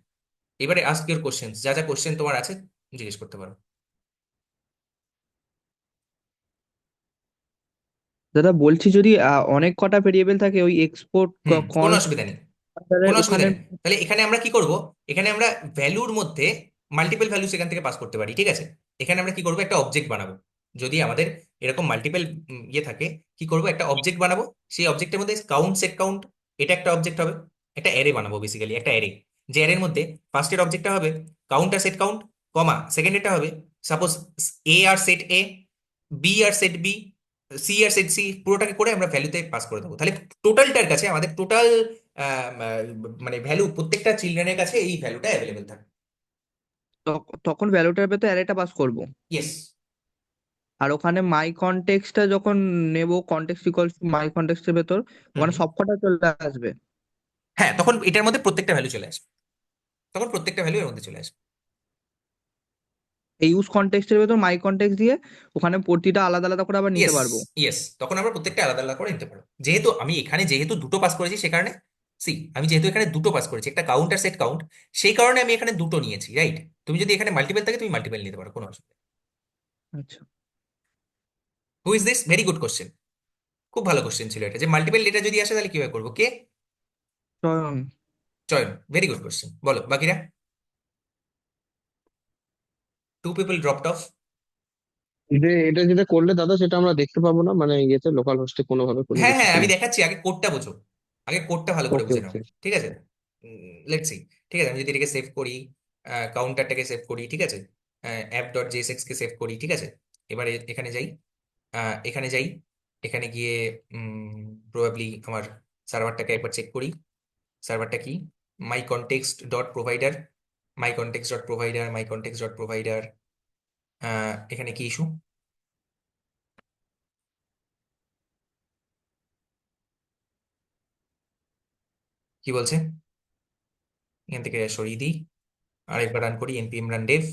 এবারে আস্ক ইউর কোশ্চেন, যা যা কোশ্চেন তোমার আছে জিজ্ঞেস করতে পারো। দাদা বলছি যদি অনেক কটা ভেরিয়েবল থাকে ওই এক্সপোর্ট কোনো অসুবিধা নেই, কোনো অসুবিধা ওখানে নেই। তাহলে এখানে আমরা কি করব? এখানে আমরা ভ্যালুর মধ্যে মাল্টিপল ভ্যালু সেখান থেকে পাস করতে পারি, ঠিক আছে? এখানে আমরা কি করবো? একটা অবজেক্ট বানাবো। যদি আমাদের এরকম মাল্টিপল ইয়ে থাকে, কি করব? একটা অবজেক্ট বানাবো। সেই অবজেক্টের মধ্যে কাউন্ট, সেট কাউন্ট, এটা একটা অবজেক্ট হবে। একটা অ্যারে বানাবো, বেসিক্যালি একটা অ্যারে। যে অ্যারের মধ্যে ফার্স্টের অবজেক্টটা হবে কাউন্ট আর সেট কাউন্ট, কমা সেকেন্ডেরটা হবে সাপোজ এ আর সেট এ, বি আর সেট বি, সি আর সেট সি, পুরোটাকে করে আমরা ভ্যালুতে পাস করে দেবো। তাহলে টোটালটার কাছে আমাদের টোটাল মানে ভ্যালু, প্রত্যেকটা চিলড্রেনের কাছে এই ভ্যালুটা অ্যাভেলেবেল থাকে। তখন ভ্যালুটার ভেতর অ্যারেটা পাস করব। ইয়েস। আর ওখানে মাই কনটেক্সটটা যখন নেব, কনটেক্সট ইকুয়ালস টু মাই কনটেক্সটের ভেতর হুম ওখানে হুম। সবকটা চলে আসবে। হ্যাঁ, তখন এটার মধ্যে প্রত্যেকটা ভ্যালু চলে আসবে, তখন প্রত্যেকটা ভ্যালু এর মধ্যে চলে আসবে। এই ইউজ কনটেক্সটের ভেতর মাই কনটেক্সট দিয়ে ওখানে প্রতিটা আলাদা আলাদা করে আবার নিতে ইয়েস, পারবো। ইয়েস, তখন আমরা প্রত্যেকটা আলাদা আলাদা করে নিতে পারবো। যেহেতু আমি এখানে যেহেতু দুটো পাস করেছি সে কারণে, সি আমি যেহেতু এখানে দুটো পাস করেছি, একটা কাউন্ট আর সেট কাউন্ট, সেই কারণে আমি এখানে দুটো নিয়েছি, রাইট? তুমি যদি এখানে মাল্টিপল থাকে তুমি মাল্টিপল নিতে পারো, কোনো অসুবিধা নেই। আচ্ছা। Who is this? Very good question, খুব ভালো কোশ্চেন ছিল এটা, যে মাল্টিপল ডেটা যদি আসে তাহলে কিভাবে করবো, কে? চয়ন। চয়ন, ভেরি গুড কোশ্চেন। বলো বাকিরা। 2 people dropped off. এটা যেটা করলে দাদা সেটা আমরা দেখতে পাবো না, মানে ইয়েতে লোকাল হোস্টে কোনোভাবে কোনো হ্যাঁ কিছু হ্যাঁ, কি? আমি দেখাচ্ছি, আগে কোডটা বোঝো, আগে কোডটা ভালো করে ওকে বুঝে নাও, ওকে। ঠিক আছে? Let's C. ঠিক আছে, আমি যদি এটাকে সেভ করি, কাউন্টারটাকে সেভ করি, ঠিক আছে, অ্যাপ ডট জেএসএক্স কে সেভ করি, ঠিক আছে। এবারে এখানে যাই, এখানে যাই, এখানে গিয়ে প্রবাবলি আমার সার্ভারটাকে একবার চেক করি। সার্ভারটা কি? মাই কনটেক্সট ডট প্রোভাইডার, মাই কনটেক্সট ডট প্রোভাইডার, মাই কনটেক্সট ডট প্রোভাইডার। এখানে কি ইস্যু? কি বলছে? এখান থেকে সরিয়ে দিই, আরেকবার রান করি, npm run dev।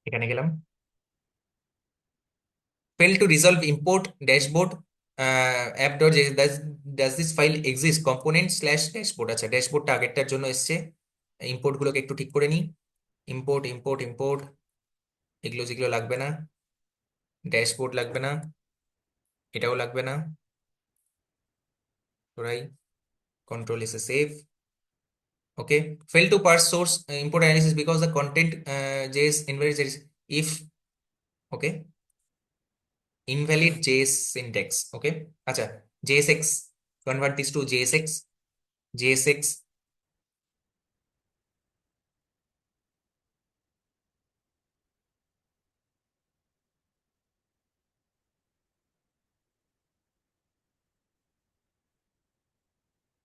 এখানে গেলাম, fail to resolve import dashboard app.js, does this file exist component slash dashboard। আচ্ছা, ড্যাশবোর্ডটা আগেরটার জন্য এসছে, ইম্পোর্ট গুলোকে একটু ঠিক করে নিই। ইম্পোর্ট ইম্পোর্ট ইম্পোর্ট, এগুলো যেগুলো লাগবে না, ড্যাশবোর্ড লাগবে না, এটাও লাগবে না, সরাই, control S save. Okay, fail to parse source import analysis because the content js invalidates if, okay, invalid js syntax, ওকে। আচ্ছা, jsx, convert this to jsx, jsx,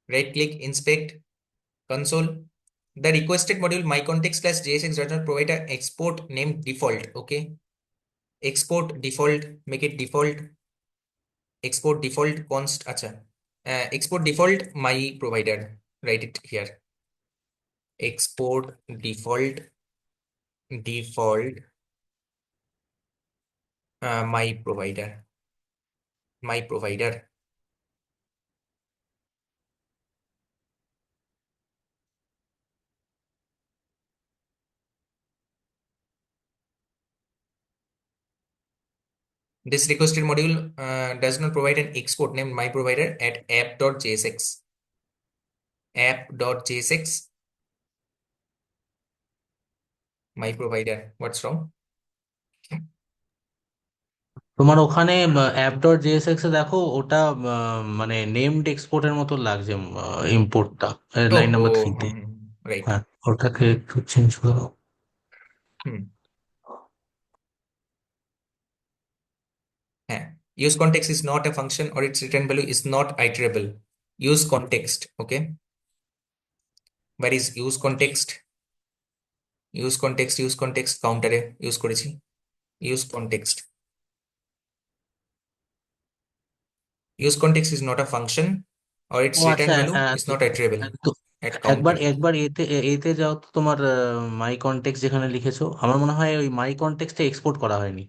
right click, inspect console, The requested module my context slash JSX does not provide a export name default. Okay, export default, make it default. Export default const, acha, export default my provider, write it here. Export default my provider. This requested module does not provide an export named my provider at app.jsx. App.jsx my provider. What's wrong? তোমার ওখানে app dot JSX এ দেখো ওটা মানে named এক্সপোর্টের মতো লাগছে ইম্পোর্টটা line ওহো, number 3-তে। Right. হ্যাঁ, ওটাকে একটু চেঞ্জ করো। হুম, হ্যাঁ, use context is not a function or its return value is not iterable. Use context. Okay, where is use context? use context কাউন্টারে ইউজ করেছি। use context is not a function or its ও return আচ্ছা, value is not iterable তো at একবার counter. একবার এতে যাও তো, তোমার মাই কন্টেক্সট যেখানে লিখেছো, আমার মনে হয় ওই মাই কন্টেক্সটে এক্সপোর্ট করা হয়নি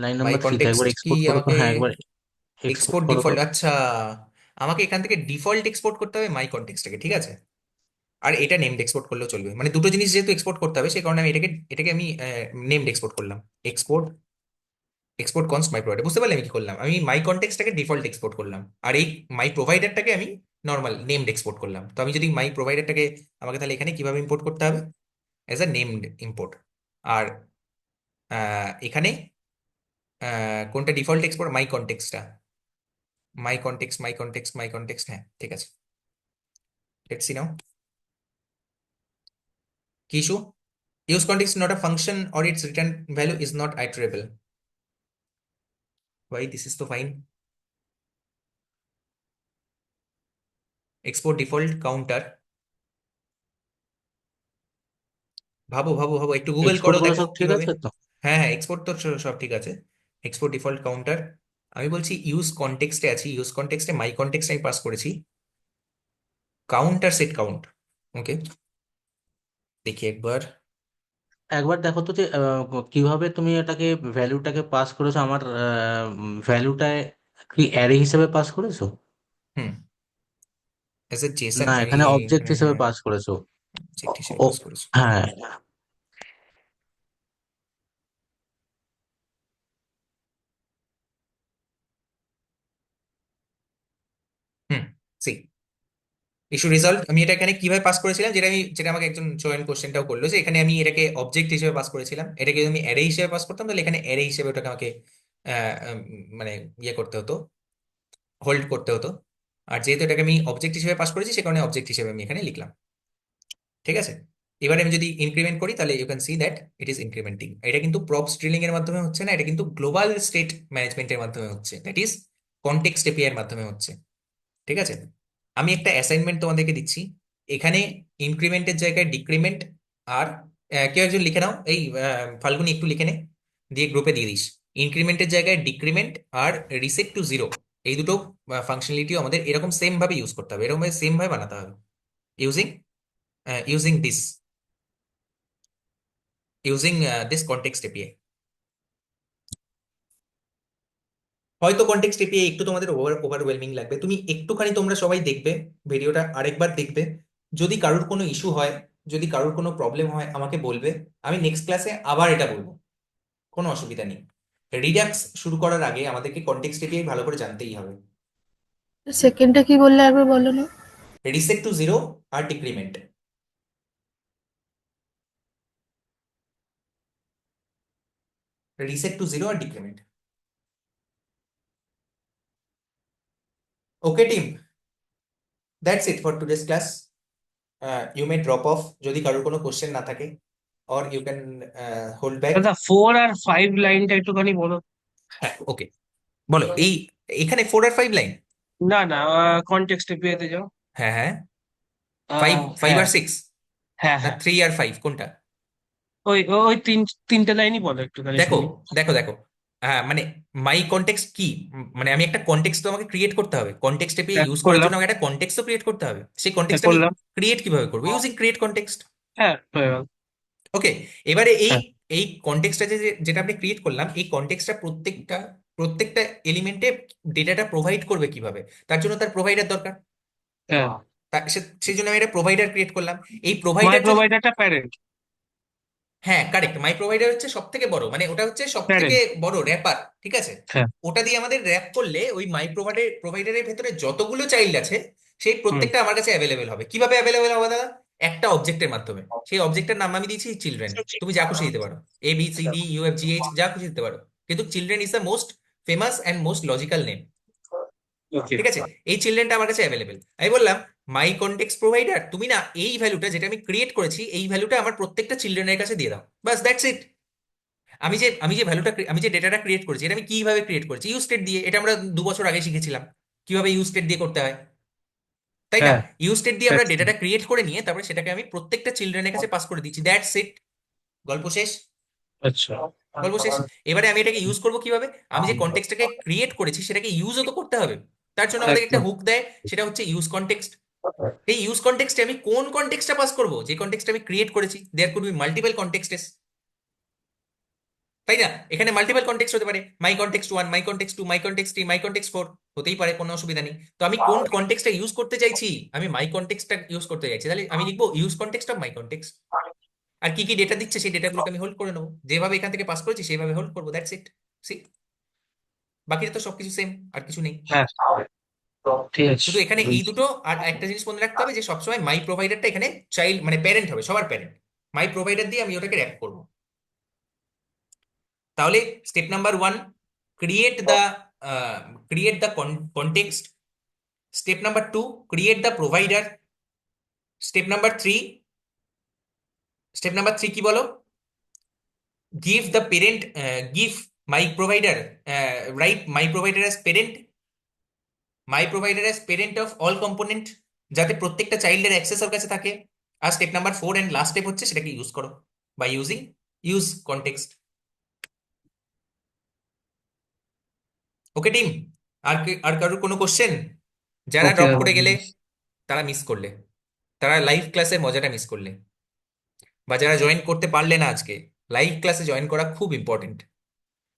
লাইন my নাম্বার 3-তে। একবার context কি এক্সপোর্ট করো তো, আমাকে হ্যাঁ একবার এক্সপোর্ট এক্সপোর্ট করো তো। ডিফল্ট, আচ্ছা, আমাকে এখান থেকে ডিফল্ট এক্সপোর্ট করতে হবে মাই কন্টেক্সটটাকে, ঠিক আছে। আর এটা নেমড এক্সপোর্ট করলেও চলবে, মানে দুটো জিনিস যেহেতু এক্সপোর্ট করতে হবে সেই কারণে আমি এটাকে আমি নেমড এক্সপোর্ট করলাম। এক্সপোর্ট কনস্ট মাই প্রোভাইডার, বুঝতে পারলে আমি কি করলাম? আমি মাই কন্টেক্সটটাকে ডিফল্ট এক্সপোর্ট করলাম, আর এই মাই প্রোভাইডারটাকে আমি নর্মাল নেমড এক্সপোর্ট করলাম। তো আমি যদি মাই প্রোভাইডারটাকে, আমাকে তাহলে এখানে কিভাবে ইম্পোর্ট করতে হবে? As a named import. আর এখানে কোনটা ডিফল্ট এক্সপোর্ট? মাই কন্টেক্সটটা, মাই কন্টেক্সট, হ্যাঁ ঠিক আছে। লেটস সি নাও কি issue. Use context is not a function or its return value is not iterable. Why this is so fine? Export default counter. ভাবো ভাবো ভাবো, একটু গুগল এক্সপোর্ট করো, গুলো দেখো সব ঠিক কিভাবে। আছে তো? হ্যাঁ হ্যাঁ, এক্সপোর্ট তো সব ঠিক আছে। এক্সপোর্ট ডিফল্ট কাউন্টার, আমি বলছি ইউজ কন্টেক্সটে আছি, ইউজ কন্টেক্সটে মাই কন্টেক্সট আমি পাস করেছি কাউন্টার সেট কাউন্ট। ওকে, দেখি একবার। একবার দেখো তো যে কিভাবে তুমি এটাকে ভ্যালুটাকে পাস করেছো। আমার ভ্যালুটায় কি অ্যারে হিসেবে পাস করেছো? হুম, এজ এ জেসন না, আমি এখানে অবজেক্ট হিসেবে পাস করেছো। অবজেক্ট হিসেবে ও পাস করেছি। হ্যাঁ, হুম, সি ইস্যু রিজলভ। আমি এটা এখানে কিভাবে পাস করেছিলাম, যেটা আমাকে একজন জয়েন কোশ্চেনটাও করলো, যে এখানে আমি এটাকে অবজেক্ট হিসেবে পাস করেছিলাম। এটাকে যদি আমি অ্যারে হিসেবে পাস করতাম তাহলে এখানে অ্যারে হিসেবে ওটাকে আমাকে মানে ইয়ে করতে হতো, হোল্ড করতে হতো। আর যেহেতু এটাকে আমি অবজেক্ট হিসেবে পাস করেছি সে কারণে অবজেক্ট হিসেবে আমি এখানে লিখলাম, ঠিক আছে। এবারে আমি যদি ইনক্রিমেন্ট করি তাহলে you can see that it is incrementing. এটা কিন্তু প্রপ স্ট্রিলিং এর মাধ্যমে হচ্ছে না, এটা কিন্তু গ্লোবাল স্টেট ম্যানেজমেন্টের মাধ্যমে হচ্ছে, দ্যাট ইজ কনটেক্সট এপিআই এর মাধ্যমে হচ্ছে, ঠিক আছে। আমি একটা অ্যাসাইনমেন্ট তোমাদেরকে দিচ্ছি, এখানে ইনক্রিমেন্টের জায়গায় ডিক্রিমেন্ট, আর কেউ একজন লিখে নাও, এই ফাল্গুনি একটু লিখে নে, দিয়ে গ্রুপে দিয়ে দিস। ইনক্রিমেন্টের জায়গায় ডিক্রিমেন্ট আর রিসেট টু জিরো, এই দুটো ফাংশনালিটিও আমাদের এরকম সেম ভাবে ইউজ করতে হবে, এরকম সেম ভাবে বানাতে হবে, using using this using this context API. হয়তো কনটেক্সট এপিআই একটু তোমাদের ওভারওয়েলমিং লাগবে, তুমি একটুখানি তোমরা সবাই দেখবে ভিডিওটা, আরেকবার দেখবে। যদি কারোর কোনো ইস্যু হয়, যদি কারোর কোনো প্রবলেম হয় আমাকে বলবে, আমি নেক্সট ক্লাসে আবার এটা বলবো, কোনো অসুবিধা নেই। রিডাক্স শুরু করার আগে আমাদেরকে কনটেক্সট এপিআই ভালো করে জানতেই হবে। সেকেন্ডটা কি বললে একবার বলো না। রিসেট টু জিরো আর ডিক্রিমেন্ট, রিসেট টু জিরো আর decrement. Okay team, that's it for today's class. You may drop off যদি কারোর কোনো কোশ্চেন না থাকে, or you can hold back. দাদা 4 আর 5 লাইনটা একটুখানি বলো। হ্যাঁ ওকে, বলো। এখানে 4 আর 5 লাইন? না না, কনটেক্সট এপিআই তে যাও। হ্যাঁ হ্যাঁ, ফাইভ ফাইভ হ্যাঁ আর সিক্স, হ্যাঁ না হ্যাঁ, 3 আর 5 কোনটা? ওই ওই তিনটে লাইনই বলো একটুখানি দেখো শুনি। দেখো দেখো, হ্যাঁ মানে মাই কন্টেক্সট কি, মানে আমি একটা কন্টেক্সট তো আমাকে ক্রিয়েট করতে হবে, কন্টেক্সট পেয়ে হ্যাঁ ইউজ করার করলাম, জন্য আমাকে একটা কন্টেক্সট তো ক্রিয়েট করতে হবে। সেই হ্যাঁ কন্টেক্সট আমি করলাম, ক্রিয়েট কিভাবে করবো? Using create context. হ্যাঁ হয়ে গেল। ওকে, এবারে এই হ্যাঁ এই কন্টেক্সটটা যেটা আপনি ক্রিয়েট করলাম, এই কন্টেক্সটটা প্রত্যেকটা প্রত্যেকটা এলিমেন্টে ডেটাটা প্রোভাইড করবে কিভাবে, তার জন্য তার প্রোভাইডার দরকার। হ্যাঁ, সেই জন্য আমি একটা প্রোভাইডার ক্রিয়েট করলাম। এই মাই প্রোভাইডার যদি, প্রোভাইডারটা প্যারেন্ট। হ্যাঁ কারেক্ট, মাই প্রোভাইডার হচ্ছে সব থেকে বড়, মানে ওটা হচ্ছে সব থেকে প্যারেন্ট, বড় র্যাপার, ঠিক আছে? হ্যাঁ। ওটা দিয়ে আমাদের র্যাপ করলে ওই মাই প্রোভাইডারের ভেতরে যতগুলো চাইল্ড আছে সেই হুম, প্রত্যেকটা আমার কাছে অ্যাভেলেবেল হবে। কিভাবে অ্যাভেলেবেল হবে দাদা? একটা অবজেক্টের মাধ্যমে। সেই অবজেক্টের নাম আমি দিয়েছি চিলড্রেন, তুমি যা খুশি দিতে পারো, ABCDEFGH যা খুশি দিতে পারো, কিন্তু children is the most famous and most logical name, okay, ঠিক আছে? এই চিলড্রেনটা আমার কাছে অ্যাভেলেবেল। আমি বললাম মাই কন্টেক্সট প্রোভাইডার, তুমি না এই ভ্যালুটা যেটা আমি ক্রিয়েট করেছি এই ভ্যালুটা আমার প্রত্যেকটা চিলড্রেনের কাছে দিয়ে দাও, বাস দ্যাটস ইট। আমি যে ভ্যালুটা, আমি যে ডেটাটা ক্রিয়েট করেছি এটা আমি কিভাবে ক্রিয়েট করেছি? ইউজ স্টেট দিয়ে। এটা আমরা 2 বছর আগে শিখেছিলাম কিভাবে ইউজ স্টেট দিয়ে করতে হয়, তাই না? হ্যাঁ ইউজ স্টেট দিয়ে আমরা that's it. ডেটাটা ক্রিয়েট করে নিয়ে তারপরে সেটাকে আমি প্রত্যেকটা চিলড্রেনের কাছে পাস করে দিচ্ছি, দ্যাটস ইট, গল্প শেষ। আচ্ছা, গল্প শেষ। এবারে আমি এটাকে ইউজ করবো কিভাবে? আমি যে কনটেক্সটটাকে ক্রিয়েট করেছি সেটাকে ইউজও তো করতে হবে, তার জন্য আমাদের একটা একদম, হুক দেয়, সেটা হচ্ছে ইউজ কনটেক্সট। এই ইউজ কনটেক্সটে আমি কোন কনটেক্সটটা পাস করবো? যে কনটেক্সট আমি ক্রিয়েট করেছি। দেয়ার কুড বি মাল্টিপল কনটেক্সটেস, তাই না? এখানে মাল্টিপল কনটেক্সট হতে পারে, মাই কনটেক্সট 1, মাই কনটেক্সট 2, মাই কনটেক্সট 3, মাই কনটেক্সট 4, হতেই পারে, কোনো অসুবিধা নেই। তো আমি কোন কনটেক্সটটা ইউজ করতে চাইছি? আমি মাই কনটেক্সটটা ইউজ করতে চাইছি, তাহলে আমি লিখবো use context of my context. আর কি কি ডেটা দিচ্ছে সেই ডেটাগুলোকে আমি হোল্ড করে নেবো, যেভাবে এখান থেকে পাস করেছি সেভাবে হোল্ড করবো, দ্যাটস ইট। সি, বাকিটা তো সবকিছু সেম, আর কিছু নেই। হ্যাঁ ঠিক আছে, শুধু এখানে এই দুটো, আর একটা জিনিস মনে রাখতে হবে যে সবসময় মাই প্রোভাইডারটা এখানে চাইল্ড মানে প্যারেন্ট হবে, সবার প্যারেন্ট। মাই প্রোভাইডার দিয়ে আমি ওটাকে র্যাপ করবো। তাহলে step number 1, create the create the context. Step number 2, create the provider. Step number 3, step number 3 কি বলো? Give the parent, give my provider, write my provider as parent, my provider as parent of all component, যাতে প্রত্যেকটা চাইল্ডের access ওর কাছে থাকে। আর step number 4 and last step হচ্ছে সেটাকে ইউজ করো by using use context. Okay team, আর কারোর কোনো কোশ্চেন? যারা ওকে, ড্রপ করে গেলে, তারা মিস করলে, তারা লাইভ ক্লাসের মজাটা মিস করলে, বা যারা জয়েন করতে পারলে না আজকে, লাইভ ক্লাসে জয়েন করা খুব ইম্পর্টেন্ট,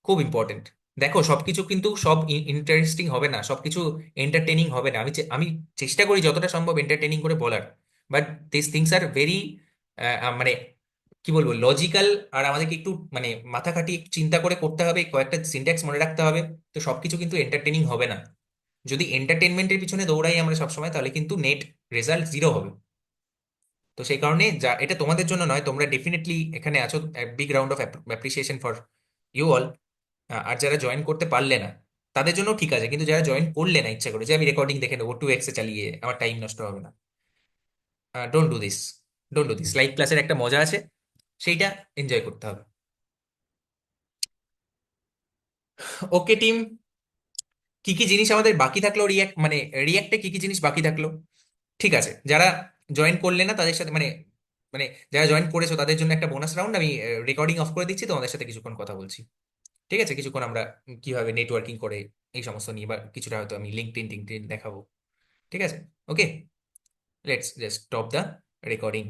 খুব ইম্পর্টেন্ট। দেখো সবকিছু কিন্তু সব ইন্টারেস্টিং হবে না, সবকিছু এন্টারটেনিং হবে না। আমি চেষ্টা করি যতটা সম্ভব এন্টারটেনিং করে বলার, but this things are very, মানে কি বলবো, লজিক্যাল। আর আমাদেরকে একটু মানে মাথা খাটিয়ে একটু চিন্তা করে করতে হবে, কয়েকটা সিনট্যাক্স মনে রাখতে হবে। তো সবকিছু কিন্তু এন্টারটেনিং হবে না। যদি এন্টারটেনমেন্টের পিছনে দৌড়াই আমরা সবসময়, তাহলে কিন্তু নেট রেজাল্ট 0 হবে। তো সেই কারণে যা, এটা তোমাদের জন্য নয়, তোমরা ডেফিনেটলি এখানে আছো, big round of appreciation for you all. আর যারা জয়েন করতে পারলে না তাদের জন্য ঠিক আছে, কিন্তু যারা জয়েন করলে না ইচ্ছা করে যে আমি রেকর্ডিং দেখে নেবো 2x এ চালিয়ে, আমার টাইম নষ্ট হবে না, don't do this, don't do this. Live ক্লাসের একটা মজা আছে, সেইটা এনজয় করতে হবে। ওকে টিম, কি কি জিনিস আমাদের বাকি থাকলো রিয়াক্ট, মানে রিয়াক্টে কি কি জিনিস বাকি থাকলো? ঠিক আছে, যারা জয়েন করলে না তাদের সাথে, মানে মানে যারা জয়েন করেছো তাদের জন্য একটা বোনাস রাউন্ড, আমি রেকর্ডিং অফ করে দিচ্ছি, তোমাদের সাথে কিছুক্ষণ কথা বলছি, ঠিক আছে? কিছুক্ষণ আমরা কিভাবে নেটওয়ার্কিং করে এই সমস্ত নিয়ে, বা কিছুটা হয়তো আমি লিঙ্কডইন টিঙ্কডিন দেখাবো, ঠিক আছে? Okay, let's just stop the recording.